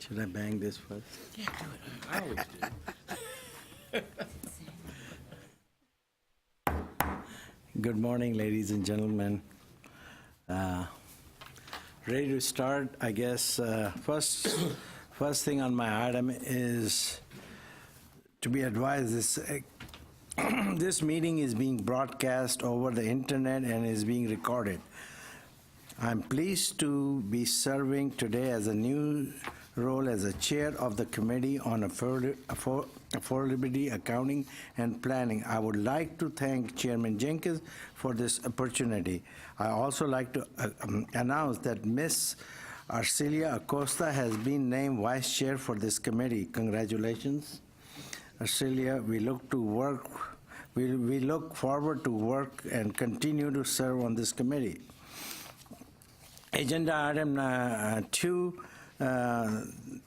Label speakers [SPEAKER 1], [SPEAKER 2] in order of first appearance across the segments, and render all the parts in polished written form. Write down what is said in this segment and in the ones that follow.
[SPEAKER 1] Should I bang this first?
[SPEAKER 2] Yeah, do it. I always do.
[SPEAKER 1] Good morning, ladies and gentlemen. Ready to start, I guess. First thing on my item is to be advised this meeting is being broadcast over the internet and is being recorded. I'm pleased to be serving today as a new role as a chair of the Committee on Affordability, Accounting, and Planning. I would like to thank Chairman Jenkins for this opportunity. I also like to announce that Ms. Arcelia Acosta has been named Vice Chair for this committee. Congratulations, Arcelia. We look forward to work and continue to serve on this committee. Agenda item 2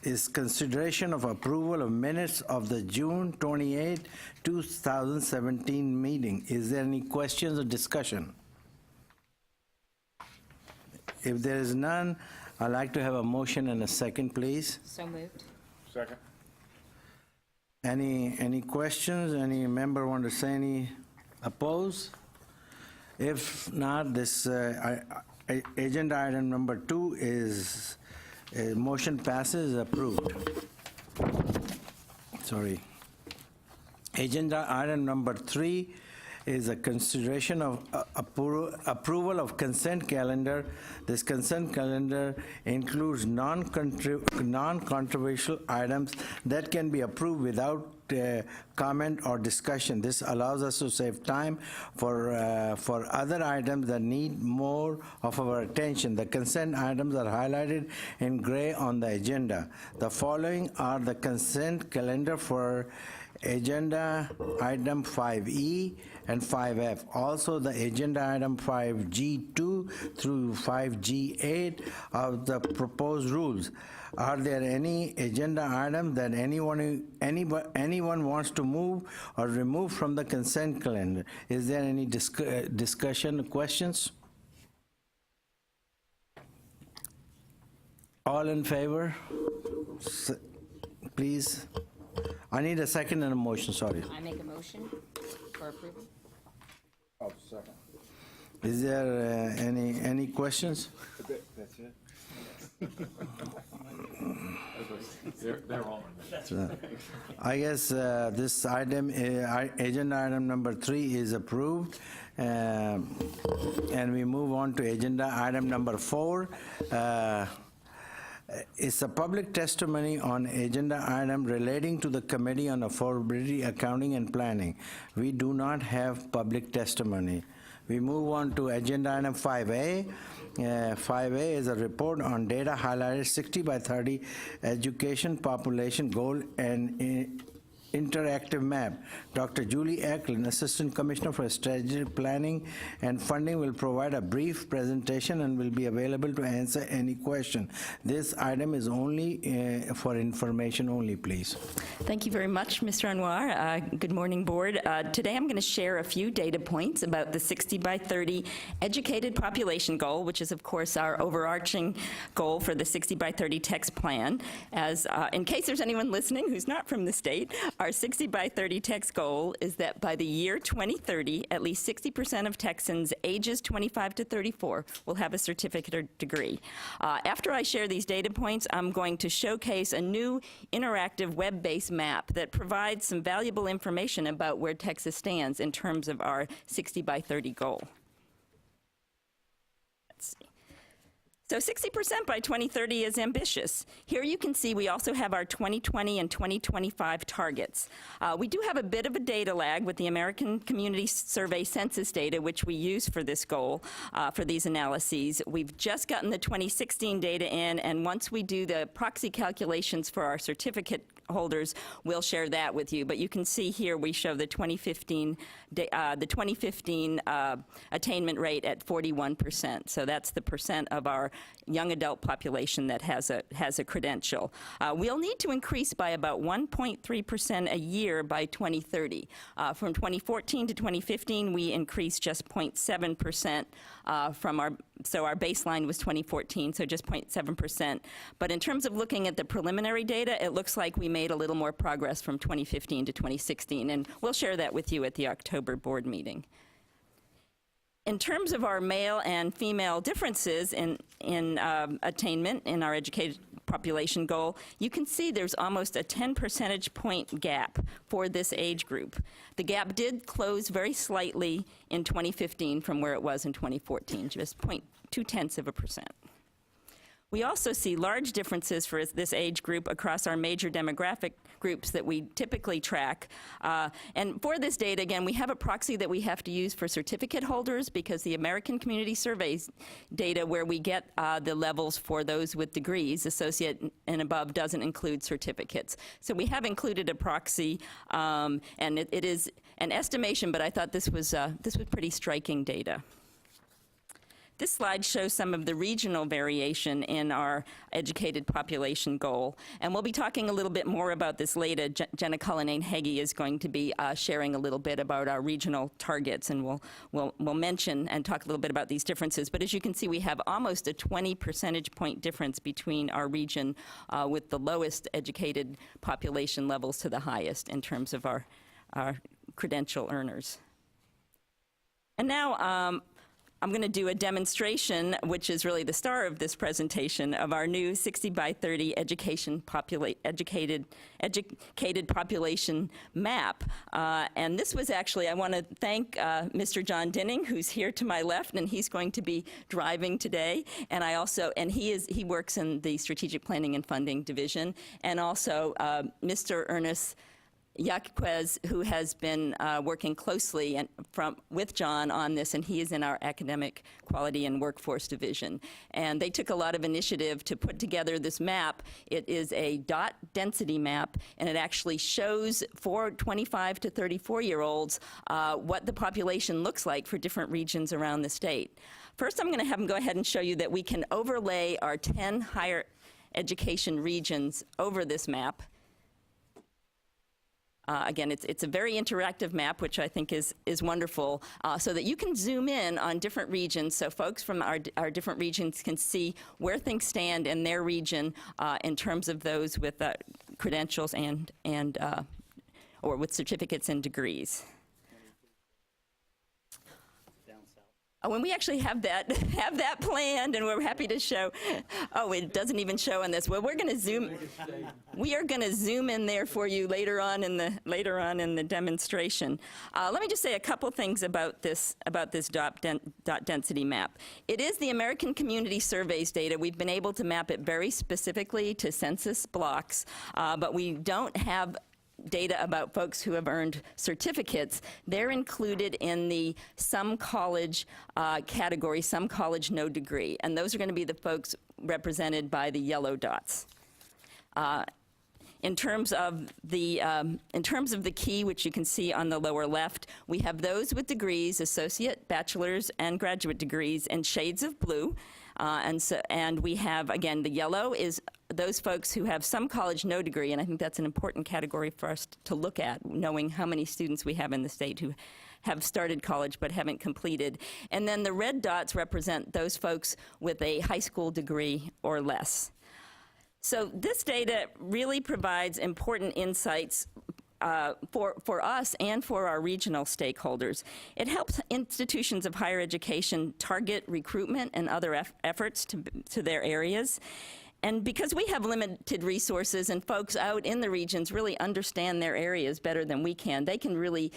[SPEAKER 1] is consideration of approval of minutes of the June 28, 2017 meeting. Is there any questions or discussion? If there is none, I'd like to have a motion and a second, please.
[SPEAKER 3] So moved.
[SPEAKER 2] Second.
[SPEAKER 1] Any questions? Any member want to say any oppose? If not, this agenda item number 2 is motion passes, approved. Sorry. Agenda item number 3 is a consideration of approval of consent calendar. This consent calendar includes non-controversial items that can be approved without comment or discussion. This allows us to save time for other items that need more of our attention. The consent items are highlighted in gray on the agenda. The following are the consent calendar for agenda item 5E and 5F. Also, the agenda item 5G2 through 5G8 of the proposed rules. Are there any agenda items that anyone wants to move or remove from the consent calendar? Is there any discussion, questions? All in favor? Please. I need a second and a motion, sorry.
[SPEAKER 3] I make a motion for approval.
[SPEAKER 2] Oh, second.
[SPEAKER 1] Is there any questions?
[SPEAKER 2] That's it? They're all in there.
[SPEAKER 1] I guess this item, agenda item number 3 is approved. And we move on to agenda item number 4. It's a public testimony on agenda item relating to the Committee on Affordability, Accounting, and Planning. We do not have public testimony. We move on to agenda item 5A. 5A is a report on data highlighted 60 by 30 education population goal and interactive map. Dr. Julie Eklund, Assistant Commissioner for Strategic Planning and Funding, will provide a brief presentation and will be available to answer any question. This item is only for information only, please.
[SPEAKER 4] Thank you very much, Mr. Anwar. Good morning, Board. Today I'm going to share a few data points about the 60 by 30 educated population goal, which is, of course, our overarching goal for the 60 by 30 text plan. As in case there's anyone listening who's not from the state, our 60 by 30 text goal is that by the year 2030, at least 60% of Texans ages 25 to 34 will have a certificate or degree. After I share these data points, I'm going to showcase a new interactive web-based map that provides some valuable information about where Texas stands in terms of our 60 by 30 goal. Let's see. So 60% by 2030 is ambitious. Here you can see we also have our 2020 and 2025 targets. We do have a bit of a data lag with the American Community Survey census data, which we use for this goal, for these analyses. We've just gotten the 2016 data in, and once we do the proxy calculations for our certificate holders, we'll share that with you. But you can see here we show the 2015 attainment rate at 41%. So that's the percent of our young adult population that has a credential. We'll need to increase by about 1.3% a year by 2030. From 2014 to 2015, we increased just 0.7% so our baseline was 2014, so just 0.7%. But in terms of looking at the preliminary data, it looks like we made a little more progress from 2015 to 2016, and we'll share that with you at the October board meeting. In terms of our male and female differences in attainment in our educated population goal, you can see there's almost a 10 percentage point gap for this age group. The gap did close very slightly in 2015 from where it was in 2014, just 0.2%. We also see large differences for this age group across our major demographic groups that we typically track. And for this data, again, we have a proxy that we have to use for certificate holders because the American Community Surveys data where we get the levels for those with degrees, associate and above, doesn't include certificates. So we have included a proxy, and it is an estimation, but I thought this was pretty striking data. This slide shows some of the regional variation in our educated population goal, and we'll be talking a little bit more about this later. Jenna Cullinane-Heggie is going to be sharing a little bit about our regional targets, and we'll mention and talk a little bit about these differences. But as you can see, we have almost a 20 percentage point difference between our region with the lowest educated population levels to the highest in terms of our credential earners. And now, I'm going to do a demonstration, which is really the star of this presentation, of our new 60 by 30 educated population map. And this was actually, I want to thank Mr. John Dinning, who's here to my left, and he's going to be driving today. And he works in the Strategic Planning and Funding Division, and also Mr. Ernest Yaquez, who has been working closely with John on this, and he is in our Academic Quality and Workforce Division. And they took a lot of initiative to put together this map. It is a dot density map, and it actually shows for 25 to 34-year-olds what the population looks like for different regions around the state. First, I'm going to have him go ahead and show you that we can overlay our 10 higher education regions over this map. Again, it's a very interactive map, which I think is wonderful, so that you can zoom in on different regions, so folks from our different regions can see where things stand in their region in terms of those with credentials or with certificates and degrees. Oh, and we actually have that planned, and we're happy to show. Oh, it doesn't even show on this. Well, we are going to zoom in there for you later on in the demonstration. Let me just say a couple things about this dot density map. It is the American Community Surveys data. We've been able to map it very specifically to census blocks, but we don't have data about folks who have earned certificates. They're included in the some college category, some college no degree, and those are going to be the folks represented by the yellow dots. In terms of the key, which you can see on the lower left, we have those with degrees, associate, bachelor's, and graduate degrees in shades of blue. And we have, again, the yellow is those folks who have some college, no degree, and I think that's an important category for us to look at, knowing how many students we have in the state who have started college but haven't completed. And then the red dots represent those folks with a high school degree or less. So this data really provides important insights for us and for our regional stakeholders. It helps institutions of higher education target recruitment and other efforts to their areas. And because we have limited resources and folks out in the regions really understand their areas better than we can, they can really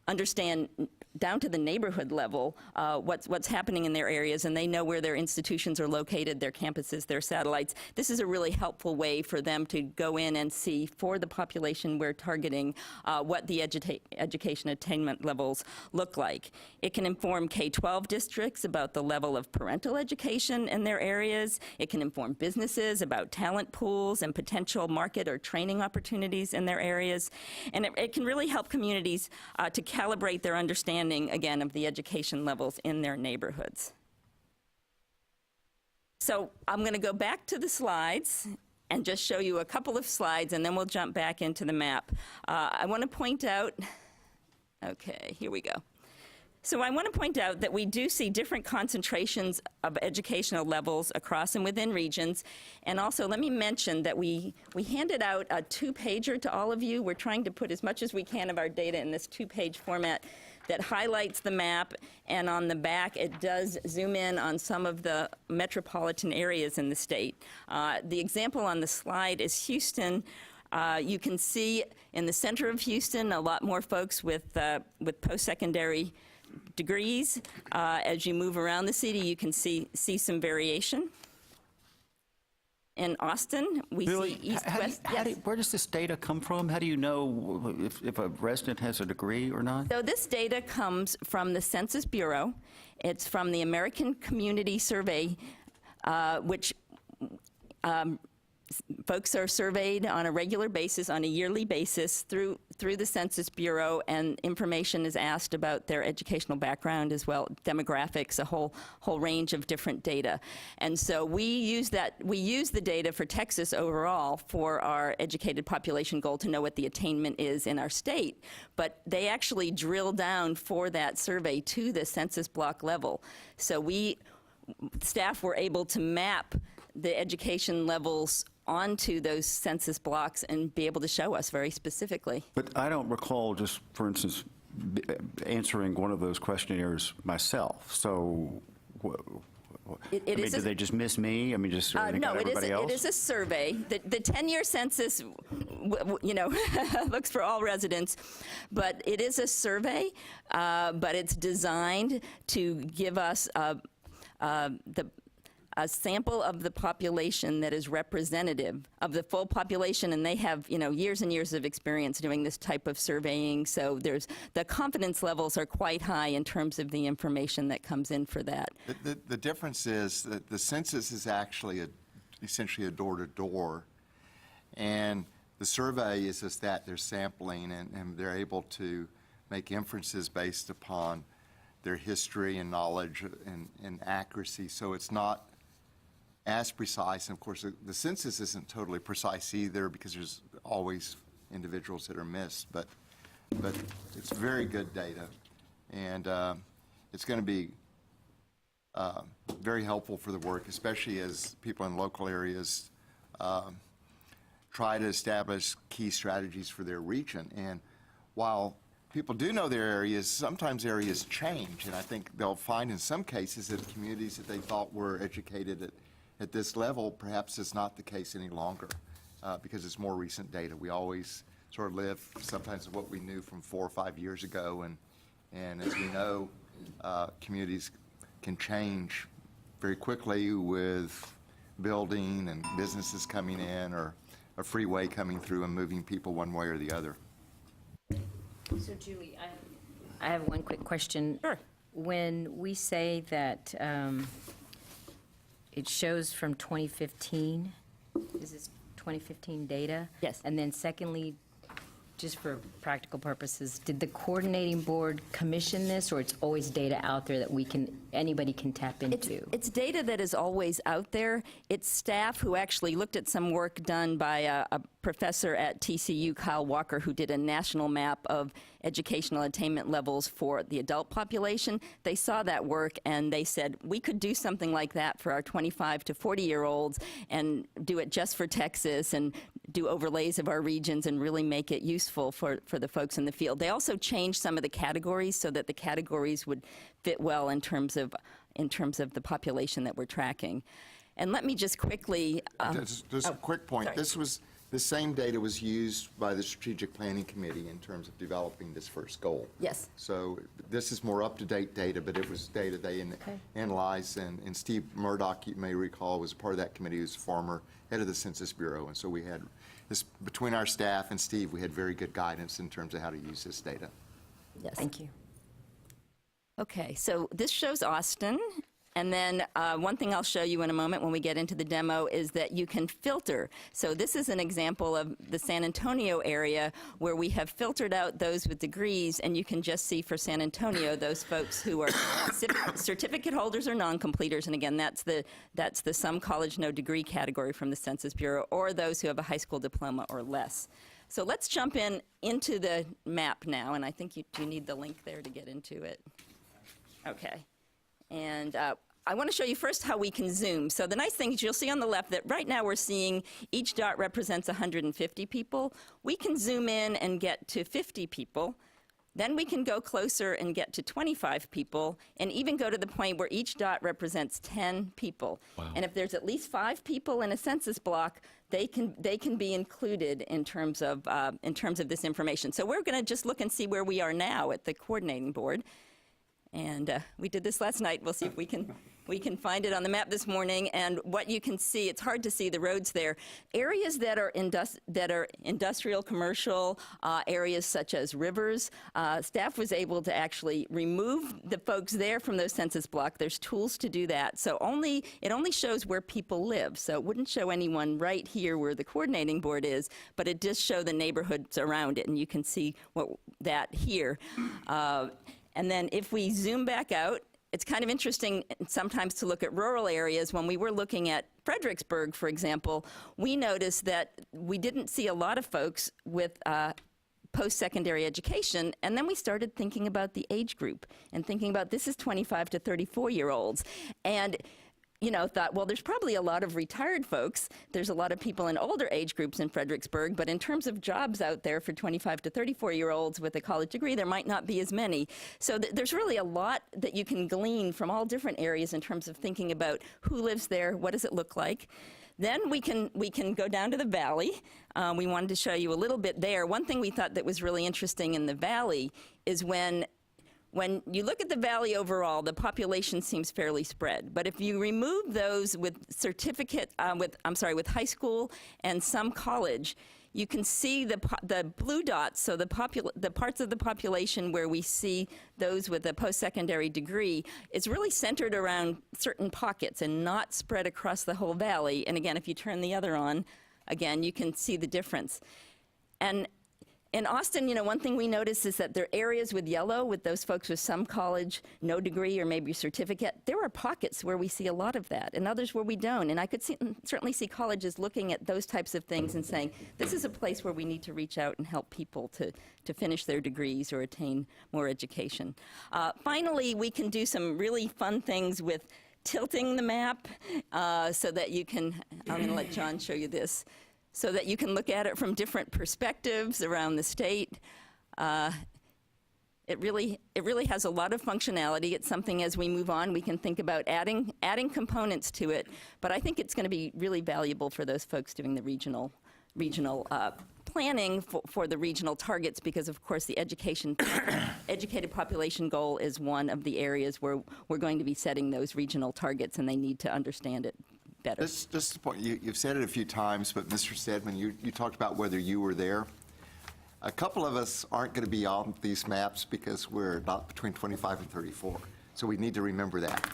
[SPEAKER 4] understand down to the neighborhood level what's happening in their areas, and they know where their institutions are located, their campuses, their satellites. This is a really helpful way for them to go in and see, for the population we're targeting, what the education attainment levels look like. It can inform K-12 districts about the level of parental education in their areas. It can inform businesses about talent pools and potential market or training opportunities in their areas. And it can really help communities to calibrate their understanding, again, of the education levels in their neighborhoods. So I'm going to go back to the slides and just show you a couple of slides, and then we'll jump back into the map. I want to point out, okay, here we go. So I want to point out that we do see different concentrations of educational levels across and within regions. And also, let me mention that we handed out a two-pager to all of you. We're trying to put as much as we can of our data in this two-page format that highlights the map, and on the back it does zoom in on some of the metropolitan areas in the state. The example on the slide is Houston. You can see in the center of Houston a lot more folks with post-secondary degrees. As you move around the city, you can see some variation. In Austin, we see east-west.
[SPEAKER 5] Where does this data come from? How do you know if a resident has a degree or not?
[SPEAKER 4] So this data comes from the Census Bureau. It's from the American Community Survey, which folks are surveyed on a regular basis, on a yearly basis, through the Census Bureau, and information is asked about their educational background as well, demographics, a whole range of different data. And so we use the data for Texas overall for our educated population goal to know what the attainment is in our state. But they actually drill down for that survey to the census block level. So staff were able to map the education levels onto those census blocks and be able to show us very specifically.
[SPEAKER 5] But I don't recall, just for instance, answering one of those questionnaires myself. So, did they just miss me? I mean, just
[SPEAKER 4] no,
[SPEAKER 5] everybody else?
[SPEAKER 4] It is a survey. The 10-year census, looks for all residents, but it is a survey. But it's designed to give us a sample of the population that is representative of the full population, and they have, years and years of experience doing this type of surveying, so the confidence levels are quite high in terms of the information that comes in for that.
[SPEAKER 6] The difference is that the census is actually essentially a door-to-door, and the survey is just that they're sampling, and they're able to make inferences based upon their history and knowledge and accuracy, so it's not as precise. And of course, the census isn't totally precise either, because there's always individuals that are missed, but it's very good data, and it's going to be very helpful for the work, especially as people in local areas try to establish key strategies for their region. And while people do know their areas, sometimes areas change, and I think they'll find in some cases that communities that they thought were educated at this level, perhaps it's not the case any longer, because it's more recent data. We always sort of live sometimes with what we knew from 4 or 5 years ago, and as we know, communities can change very quickly with building and businesses coming in, or a freeway coming through and moving people one way or the other.
[SPEAKER 3] So Julie, I have one quick question.
[SPEAKER 4] Sure.
[SPEAKER 3] When we say that it shows from 2015, is this 2015 data?
[SPEAKER 4] Yes.
[SPEAKER 3] And then secondly, just for practical purposes, did the coordinating board commission this, or it's always data out there that anybody can tap into?
[SPEAKER 4] It's data that is always out there. It's staff who actually looked at some work done by a professor at TCU, Kyle Walker, who did a national map of educational attainment levels for the adult population. They saw that work and they said, we could do something like that for our 25 to 40-year-olds and do it just for Texas and do overlays of our regions and really make it useful for the folks in the field. They also changed some of the categories so that the categories would fit well in terms of the population that we're tracking. And let me just quickly...
[SPEAKER 6] Just a quick point.
[SPEAKER 4] Sorry.
[SPEAKER 6] The same data was used by the Strategic Planning Committee in terms of developing this first goal.
[SPEAKER 4] Yes.
[SPEAKER 6] So this is more up-to-date data, but it was data they analyzed, and Steve Murdoch, you may recall, was part of that committee. He was a former head of the Census Bureau, and so we had this, between our staff and Steve, we had very good guidance in terms of how to use this data.
[SPEAKER 4] Yes.
[SPEAKER 3] Thank you.
[SPEAKER 4] Okay, so this shows Austin, And then one thing I'll show you in a moment when we get into the demo is that you can filter. So this is an example of the San Antonio area where we have filtered out those with degrees, and you can just see for San Antonio those folks who are certificate holders or non-completers, and again, that's the some college no degree category from the Census Bureau, or those who have a high school diploma or less. So let's jump into the map now, and I think you need the link there to get into it. Okay. And I want to show you first how we can zoom. So the nice thing is you'll see on the left that right now we're seeing each dot represents 150 people. We can zoom in and get to 50 people. Then we can go closer and get to 25 people, and even go to the point where each dot represents 10 people.
[SPEAKER 2] Wow.
[SPEAKER 4] And if there's at least 5 people in a census block, they can be included in terms of this information. So we're going to just look and see where we are now at the coordinating board. And we did this last night. We'll see if we can find it on the map this morning. And what you can see, it's hard to see the roads there. Areas that are industrial, commercial, areas such as rivers, staff was able to actually remove the folks there from those census blocks. There's tools to do that. So it only shows where people live. So it wouldn't show anyone right here where the coordinating board is, but it does show the neighborhoods around it. And you can see that here. And then if we zoom back out, it's kind of interesting sometimes to look at rural areas. When we were looking at Fredericksburg, for example, we noticed that we didn't see a lot of folks with post-secondary education, and then we started thinking about the age group and thinking about this is 25 to 34-year-olds. And thought, well, there's probably a lot of retired folks. There's a lot of people in older age groups in Fredericksburg, but in terms of jobs out there for 25 to 34-year-olds with a college degree, there might not be as many. So there's really a lot that you can glean from all different areas in terms of thinking about who lives there, what does it look like. Then we can go down to the valley. We wanted to show you a little bit there. One thing we thought that was really interesting in the valley is when you look at the valley overall, the population seems fairly spread. But if you remove those with with high school and some college, you can see the blue dots, so the parts of the population where we see those with a post-secondary degree, it's really centered around certain pockets and not spread across the whole valley. And again, if you turn the other on, again, you can see the difference. And in Austin, one thing we noticed is that there are areas with yellow, with those folks with some college, no degree, or maybe certificate. There are pockets where we see a lot of that, and others where we don't. And I could certainly see colleges looking at those types of things and saying, this is a place where we need to reach out and help people to finish their degrees or attain more education. Finally, we can do some really fun things with tilting the map so that you can, I'm going to let John show you this, so that you can look at it from different perspectives around the state. It really has a lot of functionality. It's something as we move on, we can think about adding components to it. But I think it's going to be really valuable for those folks doing the regional planning for the regional targets, because of course the educated population goal is one of the areas where we're going to be setting those regional targets, and they need to understand it better.
[SPEAKER 6] Just a point, you've said it a few times, but Mr. Stedman, you talked about whether you were there. A couple of us aren't going to be on these maps because we're not between 25 and 34. So we need to remember that.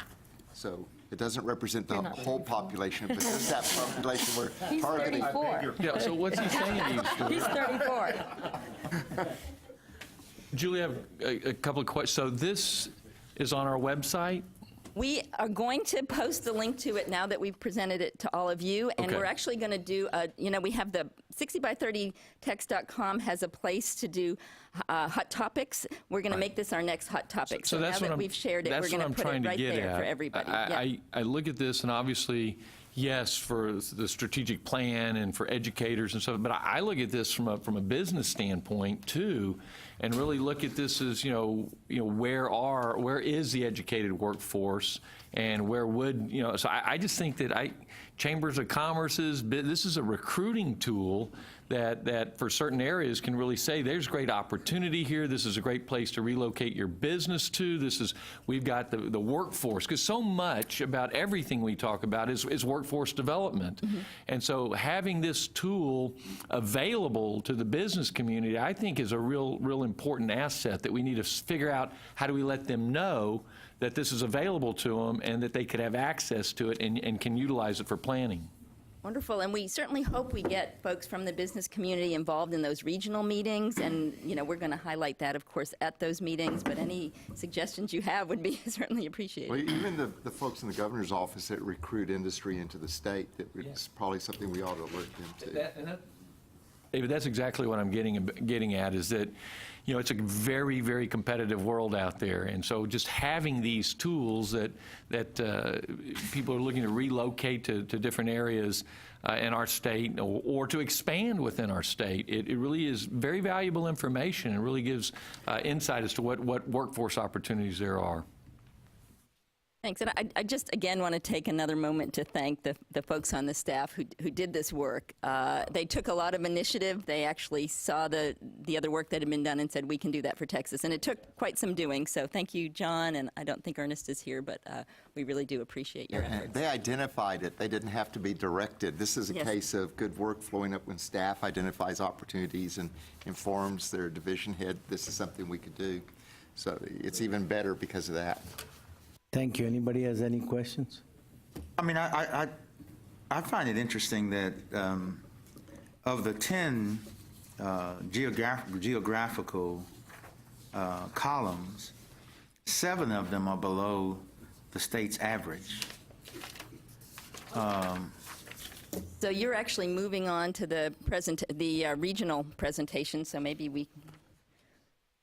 [SPEAKER 6] So it doesn't represent the whole population, but just that population we're targeting.
[SPEAKER 3] He's 34.
[SPEAKER 2] Yeah, so what's he saying to you, Stuart?
[SPEAKER 3] He's 34.
[SPEAKER 2] Julie, I have a couple of questions. So this is on our website?
[SPEAKER 4] We are going to post the link to it now that we've presented it to all of you, and
[SPEAKER 2] Okay.
[SPEAKER 4] we're actually going to do, we have the 60by30text.com has a place to do hot topics. We're going to make this our next hot topic. So now
[SPEAKER 2] that's what
[SPEAKER 4] that
[SPEAKER 2] I'm-
[SPEAKER 4] we've shared it,
[SPEAKER 2] that's
[SPEAKER 4] we're going
[SPEAKER 2] what
[SPEAKER 4] to
[SPEAKER 2] I'm
[SPEAKER 4] put
[SPEAKER 2] trying
[SPEAKER 4] it
[SPEAKER 2] to
[SPEAKER 4] right
[SPEAKER 2] get
[SPEAKER 4] there
[SPEAKER 2] at.
[SPEAKER 4] for everybody. Yeah.
[SPEAKER 2] I look at this, and obviously, yes, for the strategic plan and for educators and stuff, but I look at this from a business standpoint too, and really look at this as where is the educated workforce, and where would so I just think that chambers of commerce this is a recruiting tool that for certain areas can really say, there's great opportunity here, this is a great place to relocate your business to, we've got the workforce, because so much about everything we talk about is workforce development. And so having this tool available to the business community, I think, is a real important asset that we need to figure out, how do we let them know that this is available to them and that they could have access to it and can utilize it for planning.
[SPEAKER 4] Wonderful, and we certainly hope we get folks from the business community involved in those regional meetings, and, you know, we're going to highlight that, of course, at those meetings, but any suggestions you have would be certainly appreciated.
[SPEAKER 6] Well, even the folks in the governor's office that recruit industry into the state, it's probably something we ought to alert them to.
[SPEAKER 2] David, that's exactly what I'm getting at, is that, you know, it's a very, very competitive world out there, and so just having these tools that people are looking to relocate to different areas in our state, or to expand within our state, it really is very valuable information, and really gives insight as to what workforce opportunities there are.
[SPEAKER 4] Thanks, and I just, again, want to take another moment to thank the folks on the staff who did this work. They took a lot of initiative. They actually saw the other work that had been done and said, we can do that for Texas, and it took quite some doing, so thank you, John, and I don't think Ernest is here, but we really do appreciate your efforts.
[SPEAKER 6] They identified it. They didn't have to be directed. This is a
[SPEAKER 4] Yes.
[SPEAKER 6] case of good work flowing up when staff identifies opportunities and informs their division head, this is something we could do. So it's even better because of that.
[SPEAKER 1] Thank you. Anybody has any questions?
[SPEAKER 7] I mean, I find it interesting that of the 10 geographical columns, 7 of them are below the state's average.
[SPEAKER 4] So you're actually moving on to the regional presentation, so maybe we,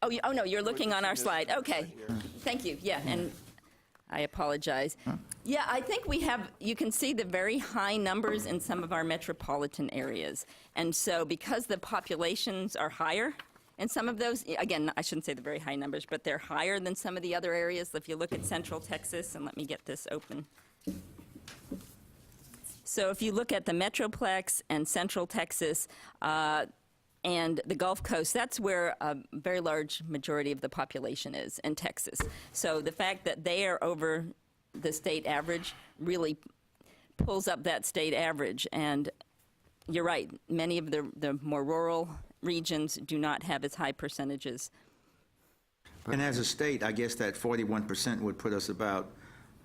[SPEAKER 4] oh no, you're looking on our slide. Okay, thank you, yeah, and I apologize. Yeah, I think we have, you can see the very high numbers in some of our metropolitan areas. And so because the populations are higher in some of those, again, I shouldn't say the very high numbers, but they're higher than some of the other areas. If you look at Central Texas, and let me get this open. So if you look at the Metroplex and Central Texas, and the Gulf Coast, that's where a very large majority of the population is in Texas. So the fact that they are over the state average really pulls up that state average. And you're right, many of the more rural regions do not have as high percentages.
[SPEAKER 7] And as a state, I guess that 41% would put us about,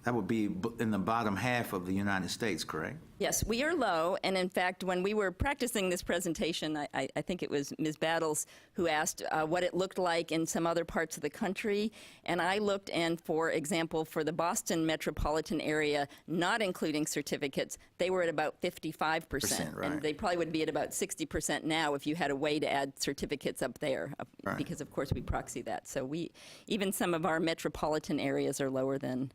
[SPEAKER 7] that would be in the bottom half of the United States, correct?
[SPEAKER 4] Yes, we are low, and in fact, when we were practicing this presentation, I think it was Ms. Battles who asked what it looked like in some other parts of the country, and I looked, and for example, for the Boston metropolitan area, not including certificates, they were at about 55%,
[SPEAKER 7] right.
[SPEAKER 4] and they probably would be at about 60% now if you had a way to add certificates up there,
[SPEAKER 7] Right.
[SPEAKER 4] because of course we proxy that. So even some of our metropolitan areas are lower than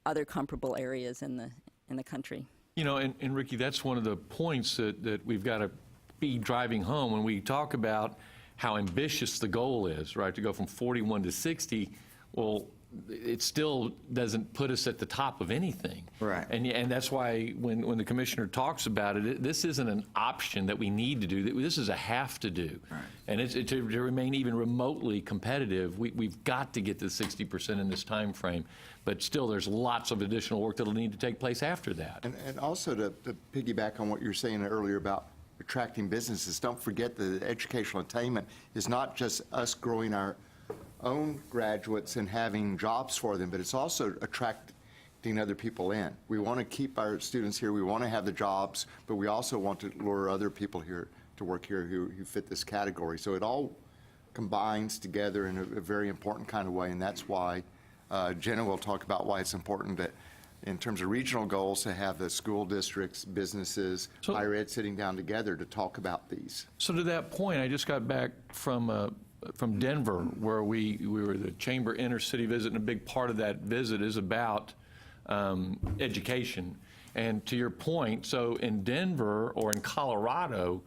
[SPEAKER 4] other comparable areas in the country.
[SPEAKER 2] You know, and Ricky, that's one of the points that we've got to be driving home when we talk about how ambitious the goal is, right? To go from 41 to 60, well, it still doesn't put us at the top of anything.
[SPEAKER 7] Right.
[SPEAKER 2] And that's why when the commissioner talks about it, this isn't an option that we need to do. This is a have to do.
[SPEAKER 7] Right.
[SPEAKER 2] And it's, to remain even remotely competitive, we've got to get to 60% in this time frame. But still, there's lots of additional work that'll need to take place after that.
[SPEAKER 6] And also to piggyback on what you were saying earlier about attracting businesses, don't forget that educational attainment is not just us growing our own graduates and having jobs for them, but it's also attracting other people in. We want to keep our students here, we want to have the jobs, but we also want to lure other people here to work here who fit this category. So it all combines together in a very important kind of way, and that's why Jenna will talk about why it's important that in terms of regional goals to have the school districts, businesses, higher ed sitting down together to talk about these.
[SPEAKER 2] So to that point, I just got back from Denver, where we were the chamber intercity visit, and a big part of that visit is about education. And to your point, so in Denver or in Colorado,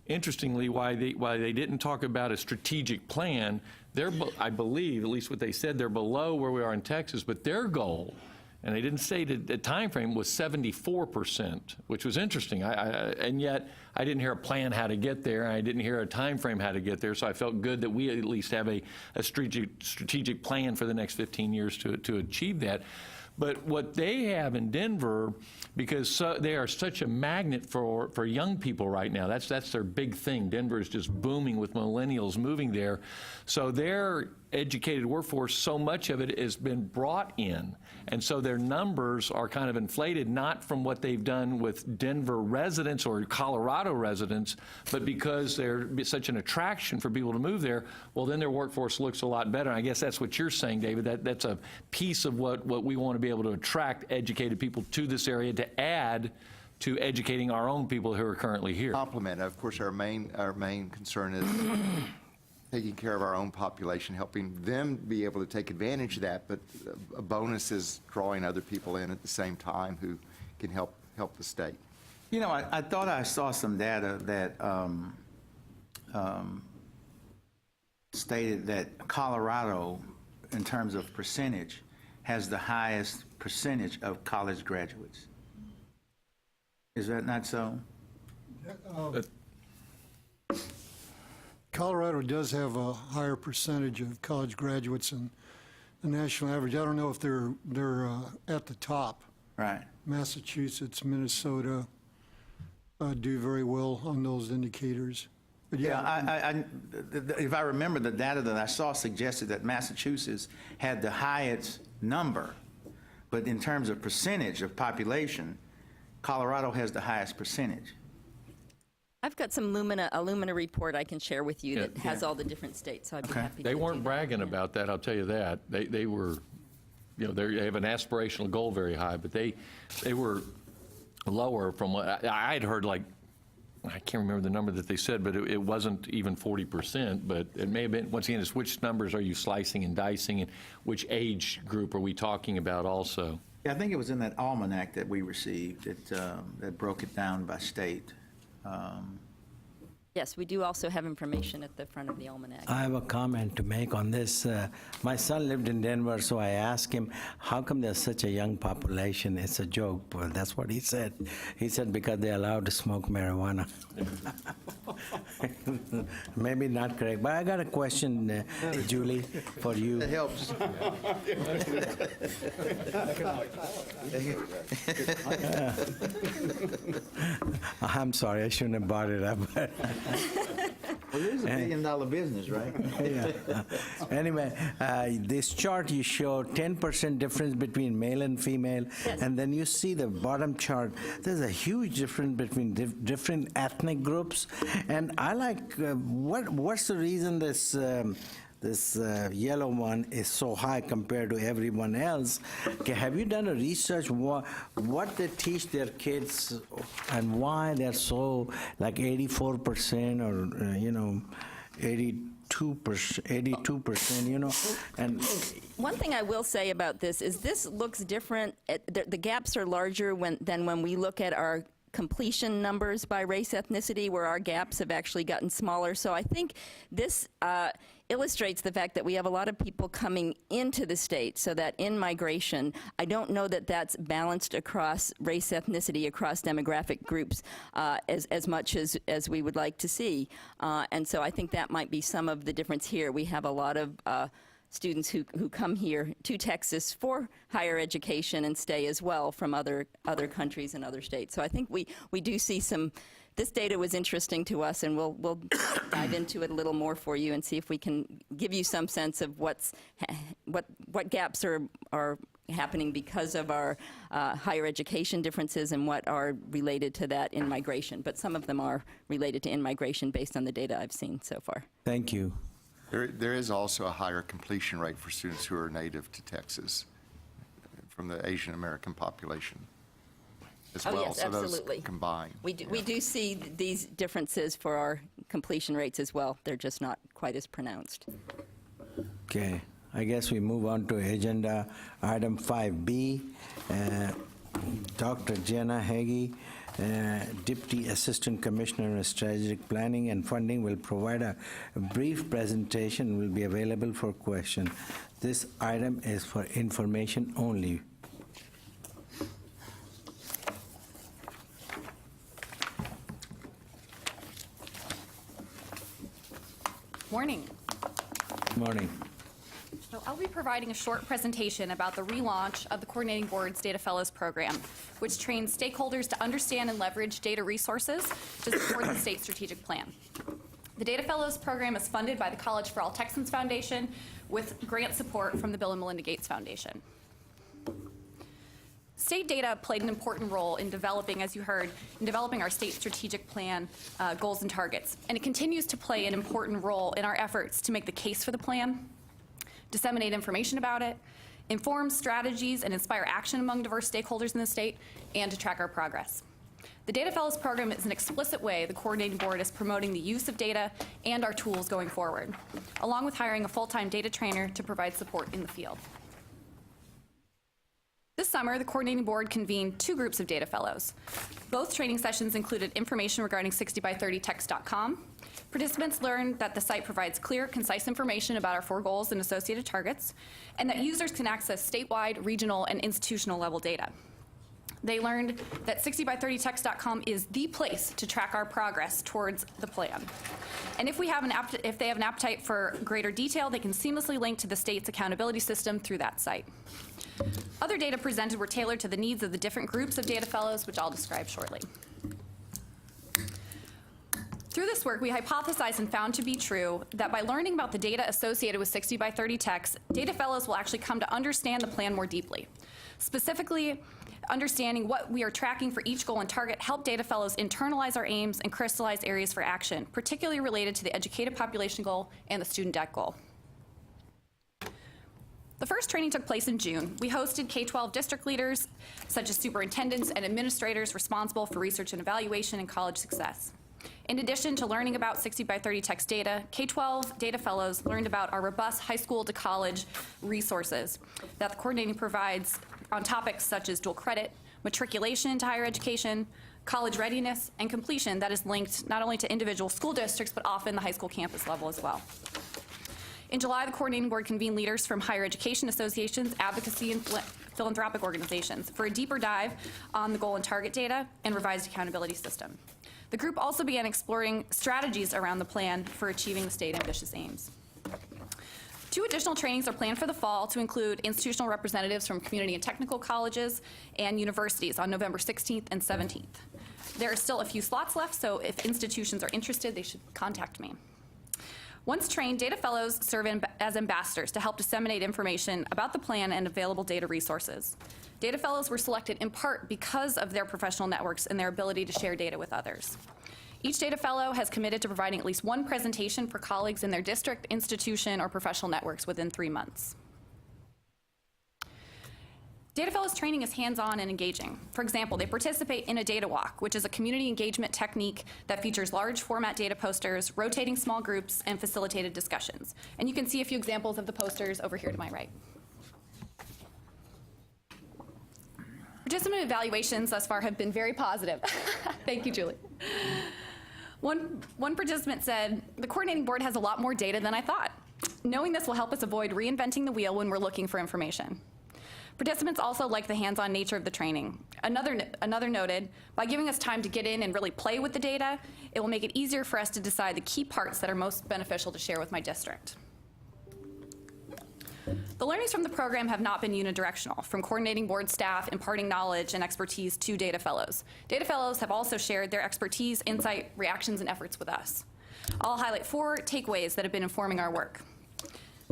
[SPEAKER 2] interestingly, why they didn't talk about a strategic plan, I believe, at least what they said, they're below where we are in Texas, but their goal, and they didn't say the time frame, was 74%, which was interesting. And yet, I didn't hear a plan how to get there, and I didn't hear a time frame how to get there, so I felt good that we at least have a strategic plan for the next 15 years to achieve that. But what they have in Denver, because they are such a magnet for young people right now, that's their big thing. Denver is just booming with millennials moving there. So their educated workforce, so much of it has been brought in. And so their numbers are kind of inflated, not from what they've done with Denver residents or Colorado residents, but because they're such an attraction for people to move there, well, then their workforce looks a lot better. And I guess that's what you're saying, David. That's a piece of what we want to be able to attract educated people to this area to add to educating our own people who are currently here.
[SPEAKER 6] Compliment. Of course, our main concern is taking care of our own population, helping them be able to take advantage of that, but a bonus is drawing other people in at the same time who can help the state.
[SPEAKER 7] You know, I thought I saw some data that stated that Colorado, in terms of percentage, has the highest percentage of college graduates. Is that not so?
[SPEAKER 8] Colorado does have a higher percentage of college graduates than the national average. I don't know if they're at the top.
[SPEAKER 7] Right.
[SPEAKER 8] Massachusetts, Minnesota do very well on those indicators. But
[SPEAKER 7] Yeah, if I remember, the data that I saw suggested that Massachusetts had the highest number, but in terms of percentage of population, Colorado has the highest percentage.
[SPEAKER 4] I've got some a Lumina report I can share with you that has all the different states, so I'd be happy to
[SPEAKER 2] They
[SPEAKER 4] do
[SPEAKER 2] weren't
[SPEAKER 4] that.
[SPEAKER 2] bragging about that, I'll tell you that. They were, you know, they have an aspirational goal very high, but they were lower from what I had heard. Like, I can't remember the number that they said, but it wasn't even 40%, but it may have been. Once again, it's which numbers are you slicing and dicing, and which age group are we talking about also?
[SPEAKER 7] Yeah, I think it was in that almanac that we received that broke it down by state.
[SPEAKER 4] Yes, we do also have information at the front of the almanac.
[SPEAKER 1] I have a comment to make on this. My son lived in Denver, so I asked him, how come there's such a young population? It's a joke, but that's what he said. He said because they're allowed to smoke marijuana. Maybe not correct, but I got a question, Julie, for you.
[SPEAKER 7] That helps.
[SPEAKER 1] I'm sorry, I shouldn't have brought it up.
[SPEAKER 7] Well, it is $1 billion business, right?
[SPEAKER 1] Yeah. Anyway, this chart you show 10% difference between male and female, and then you see the bottom chart. There's a huge difference between different ethnic groups, and I like what's the reason this yellow one is so high compared to everyone else. Okay, have you done a research what they teach their kids and why they're so like 84% or 82%, you know? And
[SPEAKER 4] One thing I will say about this is this looks different. The gaps are larger than when we look at our completion numbers by race ethnicity, where our gaps have actually gotten smaller. So I think this illustrates the fact that we have a lot of people coming into the state, so that in migration, I don't know that that's balanced across race ethnicity, across demographic groups as much as we would like to see. And so I think that might be some of the difference here. We have a lot of students who come here to Texas for higher education and stay as well from other countries and other states. So I think we do see some. This data was interesting to us, and we'll dive into it a little more for you and see if we can give you some sense of what gaps are happening because of our higher education differences and what are related to that in migration. But some of them are related to in-migration based on the data I've seen so far.
[SPEAKER 1] thank you.
[SPEAKER 6] There is also a higher completion rate for students who are native to Texas from the Asian American population as well.
[SPEAKER 4] Yes,
[SPEAKER 6] So those
[SPEAKER 4] absolutely.
[SPEAKER 6] combined.
[SPEAKER 4] We do see these differences for our completion rates as well. They're just not quite as pronounced.
[SPEAKER 1] Okay, I guess we move on to agenda item 5B. Dr. Jenna Hagee, Deputy Assistant Commissioner of Strategic Planning and Funding, will provide a brief presentation and will be available for question. This item is for information only. Morning.
[SPEAKER 9] So I'll be providing a short presentation about the relaunch of the Coordinating Board's Data Fellows Program, which trains stakeholders to understand and leverage data resources to support the state strategic plan. The Data Fellows Program is funded by the College for All Texans Foundation with grant support from the Bill and Melinda Gates Foundation. State data played an important role in developing, as you heard, in developing our state strategic plan goals and targets. And it continues to play an important role in our efforts to make the case for the plan, disseminate information about it, inform strategies and inspire action among diverse stakeholders in the state, and to track our progress. The Data Fellows Program is an explicit way the Coordinating Board is promoting the use of data and our tools going forward, along with hiring a full-time data trainer to provide support in the field. This summer, the Coordinating Board convened 2 groups of Data Fellows. Both training sessions included information regarding 60by30text.com. Participants learned that the site provides clear, concise information about our 4 goals and associated targets, and that users can access statewide, regional, and institutional level data. They learned that 60by30text.com is the place to track our progress towards the plan. And if they have an appetite for greater detail, they can seamlessly link to the state's accountability system through that site. Other data presented were tailored to the needs of the different groups of data fellows, which I'll describe shortly. Through this work, we hypothesized and found to be true that by learning about the data associated with 60by30 text, data fellows will actually come to understand the plan more deeply. Specifically, understanding what we are tracking for each goal and target help data fellows internalize our aims and crystallize areas for action, particularly related to the educated population goal and the student debt goal. The first training took place in June. We hosted K-12 district leaders, such as superintendents and administrators responsible for research and evaluation and college success. In addition to learning about 60by30 text data, K-12 data fellows learned about our robust high school to college resources that the coordinating provides on topics such as dual credit, matriculation to higher education, college readiness, and completion that is linked not only to individual school districts, but often the high school campus level as well. In July, the Coordinating Board convened leaders from higher education associations, advocacy, and philanthropic organizations for a deeper dive on the goal and target data and revised accountability system. The group also began exploring strategies around the plan for achieving the state ambitious aims. 2 additional trainings are planned for the fall to include institutional representatives from community and technical colleges and universities on November 16th and 17th. There are still a few slots left, so if institutions are interested, they should contact me. Once trained, data fellows serve as ambassadors to help disseminate information about the plan and available data resources. Data fellows were selected in part because of their professional networks and their ability to share data with others. Each data fellow has committed to providing at least 1 presentation for colleagues in their district, institution, or professional networks within 3 months. Data Fellows training is hands-on and engaging. For example, they participate in a data walk, which is a community engagement technique that features large format data posters, rotating small groups, and facilitated discussions. And you can see a few examples of the posters over here to my right. Participant evaluations thus far have been very positive. Thank you, Julie. One participant said, "The Coordinating Board has a lot more data than I thought. Knowing this will help us avoid reinventing the wheel when we're looking for information." Participants also like the hands-on nature of the training. Another noted, "By giving us time to get in and really play with the data, it will make it easier for us to decide the key parts that are most beneficial to share with my district." The learnings from the program have not been unidirectional, from Coordinating Board staff imparting knowledge and expertise to data fellows. Data fellows have also shared their expertise, insight, reactions, and efforts with us. I'll highlight 4 takeaways that have been informing our work.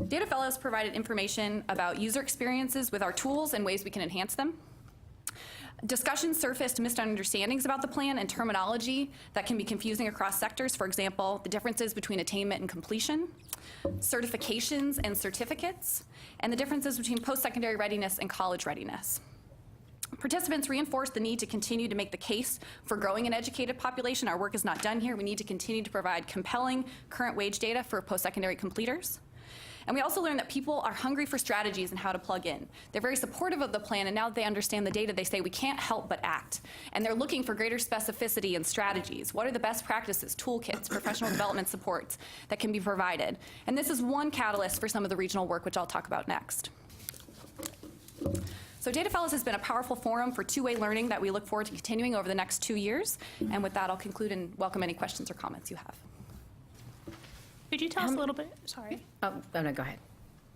[SPEAKER 9] Data fellows provided information about user experiences with our tools and ways we can enhance them. Discussions surfaced misunderstandings about the plan and terminology that can be confusing across sectors. For example, the differences between attainment and completion, certifications and certificates, and the differences between post-secondary readiness and college readiness. Participants reinforced the need to continue to make the case for growing an educated population. Our work is not done here. We need to continue to provide compelling current wage data for post-secondary completers. And we also learned that people are hungry for strategies and how to plug in. They're very supportive of the plan, and now that they understand the data, they say we can't help but act. And they're looking for greater specificity and strategies. What are the best practices, toolkits, professional development supports that can be provided? And this is one catalyst for some of the regional work, which I'll talk about next. So Data Fellows has been a powerful forum for 2-way learning that we look forward to continuing over the next 2 years. And with that, I'll conclude and welcome any questions or comments you have.
[SPEAKER 10] Could you tell us a little bit, sorry,
[SPEAKER 3] Oh, no, go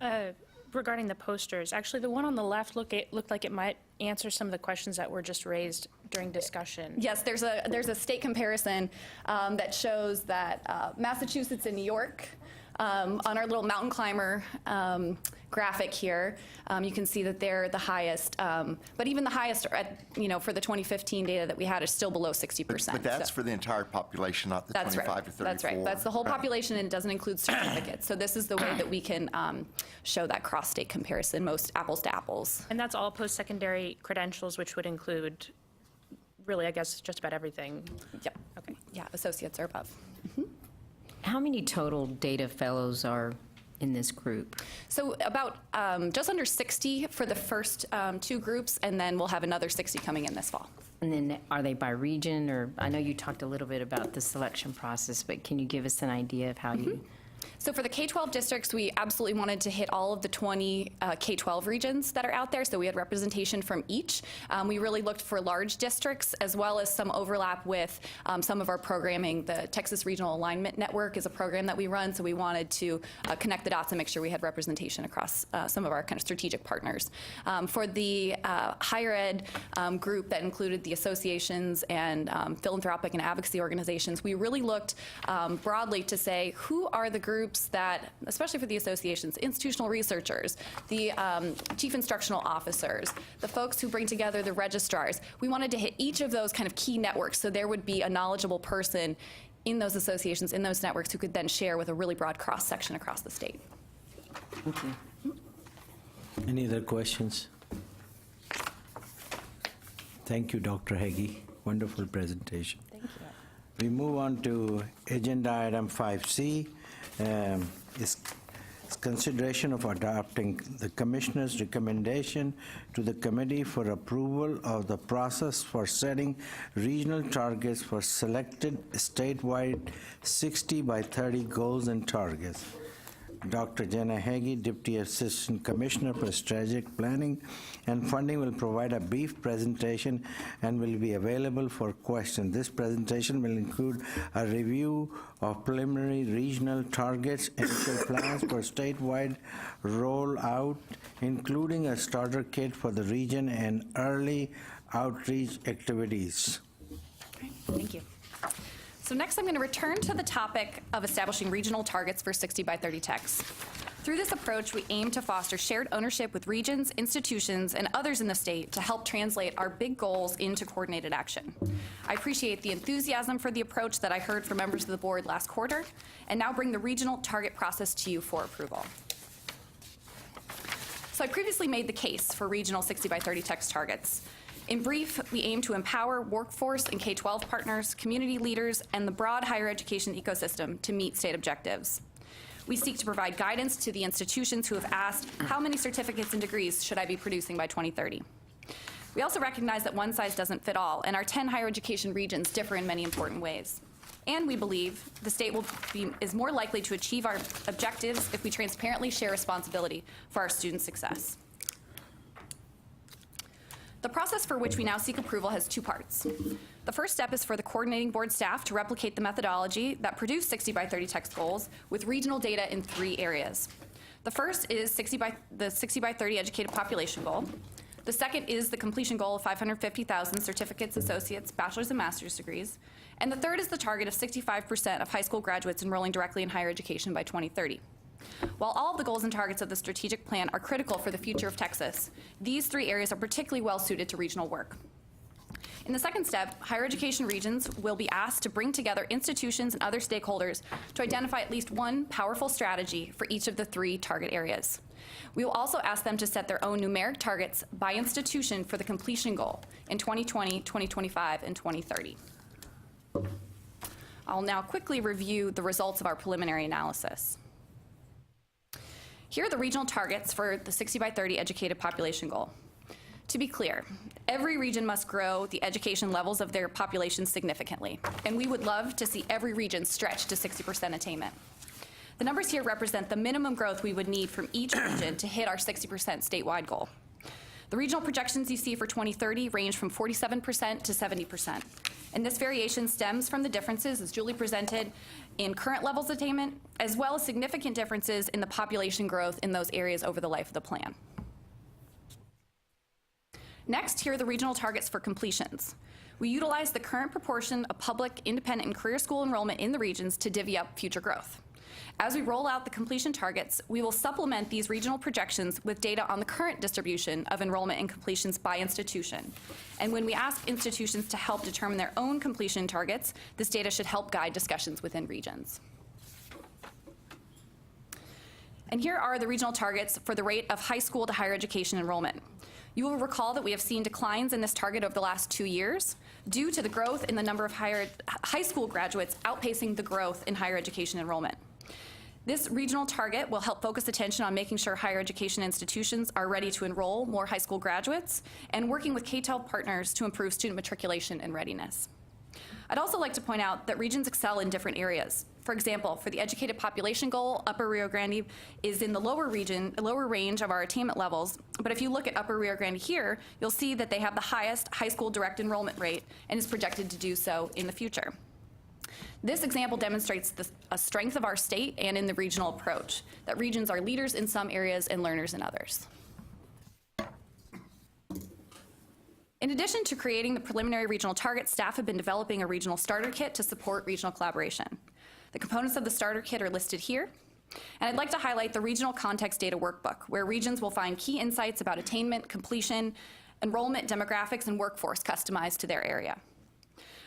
[SPEAKER 3] ahead.
[SPEAKER 10] regarding the posters? Actually, the one on the left looked like it might answer some of the questions that were just raised during discussion.
[SPEAKER 9] Yes, there's a state comparison that shows that Massachusetts and New York, on our little mountain climber graphic here, you can see that they're the highest, but even the highest, for the 2015 data that we had is still below 60%.
[SPEAKER 6] But that's for the entire population, not the
[SPEAKER 9] That's
[SPEAKER 6] 25
[SPEAKER 9] right.
[SPEAKER 6] to 34.
[SPEAKER 9] That's right. That's the whole population, and it doesn't include certificates. So this is the way that we can show that cross-state comparison, most apples to apples.
[SPEAKER 10] And that's all post-secondary credentials, which would include, really, I guess, just about everything.
[SPEAKER 9] Yep.
[SPEAKER 10] Okay.
[SPEAKER 9] Yeah, associates are above.
[SPEAKER 3] How many total data fellows are in this group?
[SPEAKER 9] So about just under 60 for the first 2 groups, and then we'll have another 60 coming in this fall.
[SPEAKER 3] And then are they by region, or, I know you talked a little bit about the selection process, but can you give us an idea of how you?
[SPEAKER 9] So for the K-12 districts, we absolutely wanted to hit all of the 20 K-12 regions that are out there, so we had representation from each. We really looked for large districts, as well as some overlap with some of our programming. The Texas Regional Alignment Network is a program that we run, so we wanted to connect the dots and make sure we had representation across some of our kind of strategic partners. For the higher ed group that included the associations and philanthropic and advocacy organizations, we really looked broadly to say, who are the groups that, especially for the associations, institutional researchers, the chief instructional officers, the folks who bring together the registrars. We wanted to hit each of those kind of key networks, so there would be a knowledgeable person in those associations, in those networks, who could then share with a really broad cross-section across the state.
[SPEAKER 3] Okay.
[SPEAKER 1] Any other questions? Thank you, Dr. Heggie. Wonderful presentation.
[SPEAKER 3] Thank you.
[SPEAKER 1] We move on to agenda item 5C. Is consideration of adopting the Commissioner's recommendation to the Committee for approval of the process for setting regional targets for selected statewide 60 by 30 goals and targets. Dr. Jenna Hagee, Deputy Assistant Commissioner for Strategic Planning and Funding, will provide a brief presentation and will be available for questions. This presentation will include a review of preliminary regional targets, initial plans for statewide rollout, including a starter kit for the region and early outreach activities.
[SPEAKER 9] Okay, thank you. So next, I'm going to return to the topic of establishing regional targets for 60 by 30 techs. Through this approach, we aim to foster shared ownership with regions, institutions, and others in the state to help translate our big goals into coordinated action. I appreciate the enthusiasm for the approach that I heard from members of the board last quarter, and now bring the regional target process to you for approval. So I previously made the case for regional 60 by 30 text targets. In brief, we aim to empower workforce and K-12 partners, community leaders, and the broad higher education ecosystem to meet state objectives. We seek to provide guidance to the institutions who have asked, how many certificates and degrees should I be producing by 2030? We also recognize that one size doesn't fit all, and our 10 higher education regions differ in many important ways. And we believe the state is more likely to achieve our objectives if we transparently share responsibility for our students' success. The process for which we now seek approval has 2 parts. The first step is for the coordinating board staff to replicate the methodology that produced 60 by 30 text goals with regional data in 3 areas. The first is the 60 by 30 educated population goal. The second is the completion goal of 550,000 certificates, associates, bachelor's, and master's degrees. And the third is the target of 65% of high school graduates enrolling directly in higher education by 2030. While all of the goals and targets of the strategic plan are critical for the future of Texas, these 3 areas are particularly well suited to regional work. In the second step, higher education regions will be asked to bring together institutions and other stakeholders to identify at least one powerful strategy for each of the 3 target areas. We will also ask them to set their own numeric targets by institution for the completion goal in 2020, 2025, and 2030. I'll now quickly review the results of our preliminary analysis. Here are the regional targets for the 60 by 30 educated population goal. To be clear, every region must grow the education levels of their population significantly, and we would love to see every region stretch to 60% attainment. The numbers here represent the minimum growth we would need from each region to hit our 60% statewide goal. The regional projections you see for 2030 range from 47% to 70%. And this variation stems from the differences, as Julie presented, in current levels of attainment, as well as significant differences in the population growth in those areas over the life of the plan. Next, here are the regional targets for completions. We utilize the current proportion of public, independent, and career school enrollment in the regions to divvy up future growth. As we roll out the completion targets, we will supplement these regional projections with data on the current distribution of enrollment and completions by institution. And when we ask institutions to help determine their own completion targets, this data should help guide discussions within regions. And here are the regional targets for the rate of high school to higher education enrollment. You will recall that we have seen declines in this target over the last 2 years due to the growth in the number of high school graduates outpacing the growth in higher education enrollment. This regional target will help focus attention on making sure higher education institutions are ready to enroll more high school graduates and working with K-12 partners to improve student matriculation and readiness. I'd also like to point out that regions excel in different areas. For example, for the educated population goal, Upper Rio Grande is in the lower range of our attainment levels. But if you look at Upper Rio Grande here, you'll see that they have the highest high school direct enrollment rate and is projected to do so in the future. This example demonstrates a strength of our state and in the regional approach, that regions are leaders in some areas and learners in others. In addition to creating the preliminary regional targets, staff have been developing a regional starter kit to support regional collaboration. The components of the starter kit are listed here. And I'd like to highlight the Regional Context Data Workbook, where regions will find key insights about attainment, completion, enrollment, demographics, and workforce customized to their area.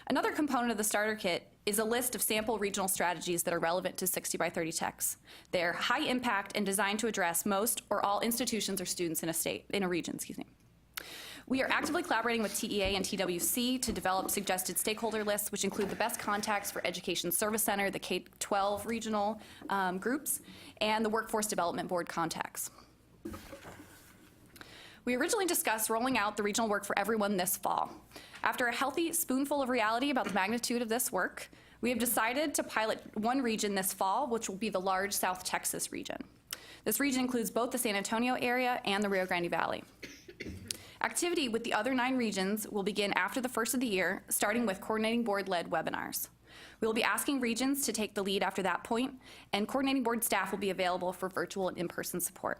[SPEAKER 9] Another component of the starter kit is a list of sample regional strategies that are relevant to 60 by 30 techs. They're high impact and designed to address most or all institutions or students in a region. We are actively collaborating with TEA and TWC to develop suggested stakeholder lists, which include the best contacts for Education Service Center, the K-12 regional groups, and the Workforce Development Board contacts. We originally discussed rolling out the regional work for everyone this fall. After a healthy spoonful of reality about the magnitude of this work, we have decided to pilot one region this fall, which will be the large South Texas region. This region includes both the San Antonio area and the Rio Grande Valley. Activity with the other 9 regions will begin after the first of the year, starting with coordinating board-led webinars. We will be asking regions to take the lead after that point, and coordinating board staff will be available for virtual and in-person support.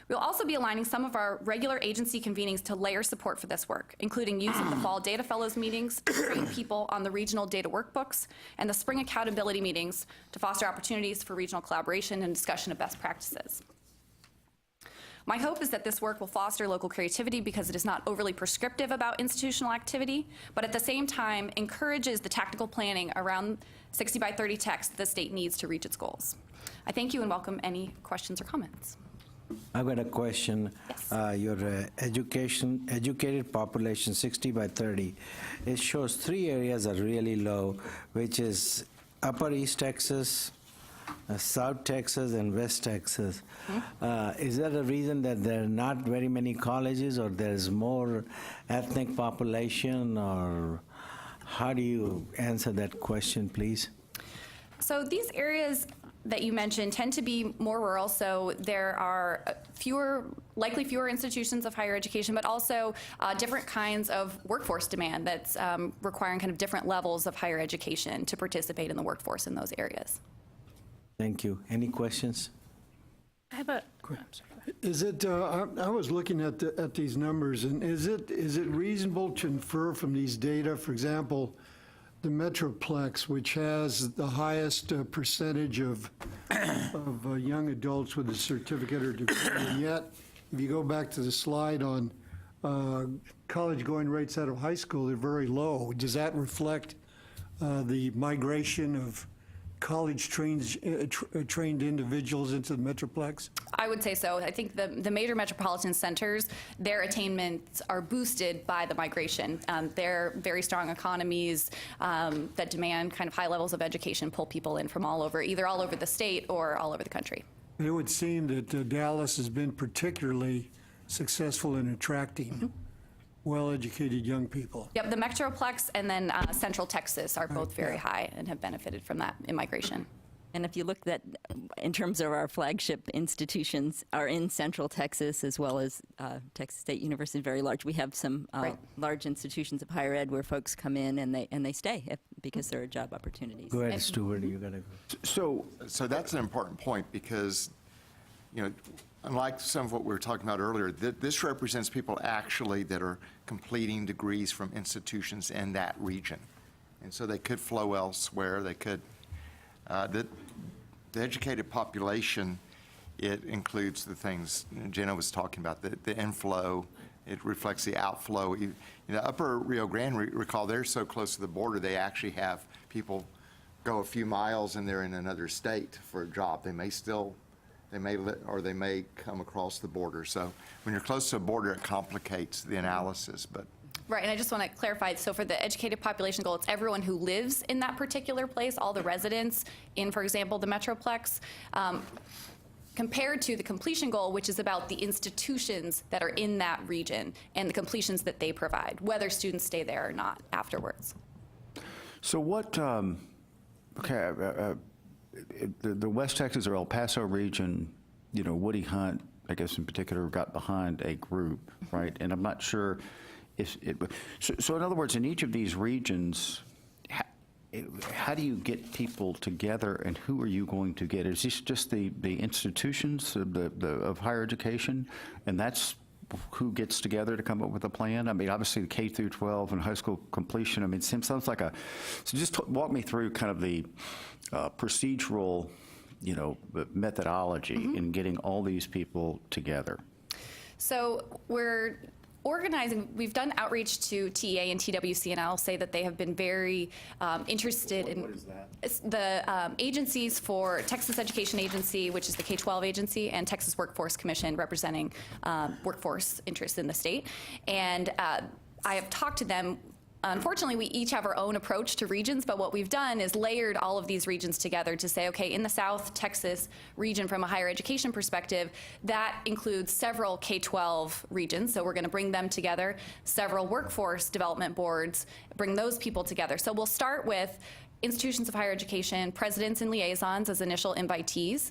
[SPEAKER 9] We'll also be aligning some of our regular agency convenings to layer support for this work, including use of the fall Data Fellows meetings to train people on the regional data workbooks and the spring accountability meetings to foster opportunities for regional collaboration and discussion of best practices. My hope is that this work will foster local creativity because it is not overly prescriptive about institutional activity, but at the same time encourages the tactical planning around 60 by 30 techs that the state needs to reach its goals. I thank you and welcome any questions or comments.
[SPEAKER 1] I've got a question.
[SPEAKER 9] Yes.
[SPEAKER 1] Your educated population, 60 by 30, it shows 3 areas are really low, which is Upper East Texas, South Texas, and West Texas. Is that a reason that there are not very many colleges, or there's more ethnic population, or how do you answer that question, please?
[SPEAKER 9] So these areas that you mentioned tend to be more rural, so there are likely fewer institutions of higher education, but also different kinds of workforce demand that's requiring kind of different levels of higher education to participate in the workforce in those areas.
[SPEAKER 1] Thank you. Any questions?
[SPEAKER 10] I have a,
[SPEAKER 8] Is it, I was looking at these numbers, and is it reasonable to infer from these data, for example, the Metroplex, which has the highest percentage of young adults with a certificate or degree, and yet, if you go back to the slide on college-going rates out of high school, they're very low. Does that reflect the migration of college-trained individuals into the Metroplex?
[SPEAKER 9] I would say so. I think the major metropolitan centers, their attainments are boosted by the migration. They're very strong economies that demand kind of high levels of education, pull people in from all over, either all over the state or all over the country.
[SPEAKER 8] It would seem that Dallas has been particularly successful in attracting well-educated young people.
[SPEAKER 9] Yep, the Metroplex and then Central Texas are both very high and have benefited from that immigration.
[SPEAKER 4] And if you look at, in terms of our flagship institutions, are in Central Texas as well as Texas State University, very large. We have some large institutions of higher ed where folks come in and they stay because there are job opportunities.
[SPEAKER 1] Go ahead, Stuart, you gotta go.
[SPEAKER 6] So that's an important point because, you know, unlike some of what we were talking about earlier, this represents people actually that are completing degrees from institutions in that region. And so they could flow elsewhere. They could, the educated population, it includes the things Jenna was talking about, the inflow. It reflects the outflow. You know, Upper Rio Grande, recall, they're so close to the border, they actually have people go a few miles and they're in another state for a job. They may come across the border. So when you're close to a border, it complicates the analysis. But
[SPEAKER 9] Right, and I just want to clarify, so for the educated population goal, it's everyone who lives in that particular place, all the residents in, for example, the Metroplex, compared to the completion goal, which is about the institutions that are in that region and the completions that they provide, whether students stay there or not afterwards.
[SPEAKER 5] So what, the West Texas or El Paso region, you know, Woody Hunt, I guess in particular, got behind a group, right? And I'm not sure if it, so in other words, in each of these regions, how do you get people together and who are you going to get? Is this just the institutions of higher education and that's who gets together to come up with a plan? I mean, obviously the K through 12 and high school completion, I mean, it sounds like a, so just walk me through kind of the procedural, you know, methodology in getting all these people together. So
[SPEAKER 9] we're organizing, we've done outreach to TEA and TWC, and I'll say that they have been very interested in. What is that? It's the agencies for Texas Education Agency, which is the K-12 agency, and Texas Workforce Commission, representing workforce interests in the state. And I have talked to them. Unfortunately, we each have our own approach to regions, but what we've done is layered all of these regions together to say, okay, in the South Texas region from a higher education perspective, that includes several K-12 regions, so we're going to bring them together, several workforce development boards, bring those people together. So we'll start with institutions of higher education, presidents and liaisons as initial invitees,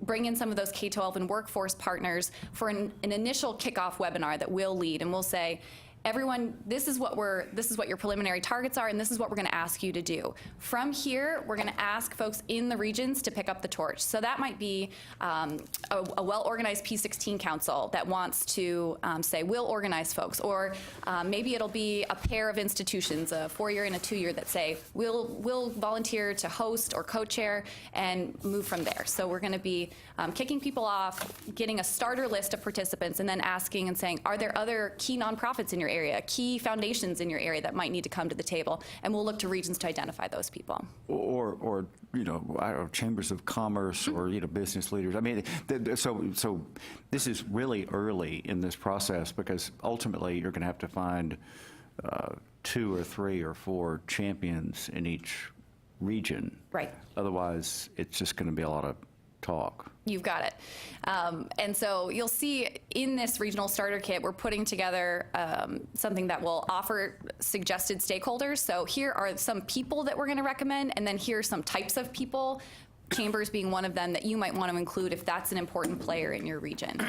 [SPEAKER 9] bring in some of those K-12 and workforce partners for an initial kickoff webinar that we'll lead, and we'll say, everyone, this is what your preliminary targets are, and this is what we're going to ask you to do. From here, we're going to ask folks in the regions to pick up the torch. So that might be a well-organized P16 council that wants to say, we'll organize folks, or maybe it'll be a pair of institutions, a 4-year and a 2-year, that say, we'll volunteer to host or co-chair and move from there. So we're going to be kicking people off, getting a starter list of participants, and then asking and saying, are there other key nonprofits in your area, key foundations in your area that might need to come to the table? And we'll look to regions to identify those people. Or
[SPEAKER 5] you know, I don't know, chambers of commerce or, you know, business leaders. I mean, so this is really early in this process because ultimately you're going to have to find 2 or 3 or 4 champions in each region.
[SPEAKER 9] Right.
[SPEAKER 5] Otherwise, it's just going to be a lot of talk.
[SPEAKER 9] You've got it. And so you'll see in this regional starter kit, we're putting together something that will offer suggested stakeholders. So here are some people that we're going to recommend, and then here are some types of people, chambers being one of them, that you might want to include if that's an important player in your region.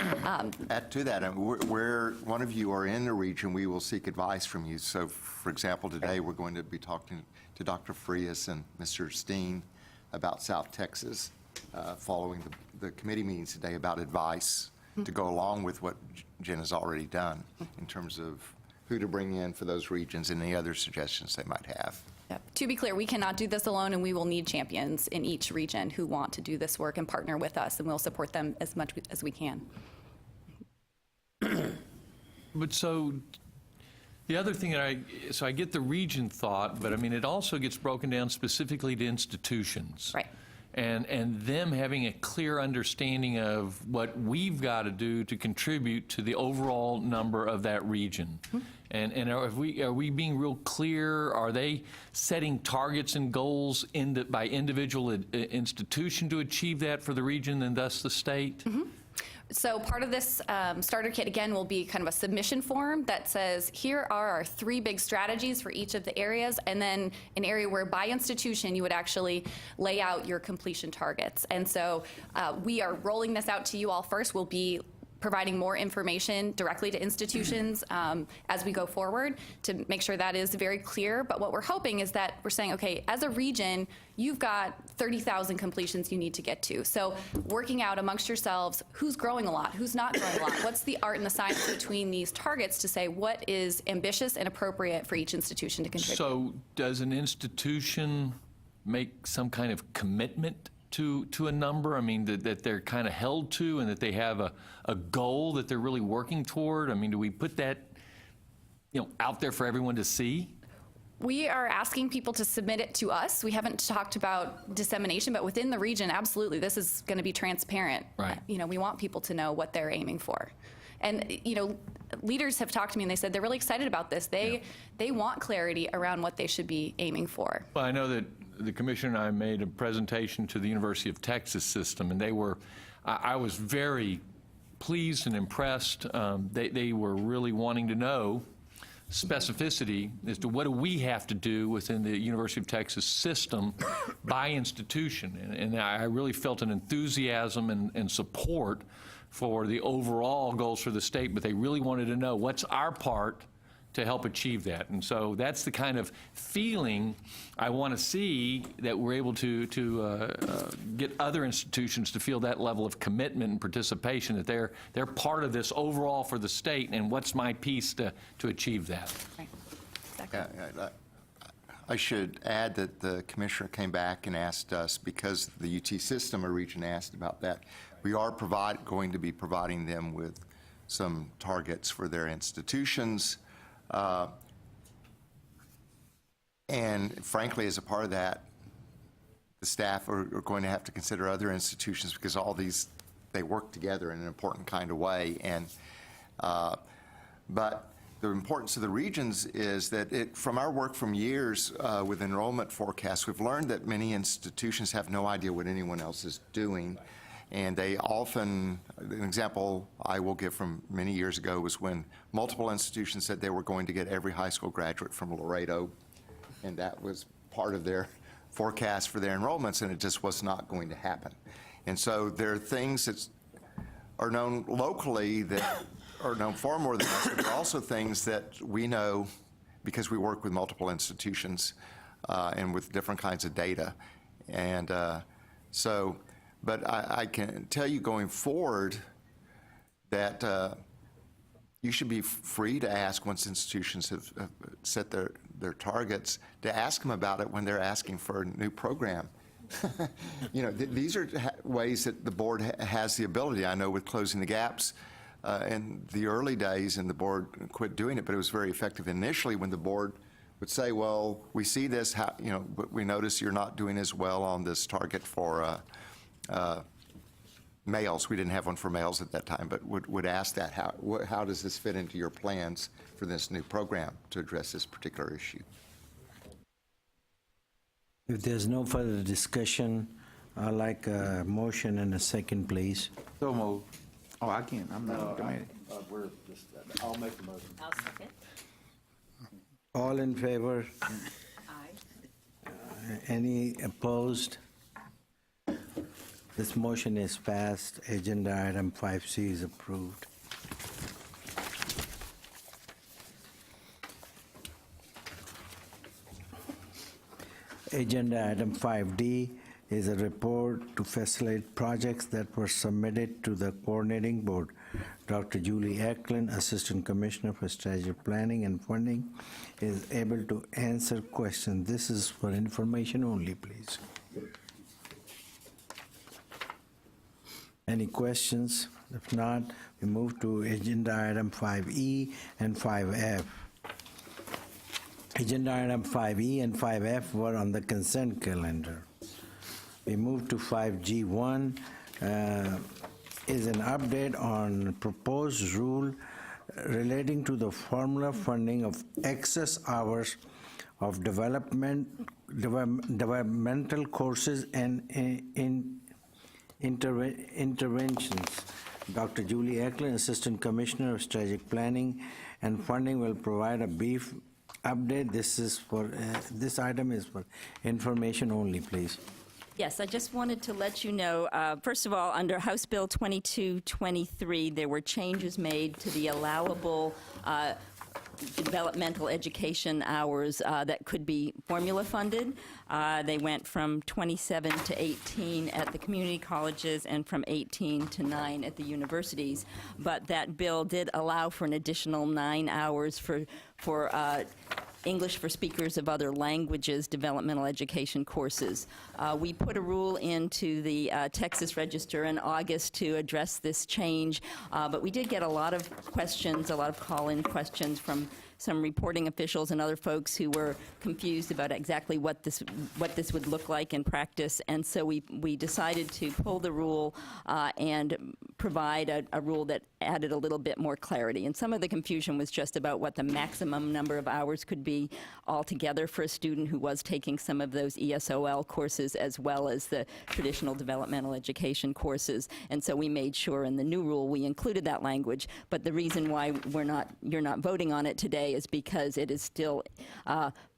[SPEAKER 6] Add to that, where one of you are in the region, we will seek advice from you. So, for example, today we're going to be talking to Dr. Frias and Mr. Steen about South Texas, following the committee meetings today about advice to go along with what Jen has already done in terms of who to bring in for those regions and any other suggestions they might have.
[SPEAKER 9] To be clear, we cannot do this alone, and we will need champions in each region who want to do this work and partner with us, and we'll support them as much as we can.
[SPEAKER 2] But so the other thing that I get the region thought, but I mean, it also gets broken down specifically to institutions.
[SPEAKER 9] Right.
[SPEAKER 2] And them having a clear understanding of what we've got to do to contribute to the overall number of that region. And are we being real clear? Are they setting targets and goals by individual institution to achieve that for the region and thus the state?
[SPEAKER 9] So part of this starter kit, again, will be kind of a submission form that says, here are our 3 big strategies for each of the areas, and then an area where by institution you would actually lay out your completion targets. And so we are rolling this out to you all first. We'll be providing more information directly to institutions as we go forward to make sure that is very clear. But what we're hoping is that we're saying, okay, as a region, you've got 30,000 completions you need to get to. So working out amongst yourselves who's growing a lot, who's not growing a lot, what's the art and the science between these targets to say what is ambitious and appropriate for each institution to contribute.
[SPEAKER 2] So does an institution make some kind of commitment to a number? I mean, that they're kind of held to, and that they have a goal that they're really working toward? I mean, do we put that, out there for everyone to see?
[SPEAKER 9] We are asking people to submit it to us. We haven't talked about dissemination, but within the region, absolutely, this is going to be transparent.
[SPEAKER 2] Right.
[SPEAKER 9] We want people to know what they're aiming for. And, leaders have talked to me and they said they're really excited about this. They want clarity around what they should be aiming for.
[SPEAKER 2] Well, I know that the commissioner and I made a presentation to the University of Texas system, and I was very pleased and impressed. They were really wanting to know specificity as to what do we have to do within the University of Texas system by institution. And I really felt an enthusiasm and support for the overall goals for the state, but they really wanted to know what's our part to help achieve that. And so that's the kind of feeling I want to see, that we're able to get other institutions to feel that level of commitment and participation, that they're part of this overall for the state, and what's my piece to achieve that.
[SPEAKER 9] Right. Exactly.
[SPEAKER 6] I should add that the commissioner came back and asked us, because the UT system or region asked about that, we are going to be providing them with some targets for their institutions. And frankly, as a part of that, the staff are going to have to consider other institutions, because all these, they work together in an important kind of way. And but the importance of the regions is that from our work from years with enrollment forecasts, we've learned that many institutions have no idea what anyone else is doing. And they often, an example I will give from many years ago was when multiple institutions said they were going to get every high school graduate from Laredo, and that was part of their forecast for their enrollments, and it just was not going to happen. And so there are things that are known locally that are known far more than us, but there are also things that we know because we work with multiple institutions and with different kinds of data. And but I can tell you going forward that you should be free to ask, once institutions have set their targets, to ask them about it when they're asking for a new program. These are ways that the board has the ability. I know with closing the gaps in the early days, and the board quit doing it, but it was very effective initially when the board would say, well, we see this, but we notice you're not doing as well on this target for males. We didn't have one for males at that time, but would ask that, how does this fit into your plans for this new program to address this particular issue?
[SPEAKER 1] If there's no further discussion, I'd like a motion and a second, please.
[SPEAKER 7] So moved. Oh, I can't. I'm not on the committee.
[SPEAKER 5] I'll make the motion.
[SPEAKER 3] I'll second.
[SPEAKER 1] All in favor?
[SPEAKER 3] Aye.
[SPEAKER 1] Any opposed? This motion is passed. Agenda item 5C is approved. Agenda item 5D is a report to facilitate projects that were submitted to the coordinating board. Dr. Julie Eklund, Assistant Commissioner for Strategic Planning and Funding, is able to answer questions. This is for information only, please. Any questions? If not, we move to agenda item 5E and 5F. Agenda item 5E and 5F were on the consent calendar. We move to 5G1, is an update on proposed rule relating to the formula funding of excess hours of developmental courses and interventions. Dr. Julie Eklund, Assistant Commissioner of Strategic Planning and Funding, will provide a brief update. This item is for information only, please.
[SPEAKER 4] Yes, I just wanted to let you know, first of all, under House Bill 2223, there were changes made to the allowable developmental education hours that could be formula funded. They went from 27 to 18 at the community colleges and from 18 to 9 at the universities. But that bill did allow for an additional 9 hours for English for speakers of other languages developmental education courses. We put a rule into the Texas Register in August to address this change, but we did get a lot of questions, a lot of call-in questions from some reporting officials and other folks who were confused about exactly what this would look like in practice, and so we decided to pull the rule and provide a rule that added a little bit more clarity. And some of the confusion was just about what the maximum number of hours could be altogether for a student who was taking some of those ESOL courses as well as the traditional developmental education courses. And so we made sure in the new rule we included that language. But the reason why you're not voting on it today is because it is still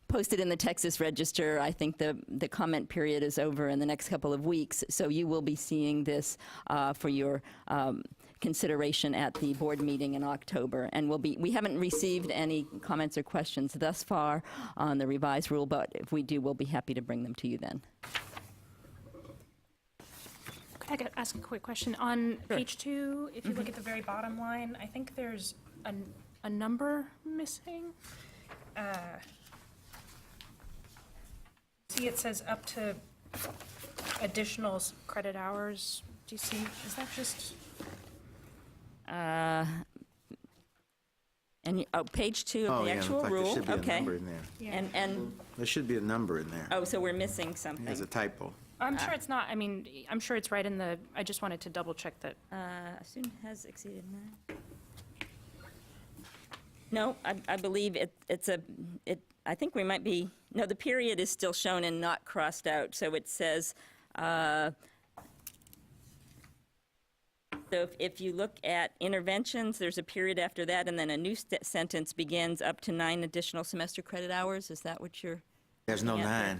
[SPEAKER 4] posted in the Texas Register. I think the comment period is over in the next couple of weeks, so you will be seeing this for your consideration at the board meeting in October. And we haven't received any comments or questions thus far on the revised rule, but if we do, we'll be happy to bring them to you then.
[SPEAKER 10] Could I ask a quick question? On page 2, if you look at the very bottom line, I think there's a number missing. See, it says up to additional credit hours. Do you see? Is that just?
[SPEAKER 4] Page 2 of
[SPEAKER 7] Oh,
[SPEAKER 4] the
[SPEAKER 7] yeah,
[SPEAKER 4] actual
[SPEAKER 7] looks like there
[SPEAKER 4] rule.
[SPEAKER 7] should be a
[SPEAKER 4] Okay.
[SPEAKER 7] number in there.
[SPEAKER 10] Yeah.
[SPEAKER 4] And
[SPEAKER 7] There should be a number in there.
[SPEAKER 4] oh, so we're missing something.
[SPEAKER 7] There's a typo.
[SPEAKER 10] I'm sure it's not. I mean, I'm sure it's right in the. I just wanted to double check that.
[SPEAKER 4] Student has exceeded 9. No, I believe I think we might be, no, the period is still shown and not crossed out, so it says, so if you look at interventions, there's a period after that, and then a new sentence begins up to 9 additional semester credit hours. Is that what you're?
[SPEAKER 7] There's no
[SPEAKER 4] Yeah.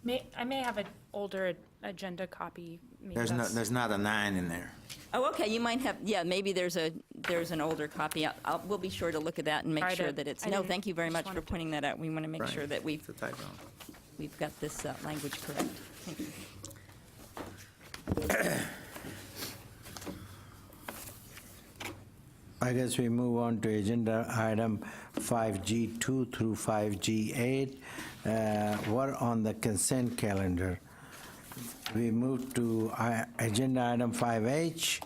[SPEAKER 7] 9.
[SPEAKER 10] I may have an older agenda copy. Maybe
[SPEAKER 7] There's not a 9 in there.
[SPEAKER 4] Oh, okay, you might have, yeah, maybe there's an older copy. We'll be sure to look at that and make
[SPEAKER 10] Sorry
[SPEAKER 4] sure
[SPEAKER 10] to-
[SPEAKER 4] that it's,
[SPEAKER 10] I
[SPEAKER 4] no,
[SPEAKER 10] didn't-
[SPEAKER 4] thank you very
[SPEAKER 10] just
[SPEAKER 4] much for
[SPEAKER 10] wanted to-
[SPEAKER 4] pointing that out. We want to make
[SPEAKER 7] Right.
[SPEAKER 4] sure that
[SPEAKER 7] It's a typo.
[SPEAKER 4] we've got this language correct. Thank you.
[SPEAKER 1] I guess we move on to agenda item 5G2 through 5G8. We're on the consent calendar. We move to agenda item 5H.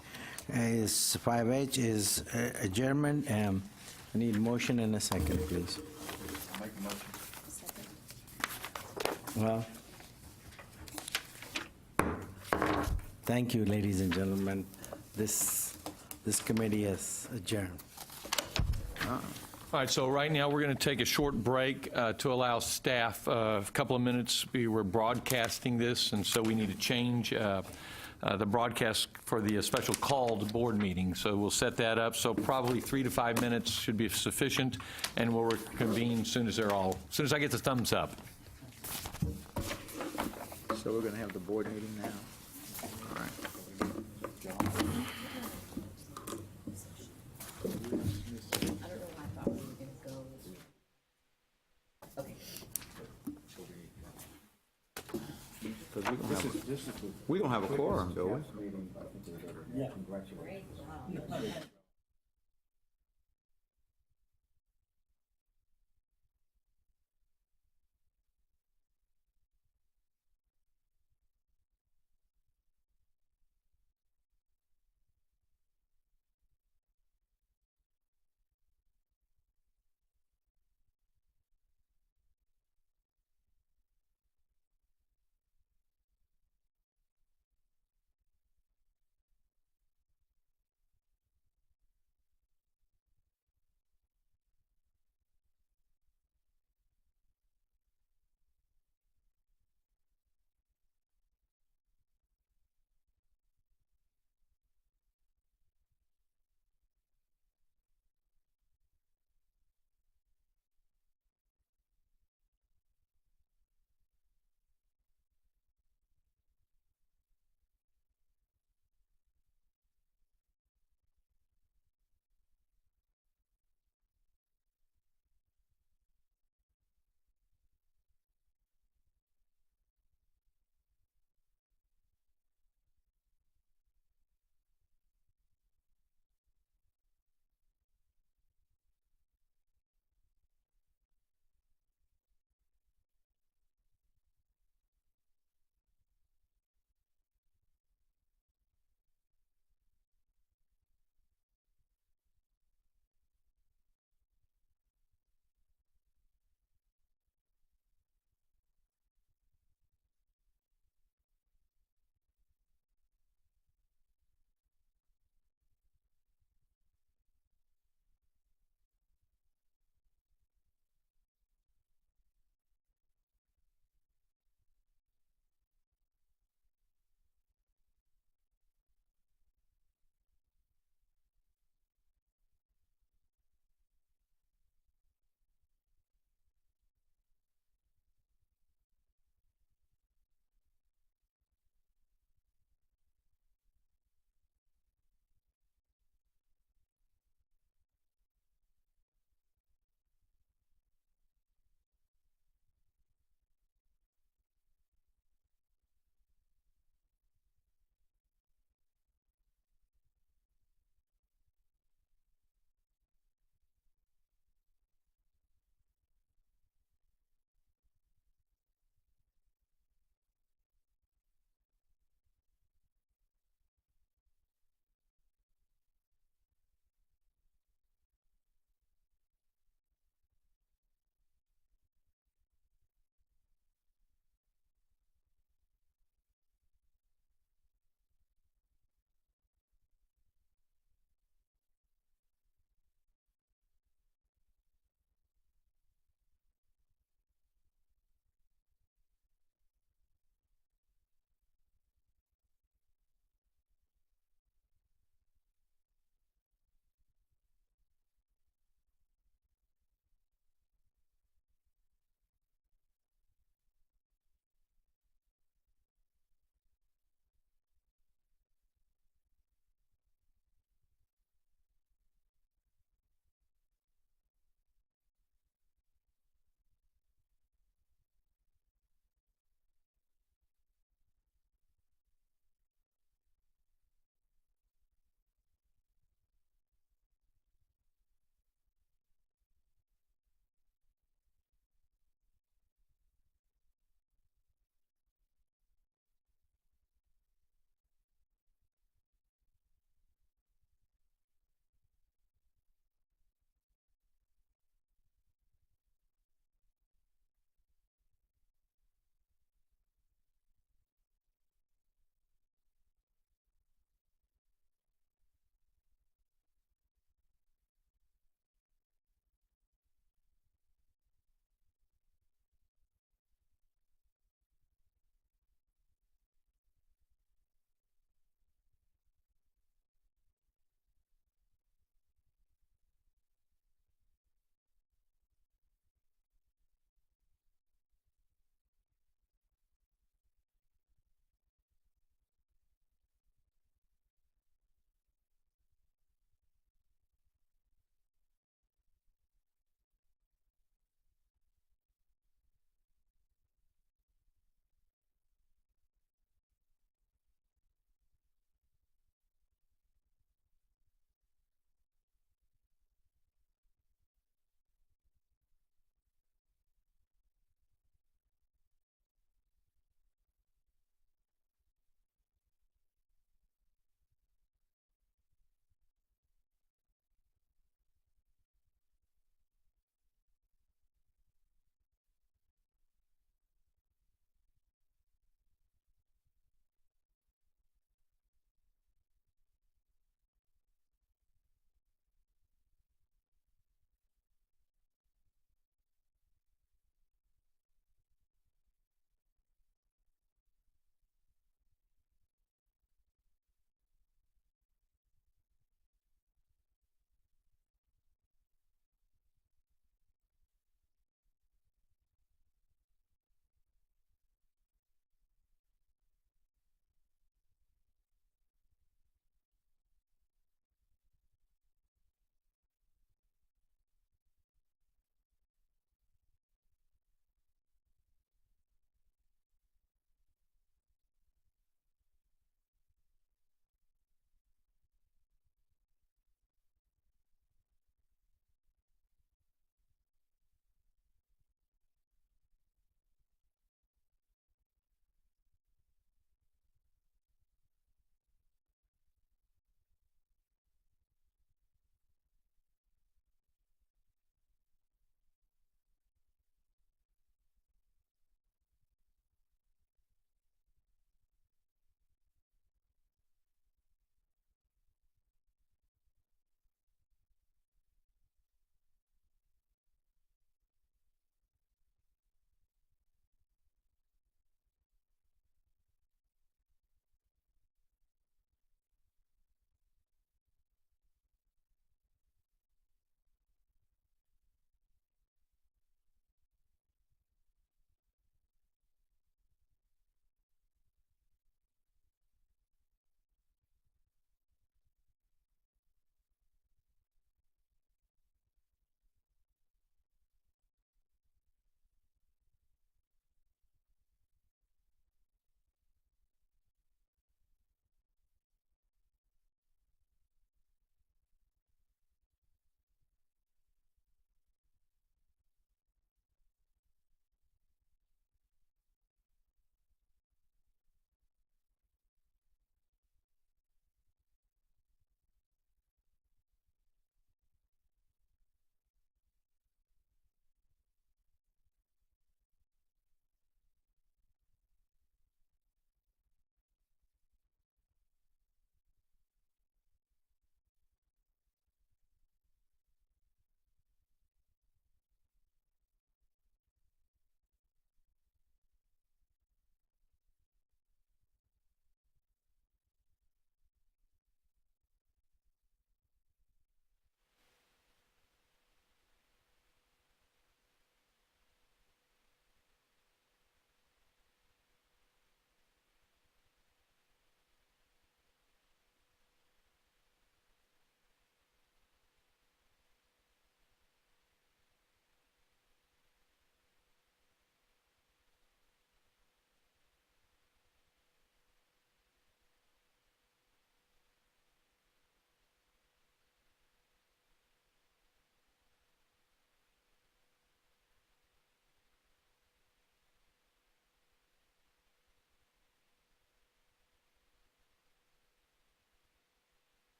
[SPEAKER 1] 5H is adjournment. I need a motion and a second, please.
[SPEAKER 6] Make a motion.
[SPEAKER 1] Well, thank you, ladies and gentlemen. This committee is adjourned.
[SPEAKER 2] All right, so right now, we're going to take a short break to allow staff a couple of minutes. We're broadcasting this, and so we need to change the broadcast for the special called board meeting. So we'll set that up. So probably 3 to 5 minutes should be sufficient, and we'll reconvene as soon as I get the thumbs up.
[SPEAKER 7] So we're going to have the board meeting now? All right. We're going to have a quorum, don't we?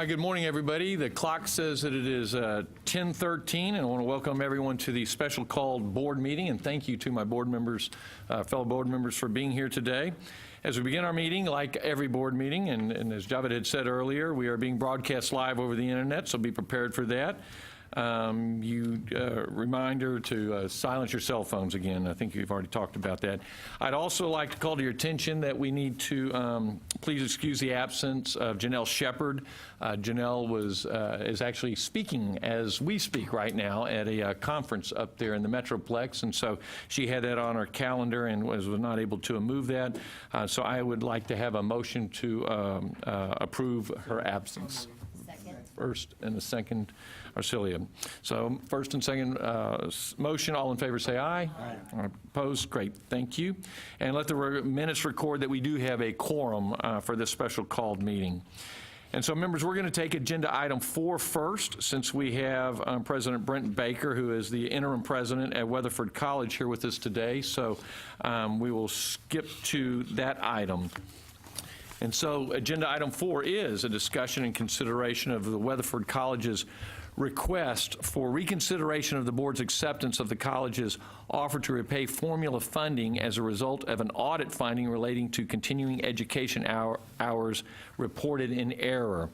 [SPEAKER 2] Hi, good morning, everybody. The clock says that it is 10:13, and I want to welcome everyone to the special called board meeting, and thank you to my board members, fellow board members, for being here today. As we begin our meeting, like every board meeting, and as Javed had said earlier, we are being broadcast live over the internet, so be prepared for that. Reminder to silence your cell phones again. I think you've already talked about that. I'd also like to call to your attention that we need to please excuse the absence of Janelle Shepard. Janelle is actually speaking as we speak right now at a conference up there in the Metroplex, and so she had that on her calendar and was not able to move that. So I would like to have a motion to approve her absence. First and the second, Arcelia. So first and second motion, all in favor say aye. Aye. Opposed? Great, thank you. And let the minutes record that we do have a quorum for this special called meeting. And so, members, we're going to take agenda item 4 first, since we have President Brent Baker, who is the interim president at Weatherford College, here with us today. So we will skip to that item. And so agenda item 4 is a discussion and consideration of the Weatherford College's request for reconsideration of the board's acceptance of the college's offer to repay formula funding as a result of an audit finding relating to continuing education hours reported in error.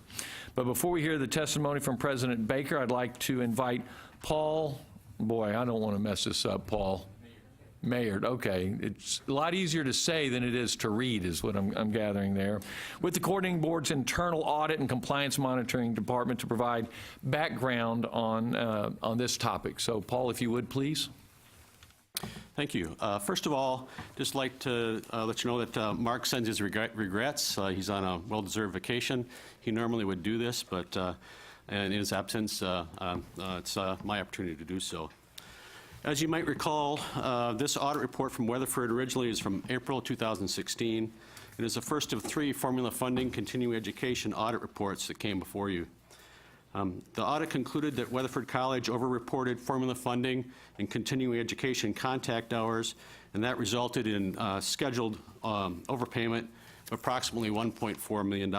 [SPEAKER 2] But before we hear the testimony from President Baker, I'd like to invite Paul, boy, I don't want to mess this up, Paul. Mayor, okay. It's a lot easier to say than it is to read, is what I'm gathering there. With the coordinating board's internal audit and compliance monitoring department to provide background on this topic. So, Paul, if you would, please.
[SPEAKER 11] Thank you. First of all, just like to let you know that Mark sends his regrets. He's on a well-deserved vacation. He normally would do this, but in his absence, it's my opportunity to do so. As you might recall, this audit report from Weatherford originally is from April 2016. It is the first of 3 formula funding continuing education audit reports that came before you. The audit concluded that Weatherford College overreported formula funding and continuing education contact hours, and that resulted in scheduled overpayment of approximately $1.4 million.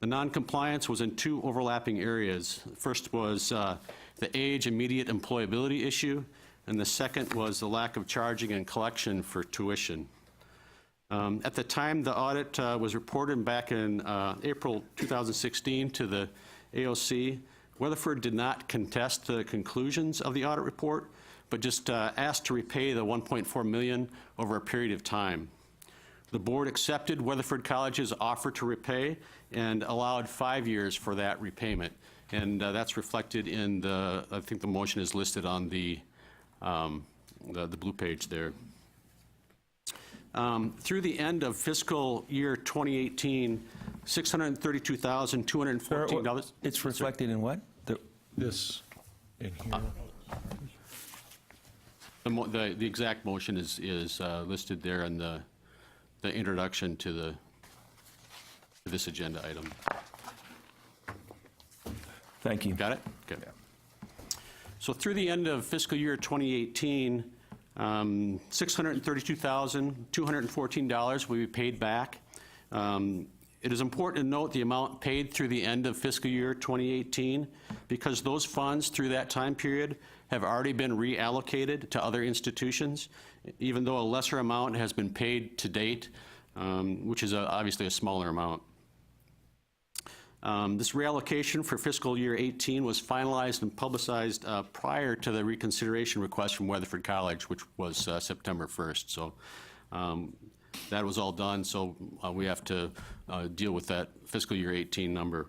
[SPEAKER 11] The noncompliance was in 2 overlapping areas. First was the age immediate employability issue, and the second was the lack of charging and collection for tuition. At the time the audit was reported back in April 2016 to the AOC, Weatherford did not contest the conclusions of the audit report, but just asked to repay the $1.4 million over a period of time. The board accepted Weatherford College's offer to repay and allowed 5 years for that repayment. And that's reflected in I think the motion is listed on the blue page there. Through the end of fiscal year 2018, $632,214.
[SPEAKER 12] It's reflected in what?
[SPEAKER 2] This in here.
[SPEAKER 11] The exact motion is listed there in the introduction to this agenda item.
[SPEAKER 12] Thank you.
[SPEAKER 11] Got it? Okay. So through the end of fiscal year 2018, $632,214 will be paid back. It is important to note the amount paid through the end of fiscal year 2018 because those funds through that time period have already been reallocated to other institutions, even though a lesser amount has been paid to date, which is obviously a smaller amount. This reallocation for fiscal year 18 was finalized and publicized prior to the reconsideration request from Weatherford College, which was September 1st. So that was all done, so we have to deal with that fiscal year 18 number.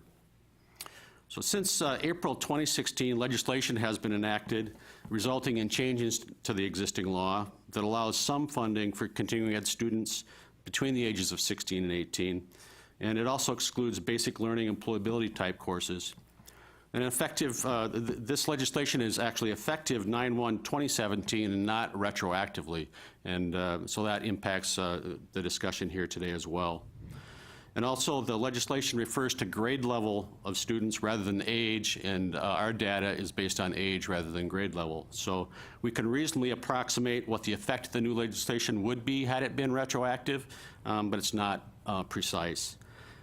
[SPEAKER 11] So since April 2016, legislation has been enacted resulting in changes to the existing law that allows some funding for continuing ed students between the ages of 16 and 18. And it also excludes basic learning employability type courses. And effective, this legislation is actually effective 9/1/2017 and not retroactively. And so that impacts the discussion here today as well. And also the legislation refers to grade level of students rather than age, and our data is based on age rather than grade level. So we can reasonably approximate what the effect of the new legislation would be had it been retroactive, but it's not precise.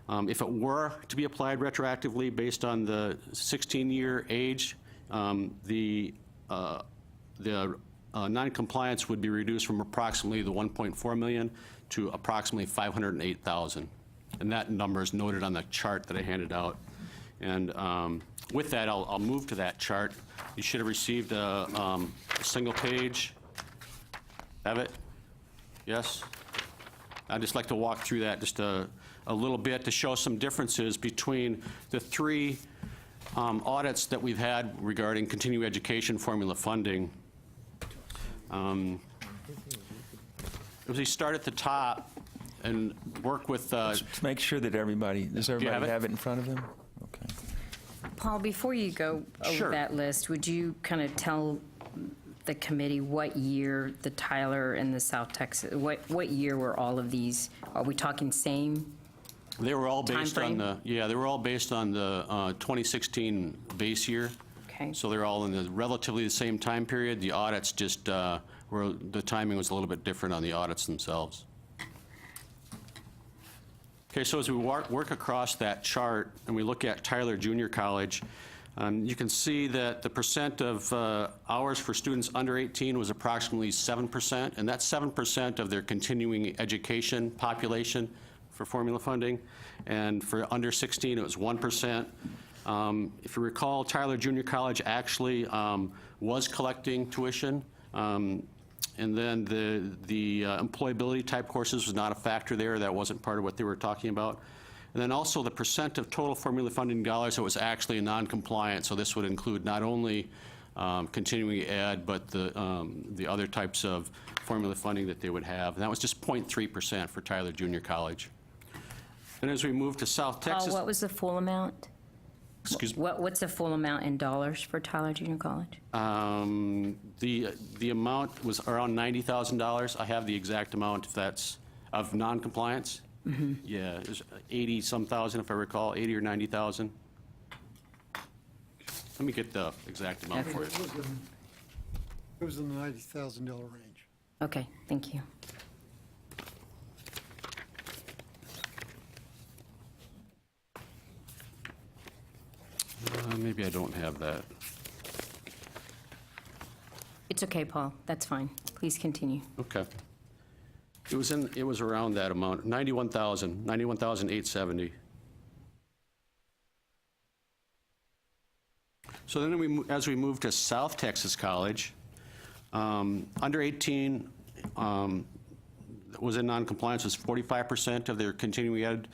[SPEAKER 11] If it were to be applied retroactively based on the 16-year age, the non-compliance would be reduced from approximately the 1.4 million to approximately 508,000. And that number is noted on the chart that I handed out. And with that, I'll move to that chart. You should have received a single page. Have it? Yes? I'd just like to walk through that just a little bit to show some differences between the three audits that we've had regarding continuing education formula funding. If we start at the top and work with...
[SPEAKER 12] Let's make sure that does everybody have it in front of them? Okay.
[SPEAKER 3] Paul, before you go
[SPEAKER 11] Sure.
[SPEAKER 3] over that list, would you kind of tell the committee what year the Tyler and the South Texas, what year were all of these? Are we talking same?
[SPEAKER 11] They were all based on
[SPEAKER 3] Timeframe?
[SPEAKER 11] they were all based on the 2016 base year.
[SPEAKER 3] Okay.
[SPEAKER 11] So they're all in the relatively the same time period. The audits just the timing was a little bit different on the audits themselves. Okay, so as we work across that chart and we look at Tyler Junior College, you can see that the percent of hours for students under 18 was approximately 7%, and that's 7% of their continuing education population for formula funding. And for under 16, it was 1%. If you recall, Tyler Junior College actually was collecting tuition. And then the employability type courses was not a factor there. That wasn't part of what they were talking about. And then also the percent of total formula funding dollars that was actually non-compliant. So this would include not only continuing ed, but the other types of formula funding that they would have. And that was just 0.3% for Tyler Junior College. And as we move to South Texas...
[SPEAKER 3] Paul, what was the full amount?
[SPEAKER 11] Excuse me?
[SPEAKER 3] What's the full amount in dollars for Tyler Junior College?
[SPEAKER 11] The amount was around $90,000. I have the exact amount, if that's of non-compliance. Mm-hmm. Yeah, it was 80-some thousand, if I recall, 80 or 90,000. Let me get the exact amount for you.
[SPEAKER 8] It was in the $90,000 range.
[SPEAKER 3] Okay, thank you.
[SPEAKER 11] Maybe I don't have that.
[SPEAKER 3] It's okay, Paul, that's fine. Please continue.
[SPEAKER 11] Okay. It was around that amount, 91,870. So then as we move to South Texas College, under 18 was in non-compliance was 45% of their continuing ed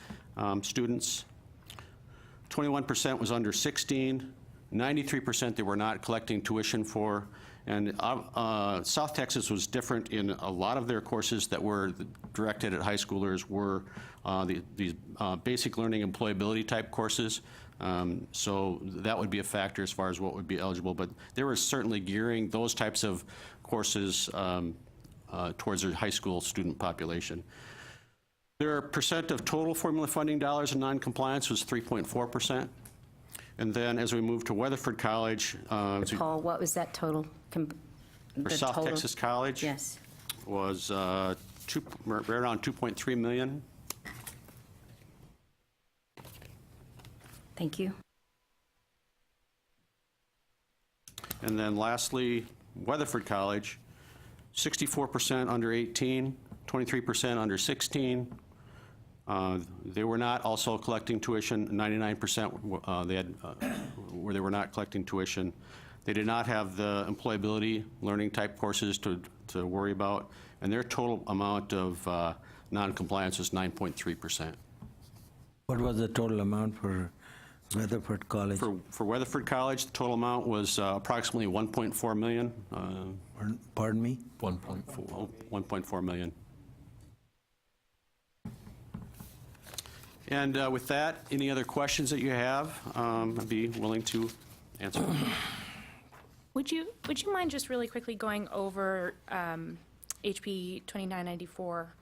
[SPEAKER 11] students. 21% was under 16, 93% they were not collecting tuition for, and South Texas was different in a lot of their courses that were directed at high schoolers were these basic learning employability type courses. So that would be a factor as far as what would be eligible, but they were certainly gearing those types of courses towards their high school student population. Their percent of total formula funding dollars in non-compliance was 3.4%. And then as we move to Weatherford College...
[SPEAKER 3] Paul, what was that total?
[SPEAKER 11] For South Texas College?
[SPEAKER 3] Yes.
[SPEAKER 11] Was right around 2.3 million.
[SPEAKER 3] Thank you.
[SPEAKER 11] And then lastly, Weatherford College, 64% under 18, 23% under 16. They were not also collecting tuition. 99% they had where they were not collecting tuition. They did not have the employability learning type courses to worry about, and their total amount of non-compliance was 9.3%.
[SPEAKER 1] What was the total amount for Weatherford College?
[SPEAKER 11] For Weatherford College, the total amount was approximately 1.4 million.
[SPEAKER 1] Pardon me?
[SPEAKER 2] 1.4.
[SPEAKER 11] 1.4 million. And with that, any other questions that you have, I'd be willing to answer.
[SPEAKER 10] Would you mind just really quickly going over HB 2994,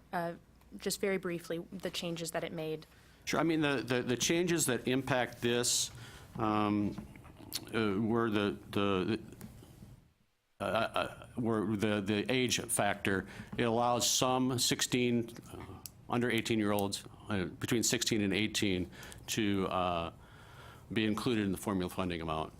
[SPEAKER 10] just very briefly, the changes that it made?
[SPEAKER 11] Sure. I mean, the changes that impact this were the age factor. It allows some under 18-year-olds between 16 and 18 to be included in the formula funding amount.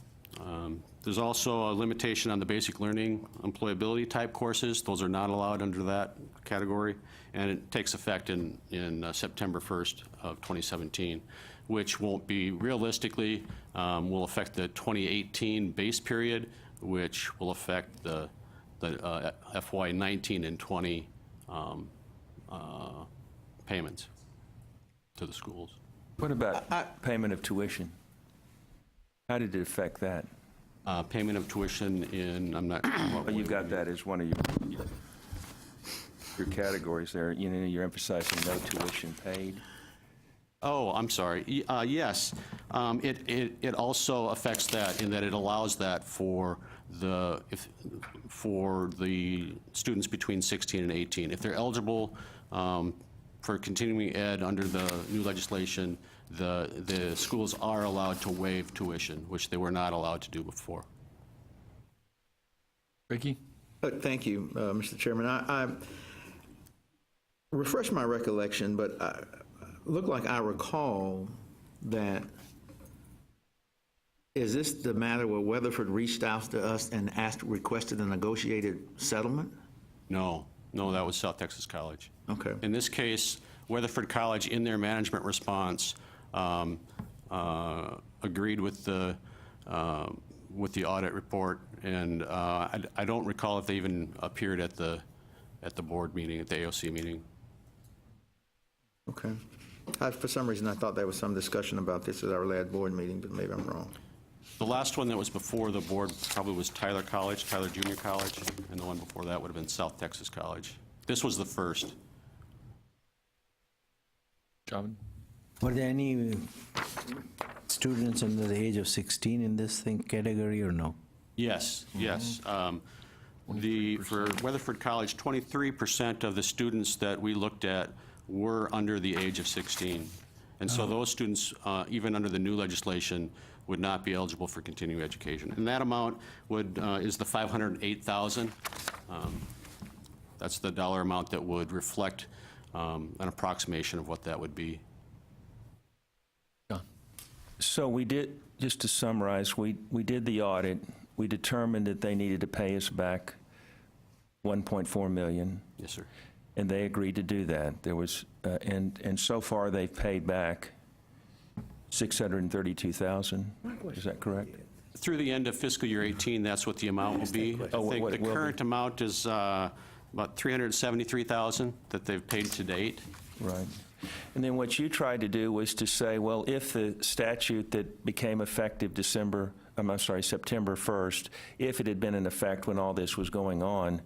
[SPEAKER 11] There's also a limitation on the basic learning employability type courses. Those are not allowed under that category, and it takes effect in September 1st of 2017, which won't be realistically, will affect the 2018 base period, which will affect the FY 19 and 20 payments to the schools.
[SPEAKER 12] What about payment of tuition? How did it affect that?
[SPEAKER 11] Payment of tuition in, I'm not.
[SPEAKER 12] Well, you got that as one of your categories there. You know, you're emphasizing no tuition paid.
[SPEAKER 11] Oh, I'm sorry. Yes. It also affects that in that it allows that for the students between 16 and 18. If they're eligible for continuing ed under the new legislation, the schools are allowed to waive tuition, which they were not allowed to do before.
[SPEAKER 2] Ricky?
[SPEAKER 7] Thank you, Mr. Chairman. I refresh my recollection, but look like I recall that, is this the matter where Weatherford reached out to us and requested a negotiated settlement?
[SPEAKER 11] No, that was South Texas College.
[SPEAKER 7] Okay.
[SPEAKER 11] In this case, Weatherford College, in their management response, agreed with the audit report, and I don't recall if they even appeared at the board meeting, at the AOC meeting.
[SPEAKER 7] Okay. For some reason, I thought there was some discussion about this at our last board meeting, but maybe I'm wrong.
[SPEAKER 11] The last one that was before the board probably was Tyler Junior College, and the one before that would have been South Texas College. This was the first.
[SPEAKER 2] John?
[SPEAKER 1] Were there any students under the age of 16 in this category or no?
[SPEAKER 11] Yes, yes. For Weatherford College, 23% of the students that we looked at were under the age of 16. And so those students, even under the new legislation, would not be eligible for continuing education. And that amount is the $508,000. That's the dollar amount that would reflect an approximation of what that would be.
[SPEAKER 12] So we did, just to summarize, we did the audit. We determined that they needed to pay us back $1.4 million.
[SPEAKER 11] Yes, sir.
[SPEAKER 12] And they agreed to do that. There was, and so far they've paid back $632,000. Is that correct?
[SPEAKER 11] Through the end of fiscal year 18, that's what the amount will be. I think
[SPEAKER 12] what
[SPEAKER 11] the
[SPEAKER 12] it will
[SPEAKER 11] current amount is about $373,000 that they've paid to date.
[SPEAKER 12] Right. And then what you tried to do was to say, well, if the statute that became effective September 1st, if it had been in effect when all this was going on,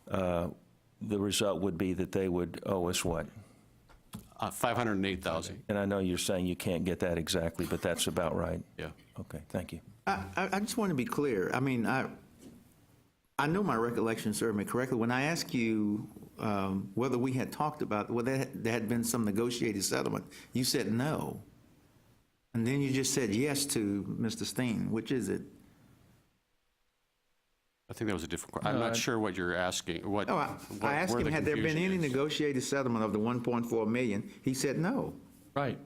[SPEAKER 12] the result would be that they would owe us what?
[SPEAKER 11] $508,000.
[SPEAKER 12] And I know you're saying you can't get that exactly, but that's about right.
[SPEAKER 11] Yeah.
[SPEAKER 12] Okay, thank you.
[SPEAKER 7] I just want to be clear. I mean, I know my recollection served me correctly. When I asked you whether we had talked about whether there had been some negotiated settlement, you said no. And then you just said yes to Mr. Steen. Which is it?
[SPEAKER 11] I think that was a different question. I'm not sure what you're asking.
[SPEAKER 7] I asked him, had there been any negotiated settlement of the $1.4 million? He said no.
[SPEAKER 2] Right.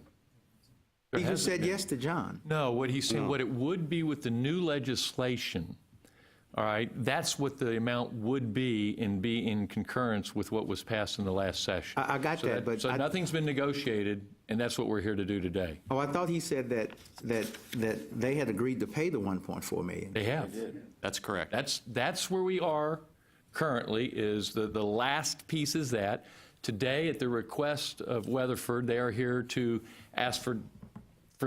[SPEAKER 7] He just said yes to John.
[SPEAKER 2] No, what he's saying, what it would be with the new legislation, all right, that's what the amount would be in concurrence with what was passed in the last session.
[SPEAKER 7] I got that, but
[SPEAKER 2] so nothing's been negotiated, and that's what we're here to do today.
[SPEAKER 7] Oh, I thought he said that they had agreed to pay the $1.4 million.
[SPEAKER 2] They have.
[SPEAKER 11] That's correct.
[SPEAKER 2] That's where we are currently, is the last piece is that. Today, at the request of Weatherford, they are here to ask for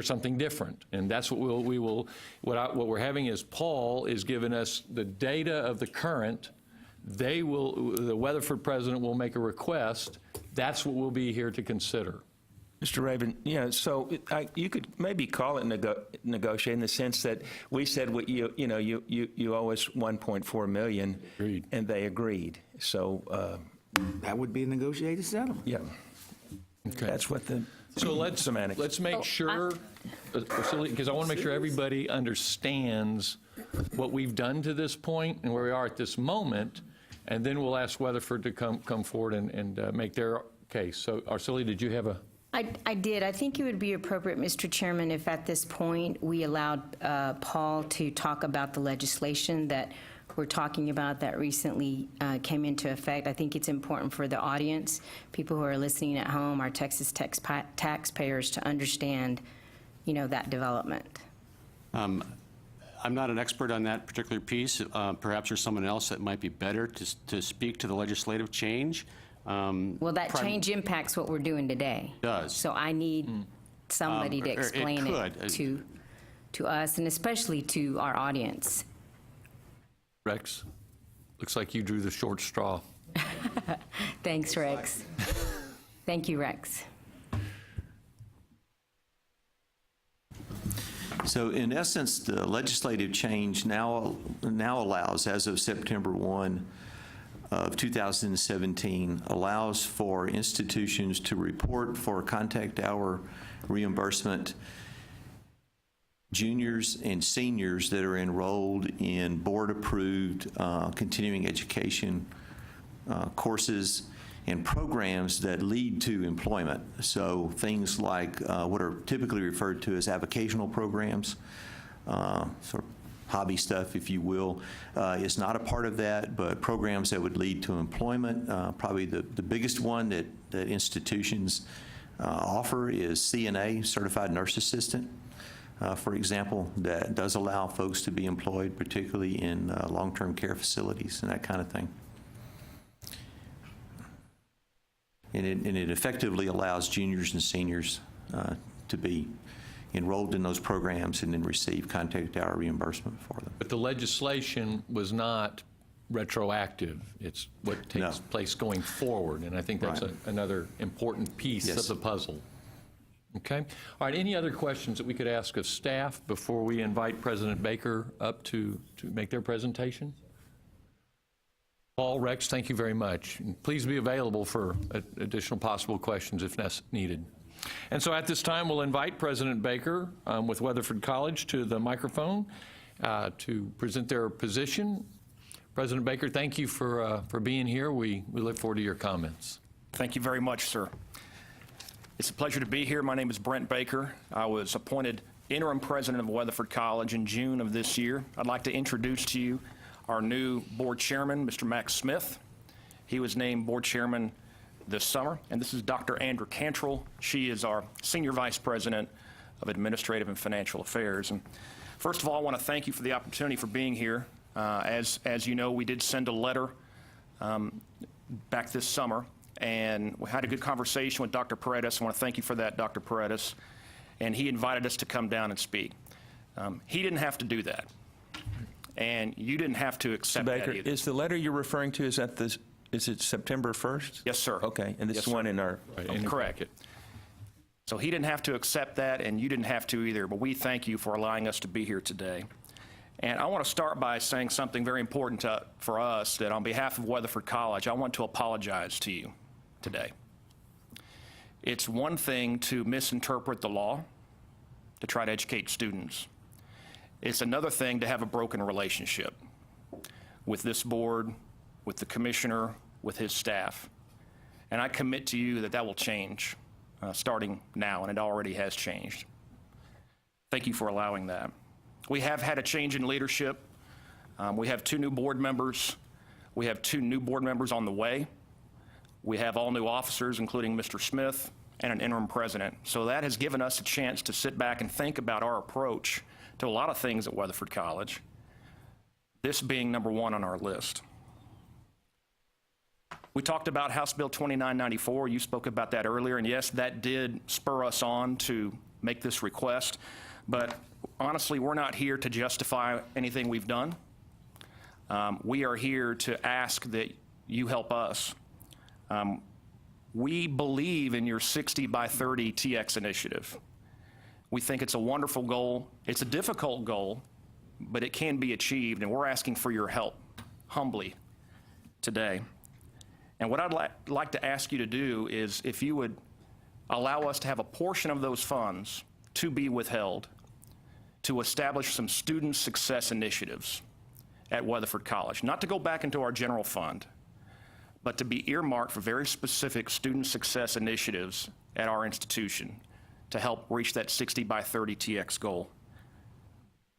[SPEAKER 2] something different, and that's what what we're having is Paul is giving us the data of the current. The Weatherford president will make a request. That's what we'll be here to consider.
[SPEAKER 12] Mr. Raven, so you could maybe call it negotiate in the sense that we said you owe us $1.4 million,
[SPEAKER 2] Agreed.
[SPEAKER 12] And they agreed. So
[SPEAKER 7] that would be a negotiated settlement.
[SPEAKER 12] Yeah,
[SPEAKER 2] Okay.
[SPEAKER 12] that's what the
[SPEAKER 2] So
[SPEAKER 12] semantics.
[SPEAKER 2] let's make sure, because I want to make sure everybody understands what we've done to this point and where we are at this moment, and then we'll ask Weatherford to come forward and make their case. So, Arceli, did you have a?
[SPEAKER 3] I did. I think it would be appropriate, Mr. Chairman, if at this point we allowed Paul to talk about the legislation that we're talking about that recently came into effect. I think it's important for the audience, people who are listening at home, our Texas taxpayers, to understand, that development.
[SPEAKER 11] I'm not an expert on that particular piece. Perhaps there's someone else that might be better to speak to the legislative change.
[SPEAKER 3] Well, that change impacts what we're doing today.
[SPEAKER 11] It does.
[SPEAKER 3] So I need somebody to
[SPEAKER 11] It
[SPEAKER 3] explain it
[SPEAKER 11] could.
[SPEAKER 3] to us, and especially to our audience.
[SPEAKER 2] Rex, looks like you drew the short straw.
[SPEAKER 3] Thanks, Rex. Thank you, Rex.
[SPEAKER 12] So in essence, the legislative change now allows, as of September 1 of 2017, allows for institutions to report for contact hour reimbursement juniors and seniors that are enrolled in board-approved continuing education courses and programs that lead to employment. So things like what are typically referred to as avocational programs, sort of hobby stuff, if you will, is not a part of that, but programs that would lead to employment. Probably the biggest one that institutions offer is CNA, Certified Nurse Assistant, for example, that does allow folks to be employed, particularly in long-term care facilities and that kind of thing. And it effectively allows juniors and seniors to be enrolled in those programs and then receive contact hour reimbursement for them.
[SPEAKER 2] But the legislation was not retroactive. It's what takes place going forward, and I think that's another important piece of the puzzle. Okay. All right, any other questions that we could ask of staff before we invite President Baker up to make their presentation? Paul, Rex, thank you very much. And please be available for additional possible questions if needed. And so at this time, we'll invite President Baker with Weatherford College to the microphone to present their position. President Baker, thank you for being here. We look forward to your comments.
[SPEAKER 13] Thank you very much, sir. It's a pleasure to be here. My name is Brent Baker. I was appointed interim president of Weatherford College in June of this year. I'd like to introduce to you our new board chairman, Mr. Max Smith. He was named board chairman this summer. And this is Dr. Andrew Cantrell. She is our senior vice president of administrative and financial affairs. And first of all, I want to thank you for the opportunity for being here. As you know, we did send a letter back this summer, and we had a good conversation with Dr. Paredes. I want to thank you for that, Dr. Paredes. And he invited us to come down and speak. He didn't have to do that. And you didn't have to accept
[SPEAKER 12] Baker,
[SPEAKER 13] that either.
[SPEAKER 12] is the letter you're referring to, is it September 1st?
[SPEAKER 13] Yes, sir.
[SPEAKER 12] Okay, and this
[SPEAKER 13] Yes,
[SPEAKER 12] is one
[SPEAKER 13] sir.
[SPEAKER 12] in our...
[SPEAKER 13] Correct. So he didn't have to accept that, and you didn't have to either, but we thank you for allowing us to be here today. And I want to start by saying something very important for us, that on behalf of Weatherford College, I want to apologize to you today. It's one thing to misinterpret the law to try to educate students. It's another thing to have a broken relationship with this board, with the commissioner, with his staff. And I commit to you that that will change starting now, and it already has changed. Thank you for allowing that. We have had a change in leadership. We have 2 new board members. We have 2 new board members on the way. We have all new officers, including Mr. Smith, and an interim president. So that has given us a chance to sit back and think about our approach to a lot of things at Weatherford College, this being number 1 on our list. We talked about House Bill 2994. You spoke about that earlier, and yes, that did spur us on to make this request. But honestly, we're not here to justify anything we've done. We are here to ask that you help us. We believe in your 60 by 30 TX initiative. We think it's a wonderful goal. It's a difficult goal, but it can be achieved, and we're asking for your help, humbly, today. And what I'd like to ask you to do is, if you would allow us to have a portion of those funds to be withheld to establish some student success initiatives at Weatherford College, not to go back into our general fund, but to be earmarked for very specific student success initiatives at our institution to help reach that 60 by 30 TX goal.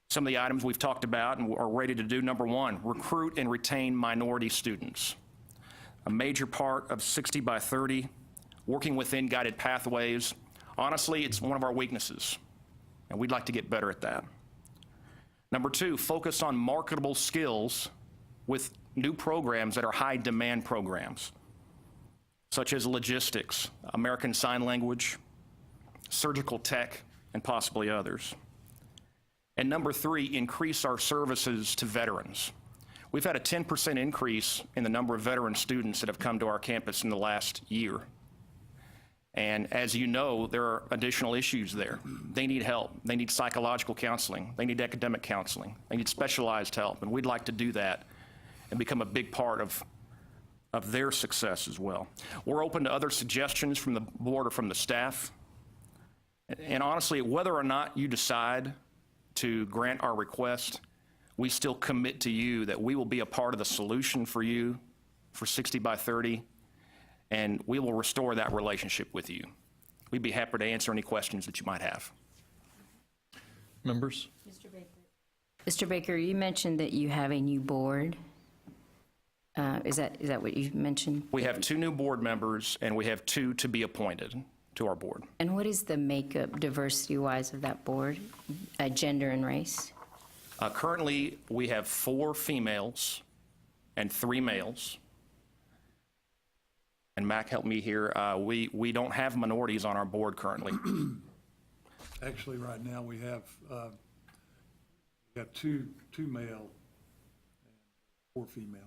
[SPEAKER 13] Some of the items we've talked about and are ready to do: number one, recruit and retain minority students. A major part of 60 by 30, working within guided pathways. Honestly, it's one of our weaknesses, and we'd like to get better at that. Number two, focus on marketable skills with new programs that are high demand programs, such as logistics, American Sign Language, surgical tech, and possibly others. And number three, increase our services to veterans. We've had a 10% increase in the number of veteran students that have come to our campus in the last year. And as you know, there are additional issues there. They need help. They need psychological counseling. They need academic counseling. They need specialized help. And we'd like to do that and become a big part of their success as well. We're open to other suggestions from the board or from the staff. And honestly, whether or not you decide to grant our request, we still commit to you that we will be a part of the solution for you for 60 by 30, and we will restore that relationship with you. We'd be happy to answer any questions that you might have.
[SPEAKER 2] Members?
[SPEAKER 3] Mr. Baker, you mentioned that you have a new board. Is that what you mentioned?
[SPEAKER 13] We have 2 new board members, and we have 2 to be appointed to our board.
[SPEAKER 3] And what is the makeup, diversity-wise, of that board, gender and race?
[SPEAKER 13] Currently, we have 4 females and 3 males. And Mac, help me here. We don't have minorities on our board currently.
[SPEAKER 14] Actually, right now, we have two male and 4 female.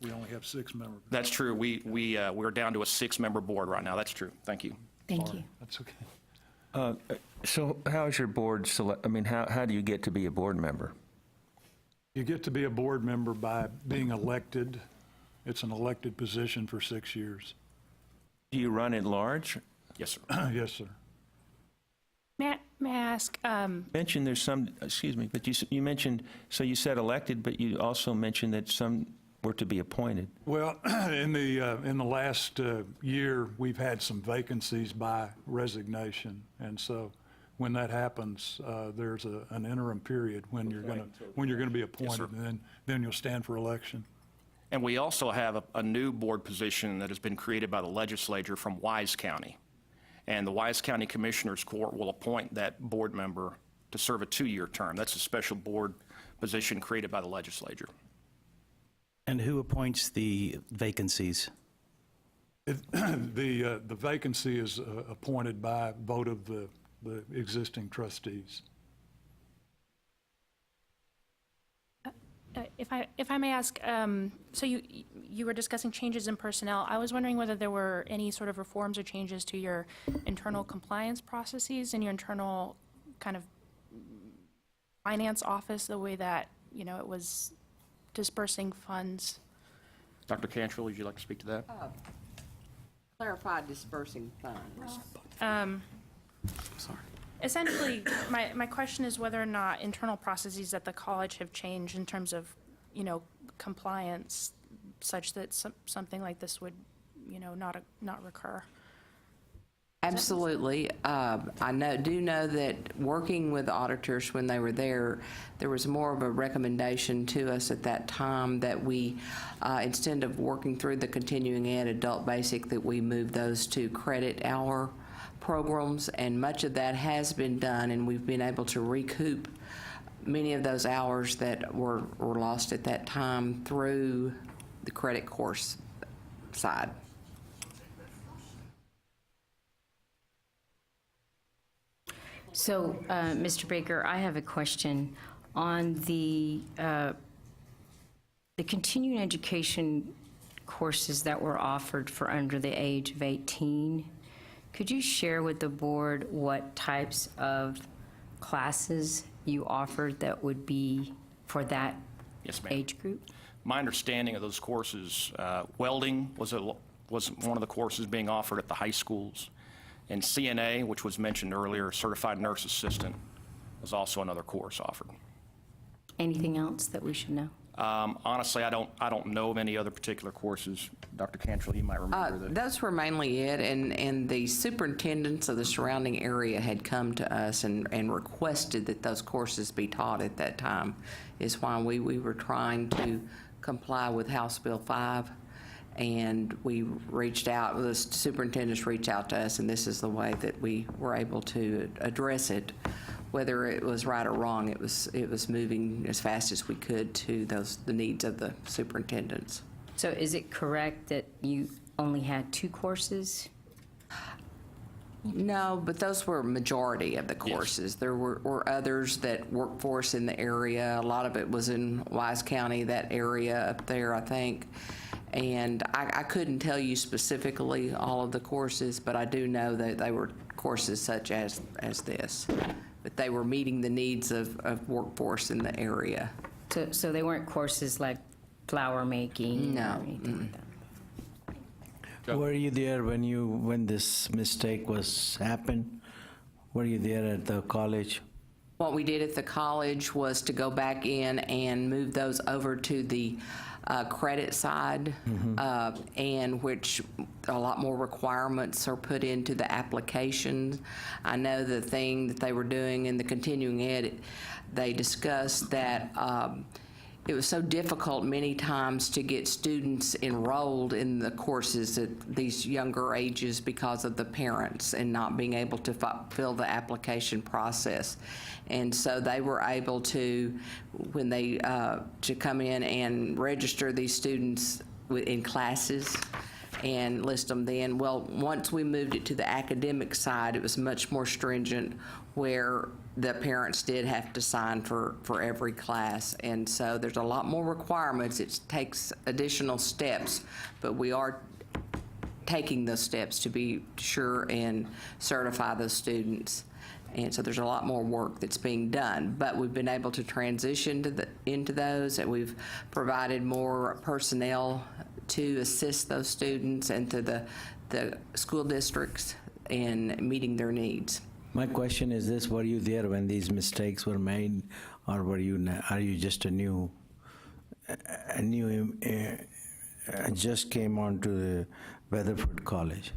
[SPEAKER 14] We only have 6 members.
[SPEAKER 13] That's true. We're down to a 6-member board right now. That's true. Thank you.
[SPEAKER 3] Thank you.
[SPEAKER 14] That's okay.
[SPEAKER 12] So how is your board how do you get to be a board member?
[SPEAKER 14] You get to be a board member by being elected. It's an elected position for 6 years.
[SPEAKER 12] Do you run at large?
[SPEAKER 13] Yes, sir.
[SPEAKER 14] Yes, sir.
[SPEAKER 10] May I ask,
[SPEAKER 12] Mentioned there's some, excuse me, but you mentioned, so you said elected, but you also mentioned that some were to be appointed.
[SPEAKER 14] Well, in the last year, we've had some vacancies by resignation, and so when that happens, there's an interim period when you're going to be appointed, and then you'll stand for election.
[SPEAKER 13] And we also have a new board position that has been created by the legislature from Wise County. And the Wise County Commissioners Court will appoint that board member to serve a 2-year term. That's a special board position created by the legislature.
[SPEAKER 15] And who appoints the vacancies?
[SPEAKER 14] The vacancy is appointed by vote of the existing trustees.
[SPEAKER 10] if I may ask, so you were discussing changes in personnel. I was wondering whether there were any sort of reforms or changes to your internal compliance processes and your internal kind of finance office, the way that, you know, it was dispersing funds.
[SPEAKER 13] Dr. Cantrell, would you like to speak to that?
[SPEAKER 16] Clarify dispersing funds.
[SPEAKER 13] Sorry.
[SPEAKER 10] Essentially, my question is whether or not internal processes at the college have changed in terms of, you know, compliance, such that something like this would, you know, not recur.
[SPEAKER 16] Absolutely. I do know that working with auditors when they were there was more of a recommendation to us at that time that we, instead of working through the continuing ed adult basic, that we move those to credit hour programs, and much of that has been done, and we've been able to recoup many of those hours that were lost at that time through the credit course side.
[SPEAKER 3] So, Mr. Baker, I have a question on the continuing education courses that were offered for under the age of 18. Could you share with the board what types of classes you offered that would be for that
[SPEAKER 13] Yes, ma'am.
[SPEAKER 3] age group?
[SPEAKER 13] My understanding of those courses, welding was one of the courses being offered at the high schools. And CNA, which was mentioned earlier, Certified Nurse Assistant, was also another course offered.
[SPEAKER 3] Anything else that we should know?
[SPEAKER 13] Honestly, I don't know of any other particular courses. Dr. Cantrell, you might remember that.
[SPEAKER 16] Those were mainly it, and the superintendents of the surrounding area had come to us and requested that those courses be taught at that time, is why we were trying to comply with House Bill 5. And we reached out, the superintendents reached out to us, and this is the way that we were able to address it. Whether it was right or wrong, it was moving as fast as we could to the needs of the superintendents.
[SPEAKER 3] So is it correct that you only had 2 courses?
[SPEAKER 16] No, but those were majority of the courses. There were others that workforce in the area. A lot of it was in Wise County, that area up there, I think. And I couldn't tell you specifically all of the courses, but I do know that they were courses such as this. But they were meeting the needs of workforce in the area.
[SPEAKER 3] So they weren't courses like flower making?
[SPEAKER 16] No.
[SPEAKER 3] Or anything like that?
[SPEAKER 1] Were you there when this mistake was happened? Were you there at the college?
[SPEAKER 16] What we did at the college was to go back in and move those over to the credit side, and which a lot more requirements are put into the applications. I know the thing that they were doing in the continuing ed, they discussed that it was so difficult many times to get students enrolled in the courses at these younger ages because of the parents and not being able to fill the application process. And so they were able to, when they, to come in and register these students in classes and list them then. Well, once we moved it to the academic side, it was much more stringent, where the parents did have to sign for every class. And so there's a lot more requirements. It takes additional steps, but we are taking those steps to be sure and certify those students. And so there's a lot more work that's being done, but we've been able to transition into those, and we've provided more personnel to assist those students and to the school districts in meeting their needs.
[SPEAKER 1] My question is this: were you there when these mistakes were made, or are you just just came on to the Weatherford College?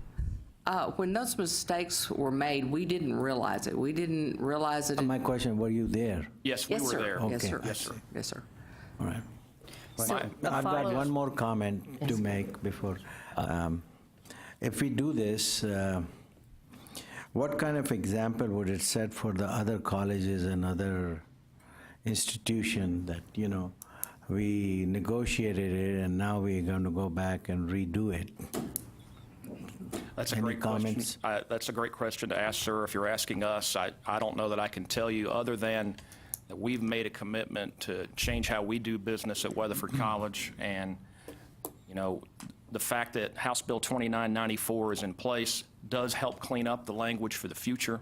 [SPEAKER 16] When those mistakes were made, we didn't realize it. We didn't realize it.
[SPEAKER 1] My question: were you there?
[SPEAKER 13] Yes, we
[SPEAKER 16] Yes,
[SPEAKER 13] were
[SPEAKER 16] sir.
[SPEAKER 13] there.
[SPEAKER 16] Yes,
[SPEAKER 1] Okay.
[SPEAKER 16] sir.
[SPEAKER 13] Yes, sir.
[SPEAKER 16] Yes, sir.
[SPEAKER 1] All right.
[SPEAKER 3] So
[SPEAKER 1] I've got one more comment to make before. If we do this, what kind of example would it set for the other colleges and other institutions that, we negotiated it and now we're going to go back and redo it?
[SPEAKER 13] That's a
[SPEAKER 1] Any
[SPEAKER 13] great
[SPEAKER 1] comments?
[SPEAKER 13] question. That's a great question to ask, sir. If you're asking us, I don't know that I can tell you, other than that we've made a commitment to change how we do business at Weatherford College. And, the fact that House Bill 2994 is in place does help clean up the language for the future.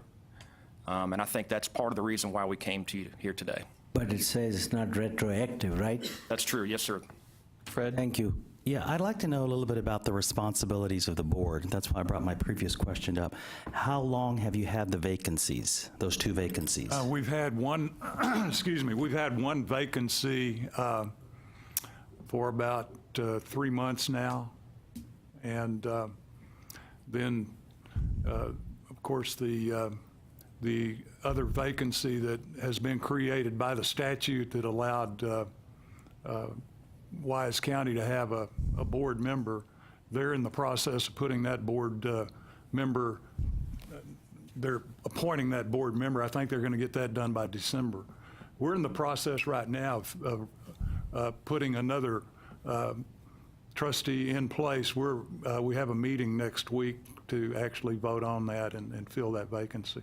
[SPEAKER 13] And I think that's part of the reason why we came to you here today.
[SPEAKER 1] But it says it's not retroactive, right?
[SPEAKER 13] That's true. Yes, sir.
[SPEAKER 15] Fred?
[SPEAKER 1] Thank you.
[SPEAKER 15] Yeah, I'd like to know a little bit about the responsibilities of the board. That's why I brought my previous question up. How long have you had the vacancies, those 2 vacancies?
[SPEAKER 14] We've had one, excuse me, we've had one vacancy for about 3 months now. And then, of course, the other vacancy that has been created by the statute that allowed Wise County to have a board member, they're in the process of putting that board member, they're appointing that board member. I think they're going to get that done by December. We're in the process right now of putting another trustee in place. We have a meeting next week to actually vote on that and fill that vacancy.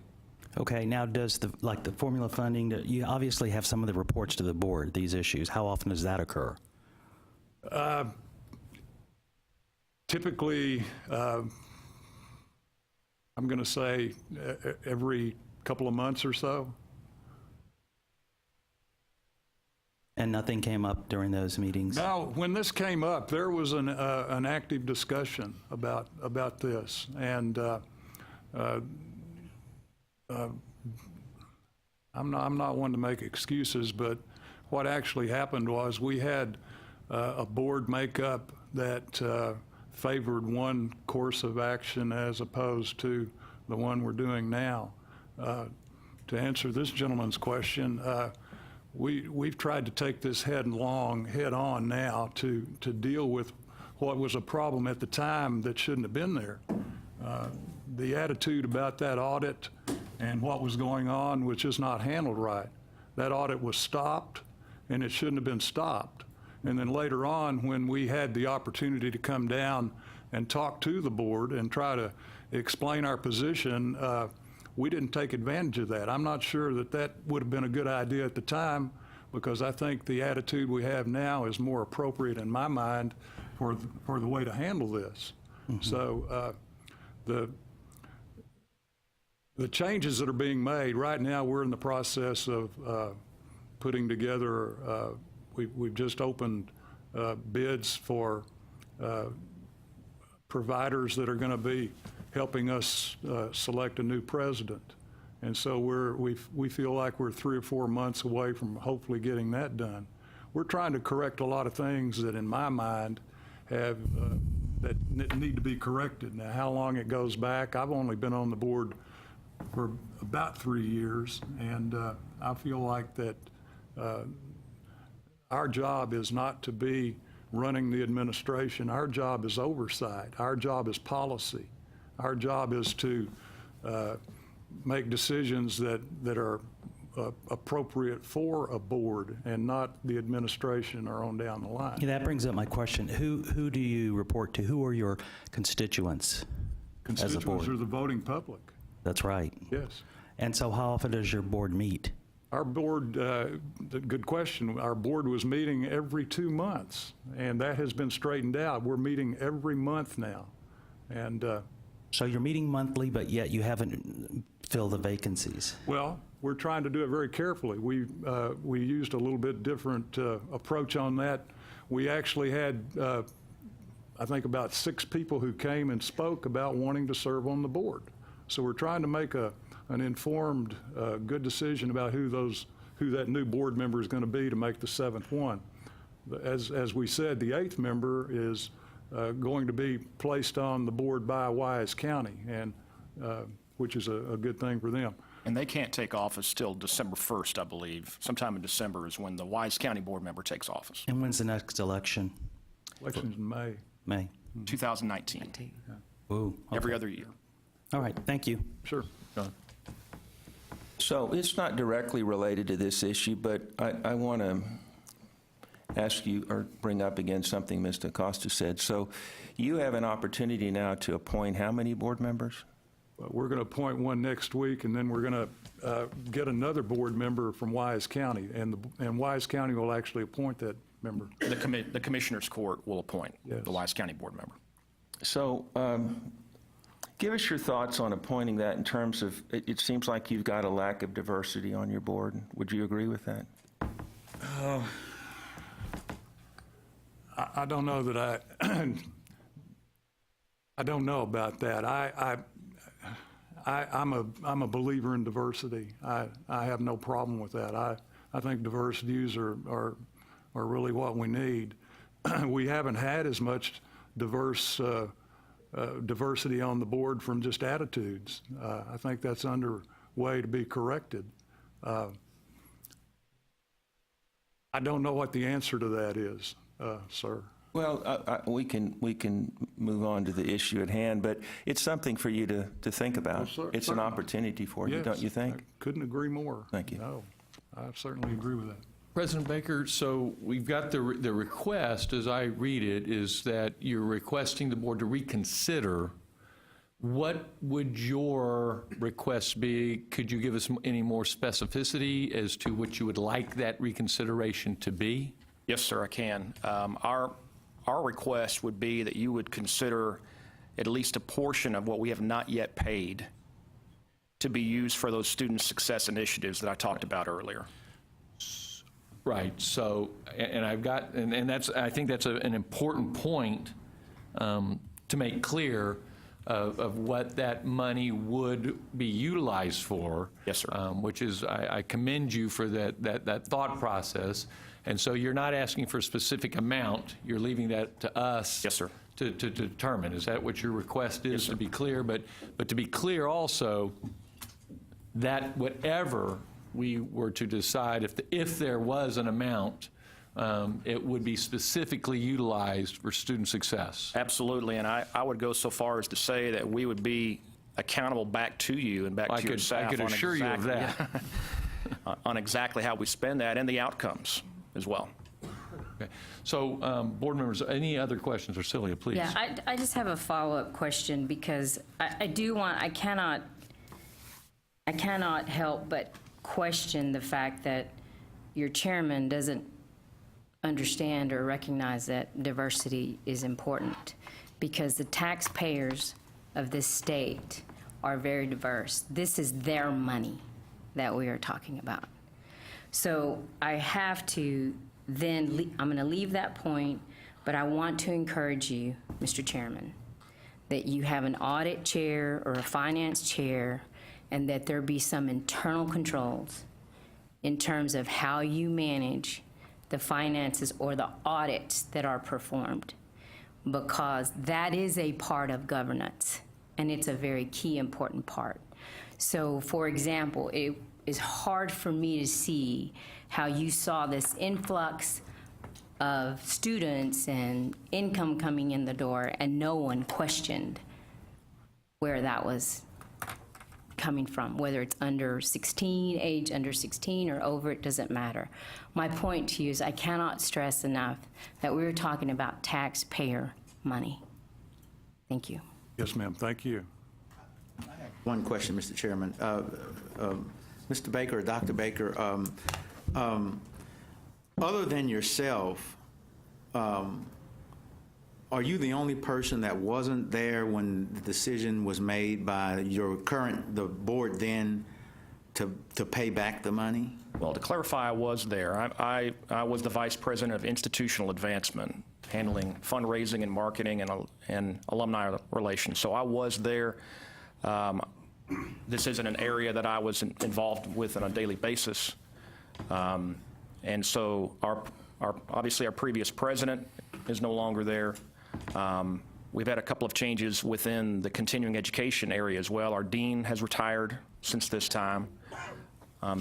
[SPEAKER 15] Okay, now does the formula funding, you obviously have some of the reports to the board, these issues. How often does that occur?
[SPEAKER 14] Typically, I'm going to say every couple of months or so.
[SPEAKER 15] And nothing came up during those meetings?
[SPEAKER 14] Now, when this came up, there was an active discussion about this, and I'm not one to make excuses, but what actually happened was we had a board makeup that favored one course of action as opposed to the one we're doing now. To answer this gentleman's question, we've tried to take this head on now to deal with what was a problem at the time that shouldn't have been there. The attitude about that audit and what was going on was just not handled right. That audit was stopped, and it shouldn't have been stopped. And then later on, when we had the opportunity to come down and talk to the board and try to explain our position, we didn't take advantage of that. I'm not sure that that would have been a good idea at the time, because I think the attitude we have now is more appropriate in my mind for the way to handle this. So the changes that are being made, right now we're in the process of putting together, we've just opened bids for providers that are going to be helping us select a new president. And so we feel like we're 3 or 4 months away from hopefully getting that done. We're trying to correct a lot of things that in my mind have that need to be corrected. Now, how long it goes back, I've only been on the board for about 3 years, and I feel like that our job is not to be running the administration. Our job is oversight. Our job is policy. Our job is to make decisions that are appropriate for a board and not the administration or on down the line.
[SPEAKER 15] Yeah, that brings up my question. Who do you report to? Who are your constituents as a board?
[SPEAKER 14] Constituents are the voting public.
[SPEAKER 15] That's right.
[SPEAKER 14] Yes.
[SPEAKER 15] And so how often does your board meet?
[SPEAKER 14] Our board, good question. Our board was meeting every 2 months, and that has been straightened out. We're meeting every month now. And
[SPEAKER 15] so you're meeting monthly, but yet you haven't filled the vacancies.
[SPEAKER 14] well, we're trying to do it very carefully. We used a little bit different approach on that. We actually had, I think, about 6 people who came and spoke about wanting to serve on the board. So we're trying to make an informed, good decision about who that new board member is going to be to make the 7th one. As we said, the 8th member is going to be placed on the board by Wise County, and which is a good thing for them.
[SPEAKER 13] And they can't take office till December 1st, I believe. Sometime in December is when the Wise County board member takes office.
[SPEAKER 15] And when's the next election?
[SPEAKER 14] Election's in May.
[SPEAKER 15] May.
[SPEAKER 13] 2019.
[SPEAKER 15] Ooh,
[SPEAKER 13] Every
[SPEAKER 15] okay.
[SPEAKER 13] other year.
[SPEAKER 15] All right, thank you.
[SPEAKER 14] Sure.
[SPEAKER 12] So it's not directly related to this issue, but I want to ask you or bring up again something Mr. Acosta said. So you have an opportunity now to appoint how many board members?
[SPEAKER 14] We're going to appoint one next week, and then we're going to get another board member from Wise County, and Wise County will actually appoint that member.
[SPEAKER 13] The Commissioner's Court will appoint
[SPEAKER 14] Yes.
[SPEAKER 13] the Wise County board member.
[SPEAKER 12] So give us your thoughts on appointing that in terms of, it seems like you've got a lack of diversity on your board. Would you agree with that?
[SPEAKER 14] I don't know that I don't know about that. I'm a believer in diversity. I have no problem with that. I think diverse views are really what we need. We haven't had as much diversity on the board from just attitudes. I think that's underway to be corrected. I don't know what the answer to that is, sir.
[SPEAKER 12] Well, we can move on to the issue at hand, but it's something for you to think about.
[SPEAKER 14] Well,
[SPEAKER 12] It's an opportunity for you,
[SPEAKER 14] Yes,
[SPEAKER 12] don't you think?
[SPEAKER 14] I couldn't agree more.
[SPEAKER 12] Thank you.
[SPEAKER 14] No, I certainly agree with that.
[SPEAKER 2] President Baker, so we've got the request, as I read it, is that you're requesting the board to reconsider. What would your request be? Could you give us any more specificity as to what you would like that reconsideration to be?
[SPEAKER 13] Yes, sir, I can. Our request would be that you would consider at least a portion of what we have not yet paid to be used for those student success initiatives that I talked about earlier.
[SPEAKER 2] Right. So, and I've got, and that's, I think that's an important point to make clear. of what that money would be utilized for.
[SPEAKER 13] Yes, sir.
[SPEAKER 2] Which is, I commend you for that thought process. And so you're not asking for a specific amount, you're leaving that to us.
[SPEAKER 13] Yes, sir.
[SPEAKER 2] To determine. Is that what your request is, to be clear? But to be clear also, that whatever we were to decide, if there was an amount, it would be specifically utilized for student success.
[SPEAKER 13] Absolutely, and I would go so far as to say that we would be accountable back to you and back to your staff.
[SPEAKER 2] I could assure you of that.
[SPEAKER 13] On exactly how we spend that and the outcomes as well.
[SPEAKER 2] Okay. So, board members, any other questions? Or Celia, please.
[SPEAKER 3] Yeah, I just have a follow-up question because I cannot help but question the fact that your chairman doesn't understand or recognize that diversity is important, because the taxpayers of this state are very diverse. This is their money that we are talking about. So I have to then, I'm going to leave that point, but I want to encourage you, Mr. Chairman, that you have an audit chair or a finance chair, and that there be some internal controls in terms of how you manage the finances or the audits that are performed, because that is a part of governance, and it's a very key, important part. So, for example, it is hard for me to see how you saw this influx of students and income coming in the door, and no one questioned where that was coming from, whether it's under 16, age under 16 or over, it doesn't matter. My point to you is I cannot stress enough that we're talking about taxpayer money. Thank you.
[SPEAKER 14] Yes, ma'am. Thank you.
[SPEAKER 7] One question, Mr. Chairman. Mr. Baker, or Dr. Baker, other than yourself, are you the only person that wasn't there when the decision was made by the board then to pay back the money?
[SPEAKER 13] Well, to clarify, I was there. I was the Vice President of Institutional Advancement, handling fundraising and marketing and alumni relations. So I was there. This isn't an area that I was involved with on a daily basis. And so obviously our previous president is no longer there. We've had a couple of changes within the continuing education area as well. Our dean has retired since this time.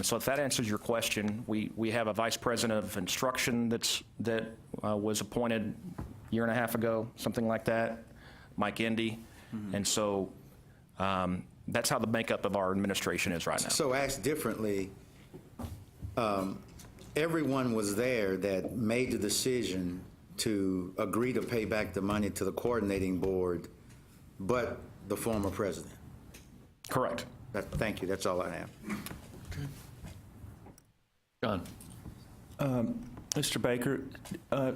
[SPEAKER 13] So if that answers your question, we have a vice president of instruction that was appointed a year and a half ago, something like that, Mike Indy. Mm-hmm. And so that's how the makeup of our administration is right now.
[SPEAKER 7] So asked differently, everyone was there that made the decision to agree to pay back the money to the coordinating board, but the former president?
[SPEAKER 13] Correct.
[SPEAKER 7] Thank you. That's all I have.
[SPEAKER 2] John.
[SPEAKER 12] Mr. Baker,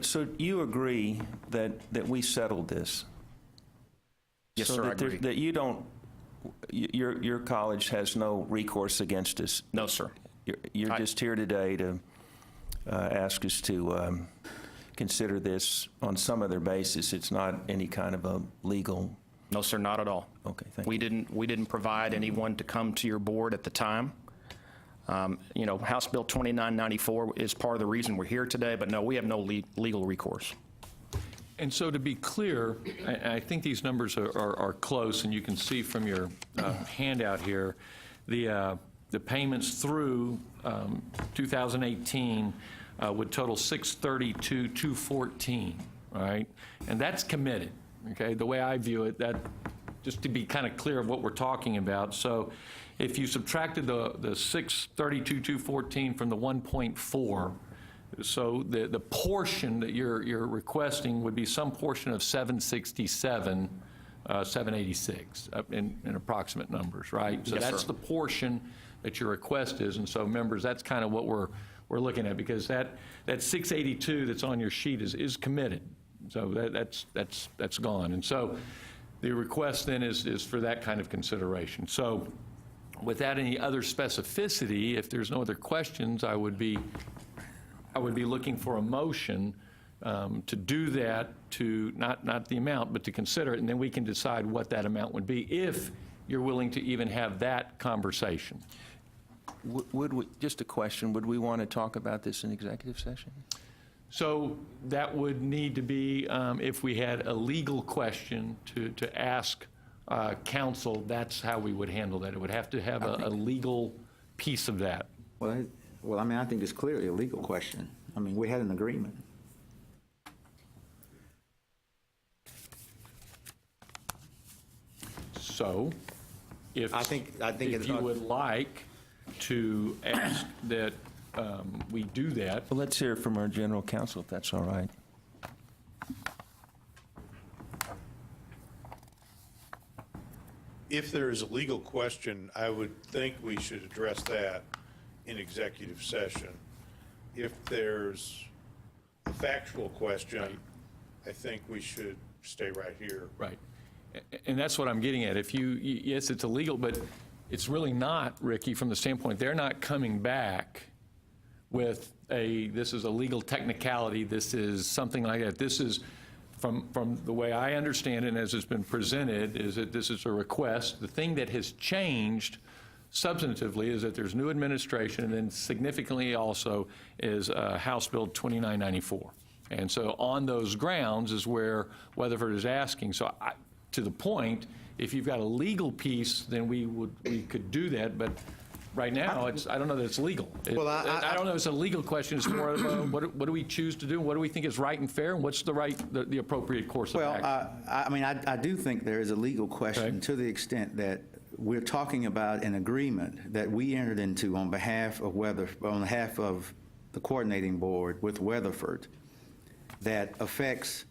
[SPEAKER 12] so you agree that we settled this?
[SPEAKER 13] Yes,
[SPEAKER 12] so
[SPEAKER 13] sir, I
[SPEAKER 12] that
[SPEAKER 13] agree.
[SPEAKER 12] That you don't, your college has no recourse against us?
[SPEAKER 13] No, sir.
[SPEAKER 12] You're just here today to ask us to consider this on some other basis. It's not any kind of a legal...
[SPEAKER 13] No, sir, not at all.
[SPEAKER 12] Okay, thank you.
[SPEAKER 13] We didn't provide anyone to come to your board at the time. House Bill 2994 is part of the reason we're here today, but no, we have no legal recourse.
[SPEAKER 2] And so to be clear, I think these numbers are close, and you can see from your handout here, the payments through 2018 would total $632,214, right? And that's committed, okay? The way I view it, that just to be kind of clear of what we're talking about. So if you subtracted the $632,214 from the 1.4, so the portion that you're requesting would be some portion of 767, 786 in approximate numbers, right? So
[SPEAKER 13] Yes,
[SPEAKER 2] that's
[SPEAKER 13] sir.
[SPEAKER 2] the portion that your request is, and so members, that's kind of what we're looking at, because that 682 that's on your sheet is committed. So that's gone, and so the request then is for that kind of consideration. So without any other specificity, if there's no other questions, I would be looking for a motion to do that, to not the amount, but to consider it, and then we can decide what that amount would be if you're willing to even have that conversation.
[SPEAKER 12] Would we, just a question, would we want to talk about this in executive session?
[SPEAKER 2] So that would need to be, if we had a legal question to ask counsel, that's how we would handle that. It would have to have a legal piece of that.
[SPEAKER 7] Well, I mean, I think it's clearly a legal question. I mean, we had an agreement.
[SPEAKER 2] So if,
[SPEAKER 7] I think
[SPEAKER 2] if you would like to ask that we do that.
[SPEAKER 12] Well, let's hear from our general counsel, if that's all right.
[SPEAKER 17] If there is a legal question, I would think we should address that in executive session. If there's a factual question, I think we should stay right here.
[SPEAKER 2] Right. And that's what I'm getting at. If you, yes, it's illegal, but it's really not, Ricky, from the standpoint, they're not coming back with this is a legal technicality, this is something like that. This is, from the way I understand it, and as it's been presented, is that this is a request. The thing that has changed substantively is that there's new administration, and then significantly also is House Bill 2994. And so on those grounds is where Weatherford is asking. So to the point, if you've got a legal piece, then we could do that, but right now, I don't know that it's legal.
[SPEAKER 7] Well,
[SPEAKER 2] I don't know if it's a legal question. It's more of a, what do we choose to do? What do we think is right and fair? And what's the appropriate course of action?
[SPEAKER 7] I mean, I do think there is a legal question to the extent that we're talking about an agreement that we entered into on behalf of the coordinating board with Weatherford that affects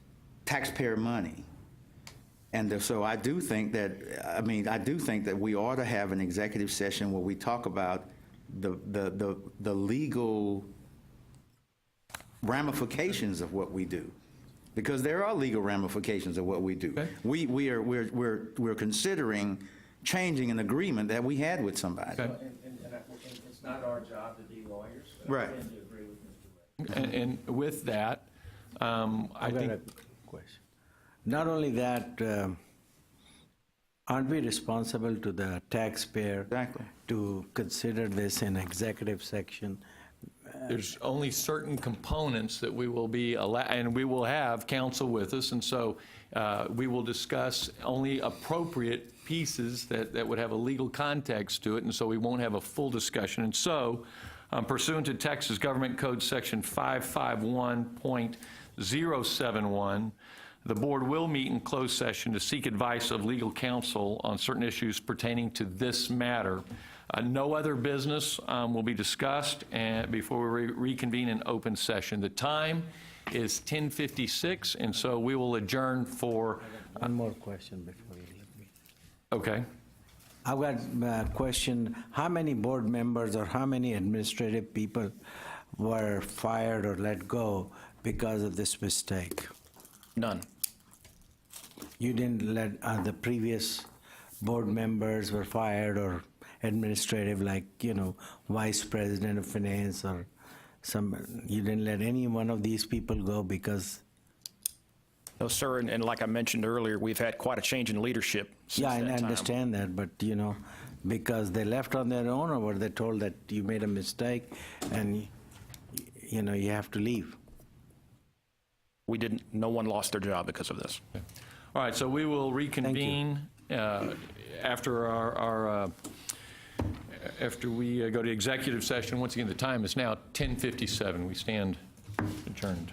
[SPEAKER 7] taxpayer money. And so I do think that, we ought to have an executive session where we talk about the legal ramifications of what we do, because there are legal ramifications of what we do. Okay. We're considering changing an agreement that we had with somebody.
[SPEAKER 2] Okay.
[SPEAKER 12] And it's not our job to be lawyers.
[SPEAKER 7] Right.
[SPEAKER 12] I tend to agree with Mr. Ray.
[SPEAKER 2] And with that, I think.
[SPEAKER 1] Question. Not only that, aren't we responsible to the taxpayer to consider this in executive section?
[SPEAKER 2] There's only certain components that we will be allowed, and we will have counsel with us, and so we will discuss only appropriate pieces that would have a legal context to it, and so we won't have a full discussion. And so, pursuant to Texas Government Code Section 551.071, the board will meet in closed session to seek advice of legal counsel on certain issues pertaining to this matter. No other business will be discussed before we reconvene in open session. The time is 10:56, and so we will adjourn for...
[SPEAKER 1] One more question before you leave me.
[SPEAKER 2] Okay.
[SPEAKER 1] I've got a question. How many board members or how many administrative people were fired or let go because of this mistake?
[SPEAKER 13] None.
[SPEAKER 1] You didn't let the previous board members were fired or administrative, like, vice president of finance or you didn't let any one of these people go because?
[SPEAKER 13] No, sir, and like I mentioned earlier, we've had quite a change in leadership since
[SPEAKER 1] Yeah,
[SPEAKER 13] that
[SPEAKER 1] I
[SPEAKER 13] time.
[SPEAKER 1] understand that, but, because they left on their own, or were they told that you made a mistake and, you have to leave?
[SPEAKER 13] We didn't, no one lost their job because of this.
[SPEAKER 2] All right, so we will reconvene after after we go to executive session. Once again, the time is now 10:57. We stand adjourned.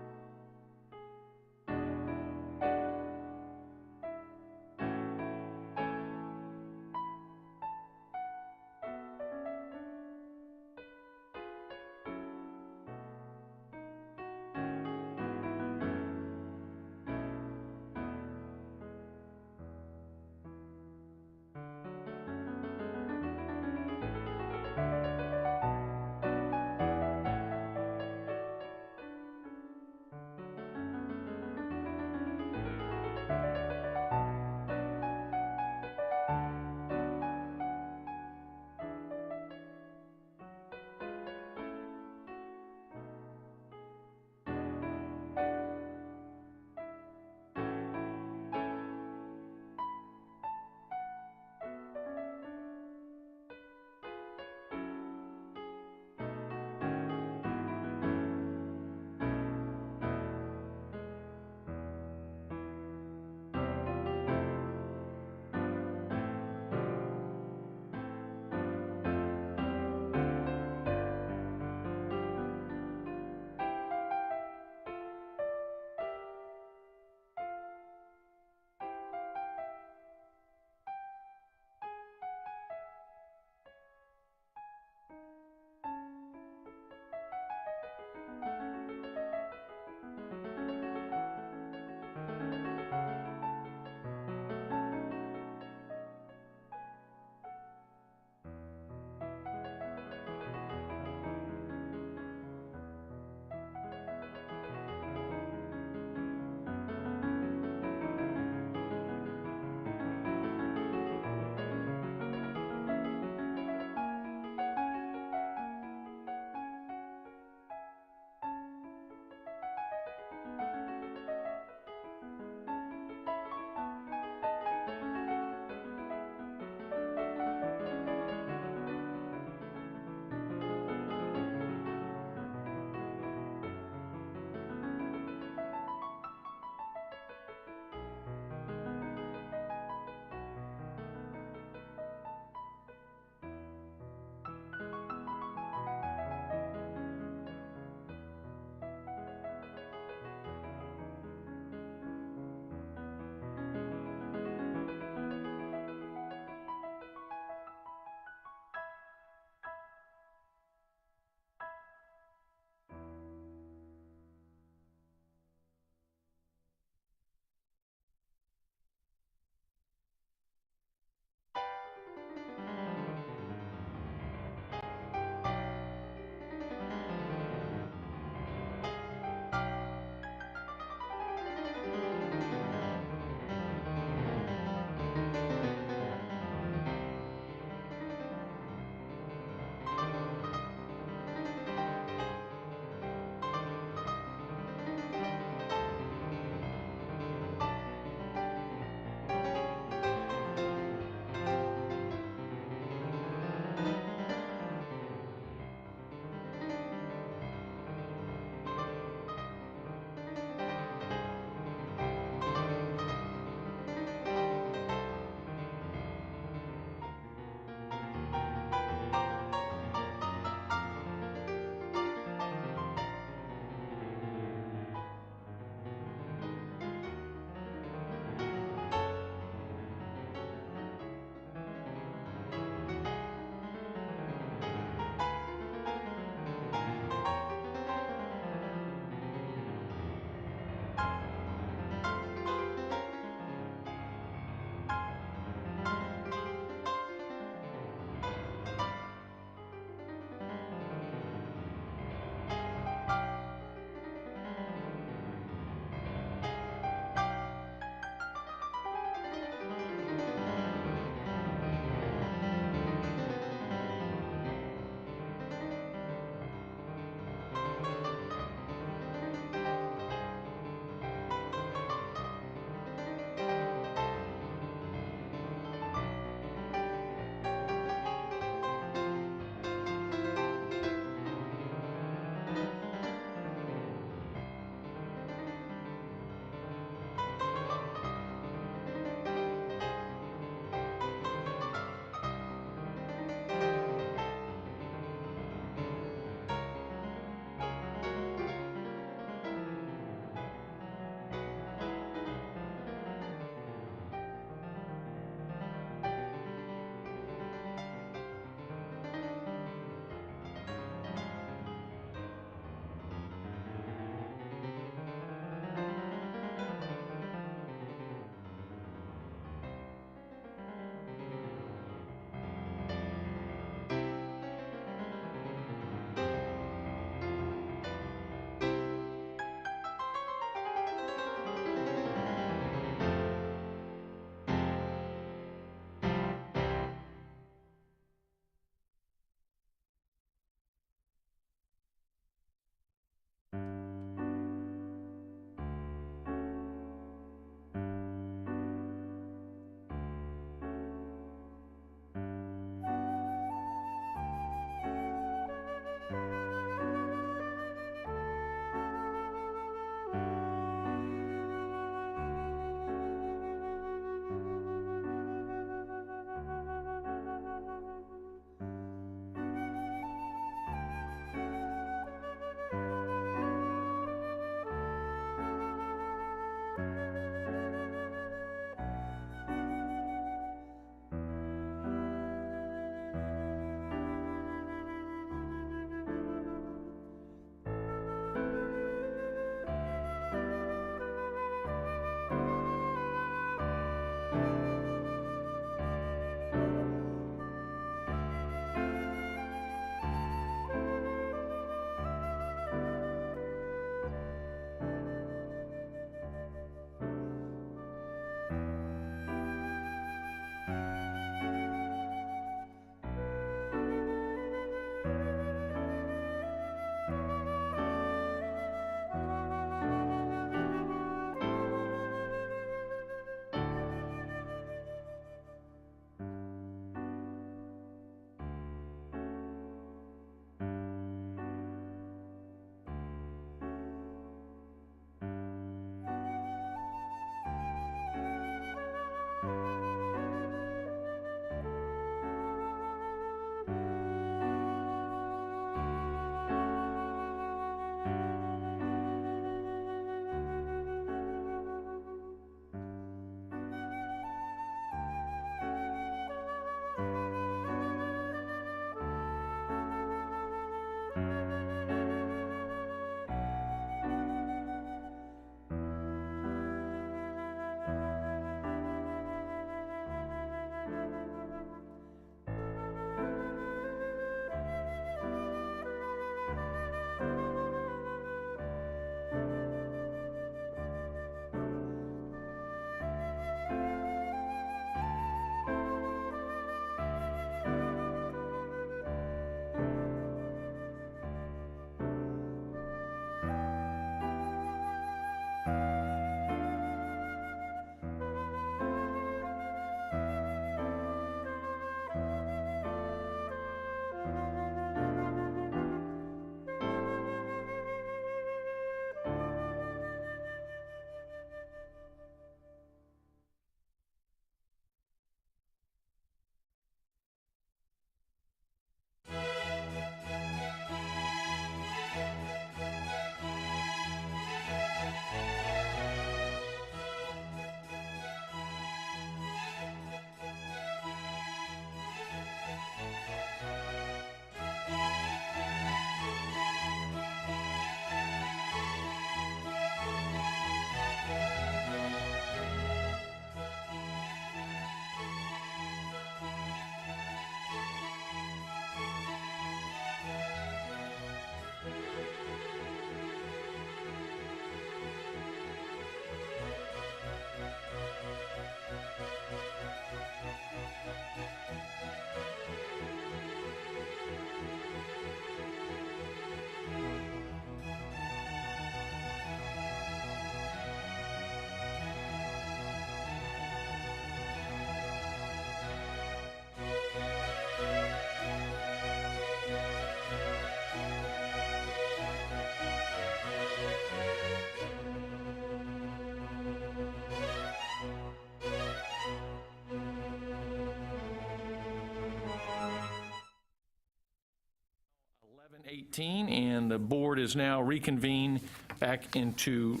[SPEAKER 2] 8:18, and the board is now reconvened back into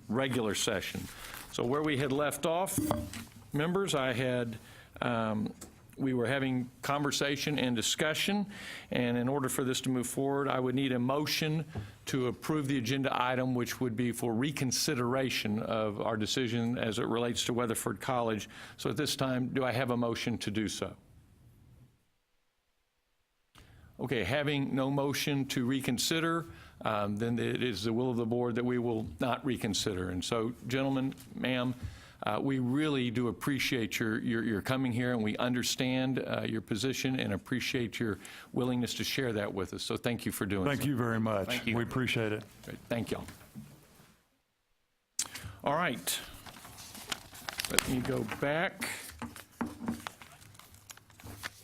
[SPEAKER 2] regular session. So where we had left off, members, we were having conversation and discussion, and in order for this to move forward, I would need a motion to approve the agenda item, which would be for reconsideration of our decision as it relates to Weatherford College. So at this time, do I have a motion to do so? Okay, having no motion to reconsider, then it is the will of the board that we will not reconsider. And so, gentlemen, ma'am, we really do appreciate your coming here, and we understand your position and appreciate your willingness to share that with us. So thank you for doing so.
[SPEAKER 14] Thank you very much.
[SPEAKER 2] Thank you.
[SPEAKER 14] We appreciate it.
[SPEAKER 2] Great. Thank y'all. All right. Let me go back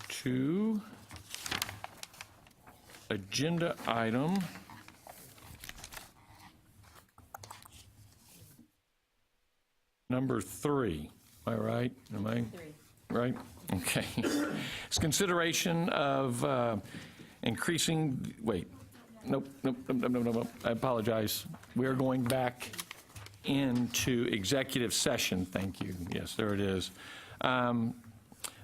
[SPEAKER 2] to agenda item number 3. Am I right? Am I right? Okay. It's consideration of increasing, wait, nope. I apologize. We are going back into executive session. Thank you. Yes, there it is.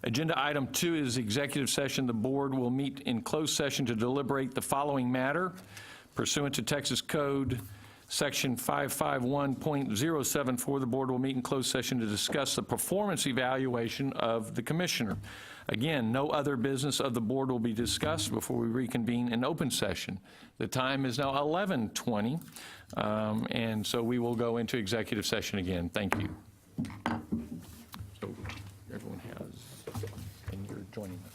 [SPEAKER 2] Agenda item 2 is executive session. The board will meet in closed session to deliberate the following matter pursuant to Texas Code Section 551.074. The board will meet in closed session to discuss the performance evaluation of the commissioner. Again, no other business of the board will be discussed before we reconvene in open session. The time is now 11:20, and so we will go into executive session again. Thank you. So everyone has, and you're joining us.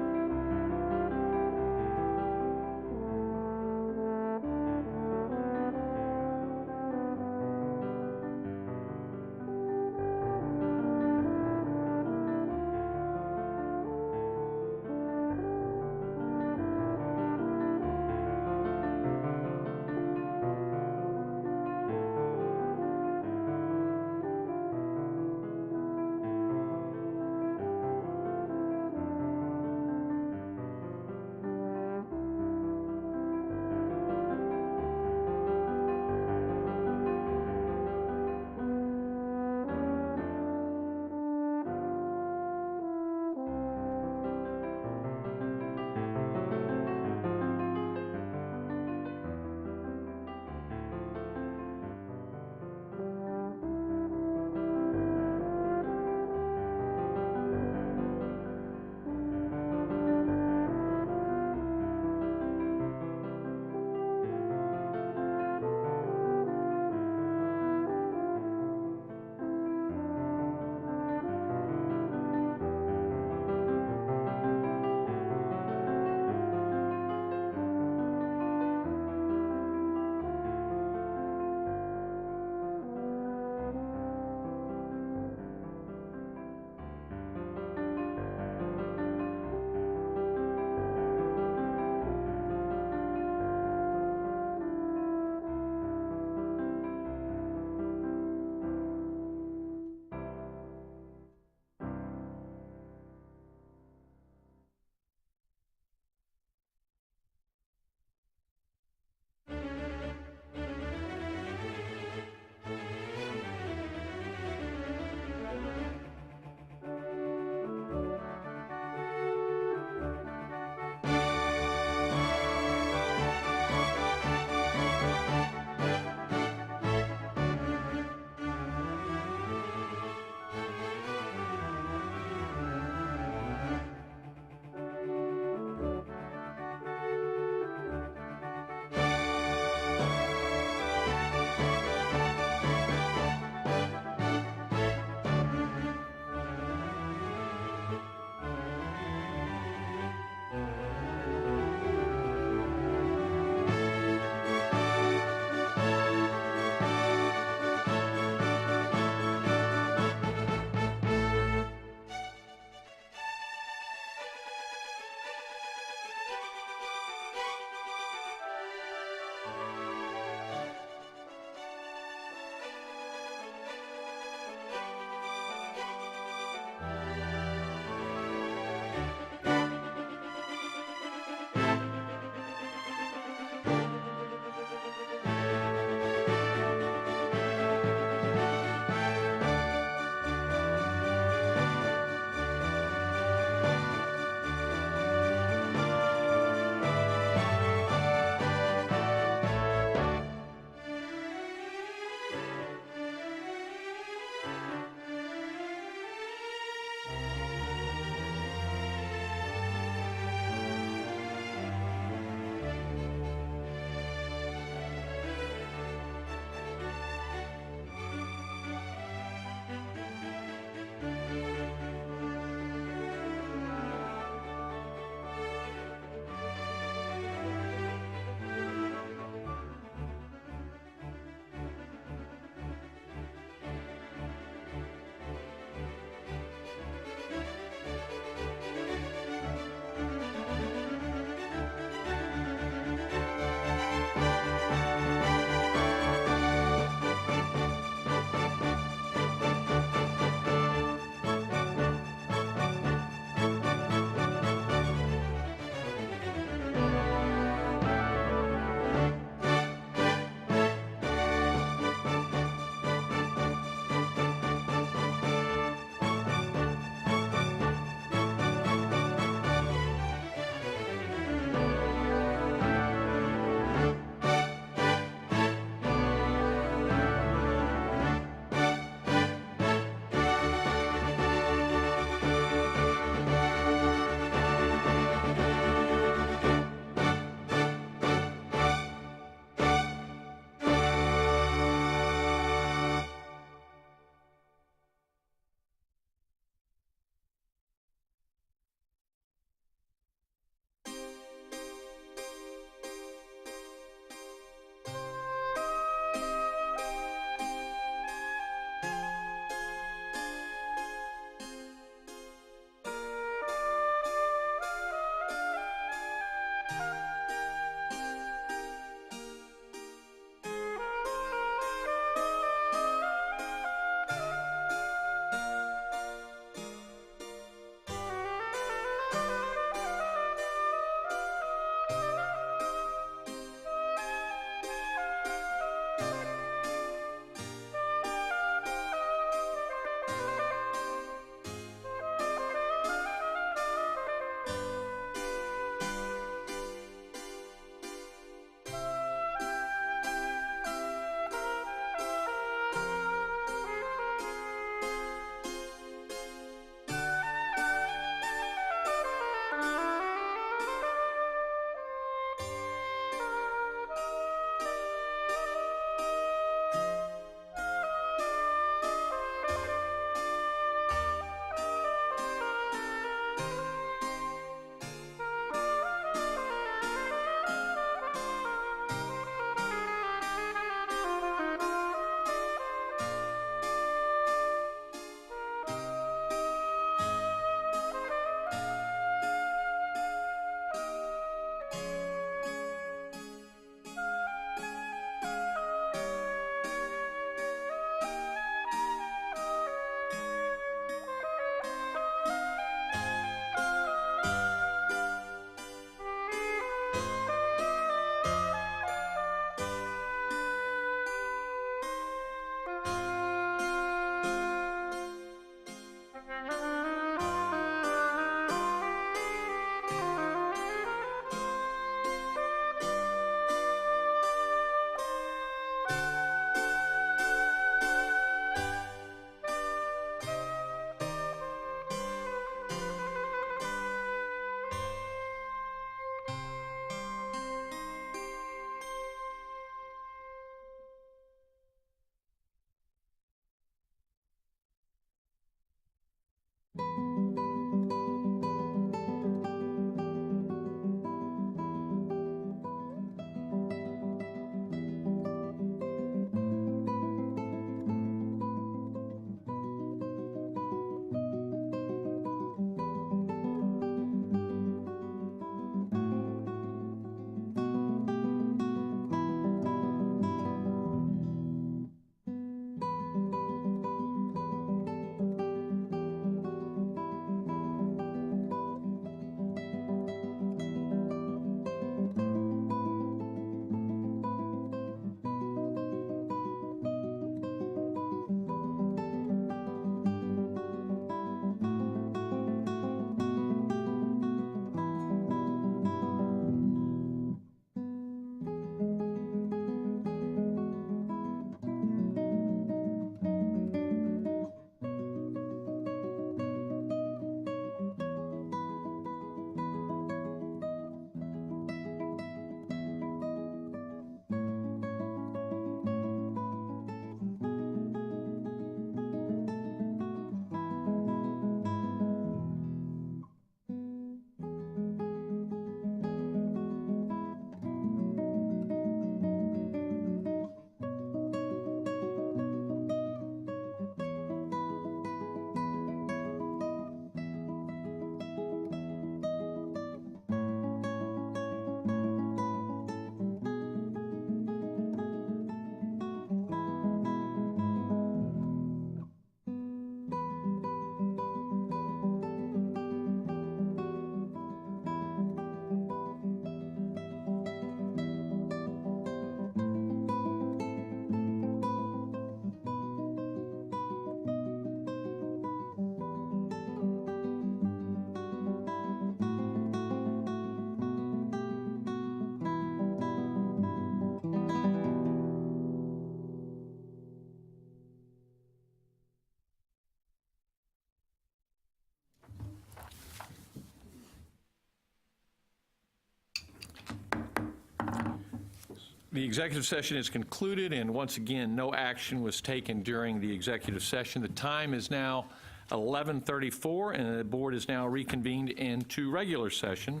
[SPEAKER 2] The executive session is concluded, and once again, no action was taken during the executive session. The time is now 11:34, and the board is now reconvened into regular session.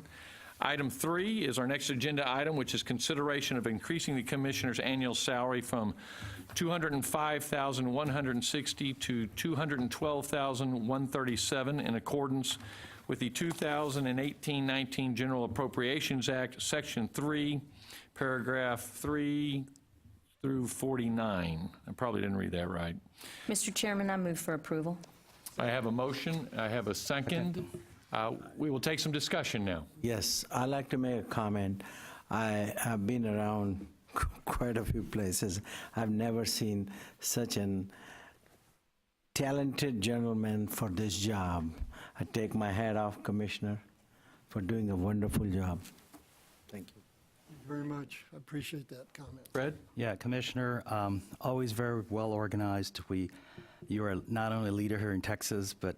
[SPEAKER 2] Item 3 is our next agenda item, which is consideration of increasing the commissioner's annual salary from $205,160 to $212,137 in accordance with the 2018-19 General Appropriations Act, Section 3, Paragraph 3 through 49. I probably didn't read that right.
[SPEAKER 3] Mr. Chairman, I move for approval.
[SPEAKER 2] I have a motion. I have a second. We will take some discussion now.
[SPEAKER 1] Yes, I'd like to make a comment. I have been around quite a few places. I've never seen such an talented gentleman for this job. I take my hat off, Commissioner, for doing a wonderful job. Thank you.
[SPEAKER 8] Thank you very much. I appreciate that comment.
[SPEAKER 2] Fred?
[SPEAKER 15] Yeah, Commissioner, always very well organized. You are not only a leader here in Texas, but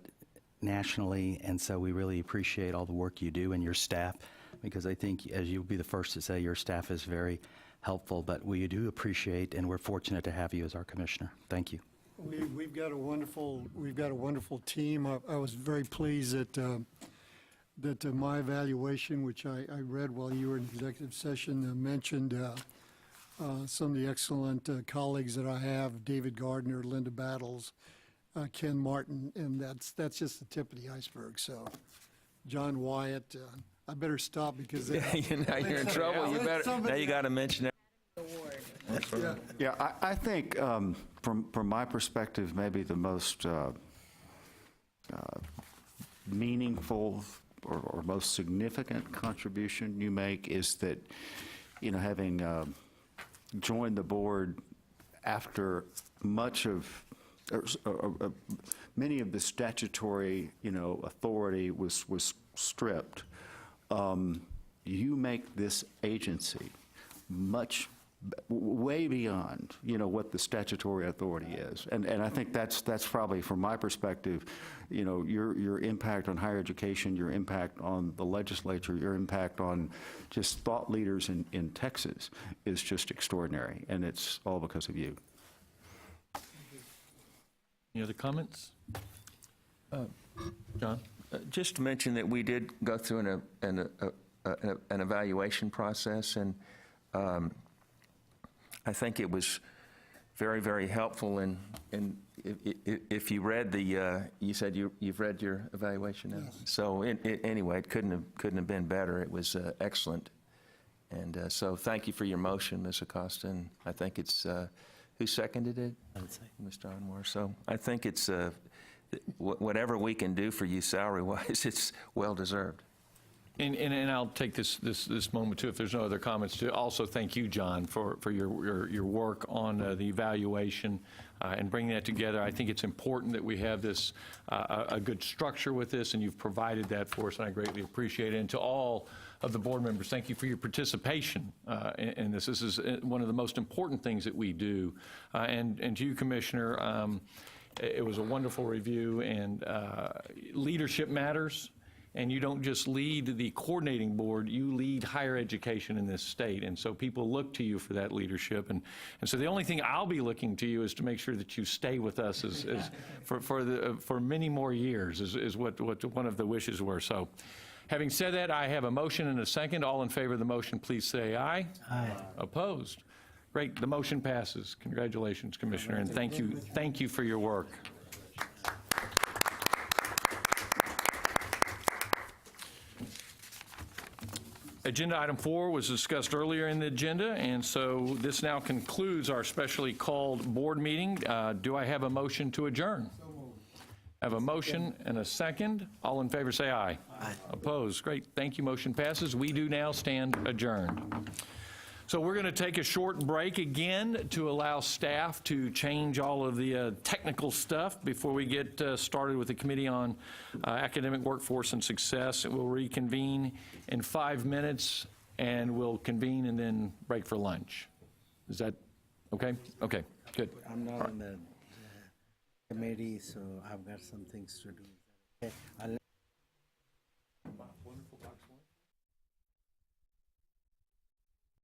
[SPEAKER 15] nationally, and so we really appreciate all the work you do and your staff, because I think, as you'll be the first to say, your staff is very helpful, but we do appreciate, and we're fortunate to have you as our commissioner. Thank you.
[SPEAKER 8] We've got a wonderful team. I was very pleased that my evaluation, which I read while you were in executive session, mentioned some of the excellent colleagues that I have: David Gardner, Linda Battles, Ken Martin, and that's just the tip of the iceberg. So, John Wyatt, I better stop because
[SPEAKER 12] Now you're in trouble. You better. Now you got to mention it.
[SPEAKER 5] Yeah, I think from my perspective, maybe the most meaningful or most significant contribution you make is that, having joined the board after much of, many of the statutory, authority was stripped, you make this agency way beyond, what the statutory authority is. And I think that's probably, from my perspective, your impact on higher education, your impact on the legislature, your impact on just thought leaders in Texas is just extraordinary, and it's all because of you.
[SPEAKER 2] Any other comments? John?
[SPEAKER 12] Just to mention that we did go through an evaluation process, and I think it was very, very helpful. And if you read you said you've read your evaluation now.
[SPEAKER 8] Yes.
[SPEAKER 12] So anyway, it couldn't have been better. It was excellent. And so thank you for your motion, Ms. Acosta. And I think it's who seconded it? Mr. Anwar. So I think it's whatever we can do for you salary-wise, it's well deserved.
[SPEAKER 2] And I'll take this moment, too, if there's no other comments, to also thank you, John, for your work on the evaluation and bringing that together. I think it's important that we have this, a good structure with this, and you've provided that for us, and I greatly appreciate it. And to all of the board members, thank you for your participation in this. This is one of the most important things that we do. And to you, Commissioner, it was a wonderful review, and leadership matters. And you don't just lead the coordinating board, you lead higher education in this state. And so people look to you for that leadership. And so the only thing I'll be looking to you is to make sure that you stay with us for many more years is what one of the wishes were. So having said that, I have a motion and a second. All in favor of the motion, please say aye. Aye. Opposed? Great, the motion passes. Congratulations, Commissioner, and thank you for your work. Agenda item 4 was discussed earlier in the agenda, and so this now concludes our specially called board meeting. Do I have a motion to adjourn? So moved. I have a motion and a second. All in favor say aye. Aye. Opposed? Great. Thank you. Motion passes. We do now stand adjourned. So we're going to take a short break again to allow staff to change all of the technical stuff before we get started with the Committee on Academic Workforce and Success. We'll reconvene in 5 minutes, and we'll convene and then break for lunch. Is that okay? Okay, good.
[SPEAKER 1] I'm not on the committee, so I've got some things to do. Okay.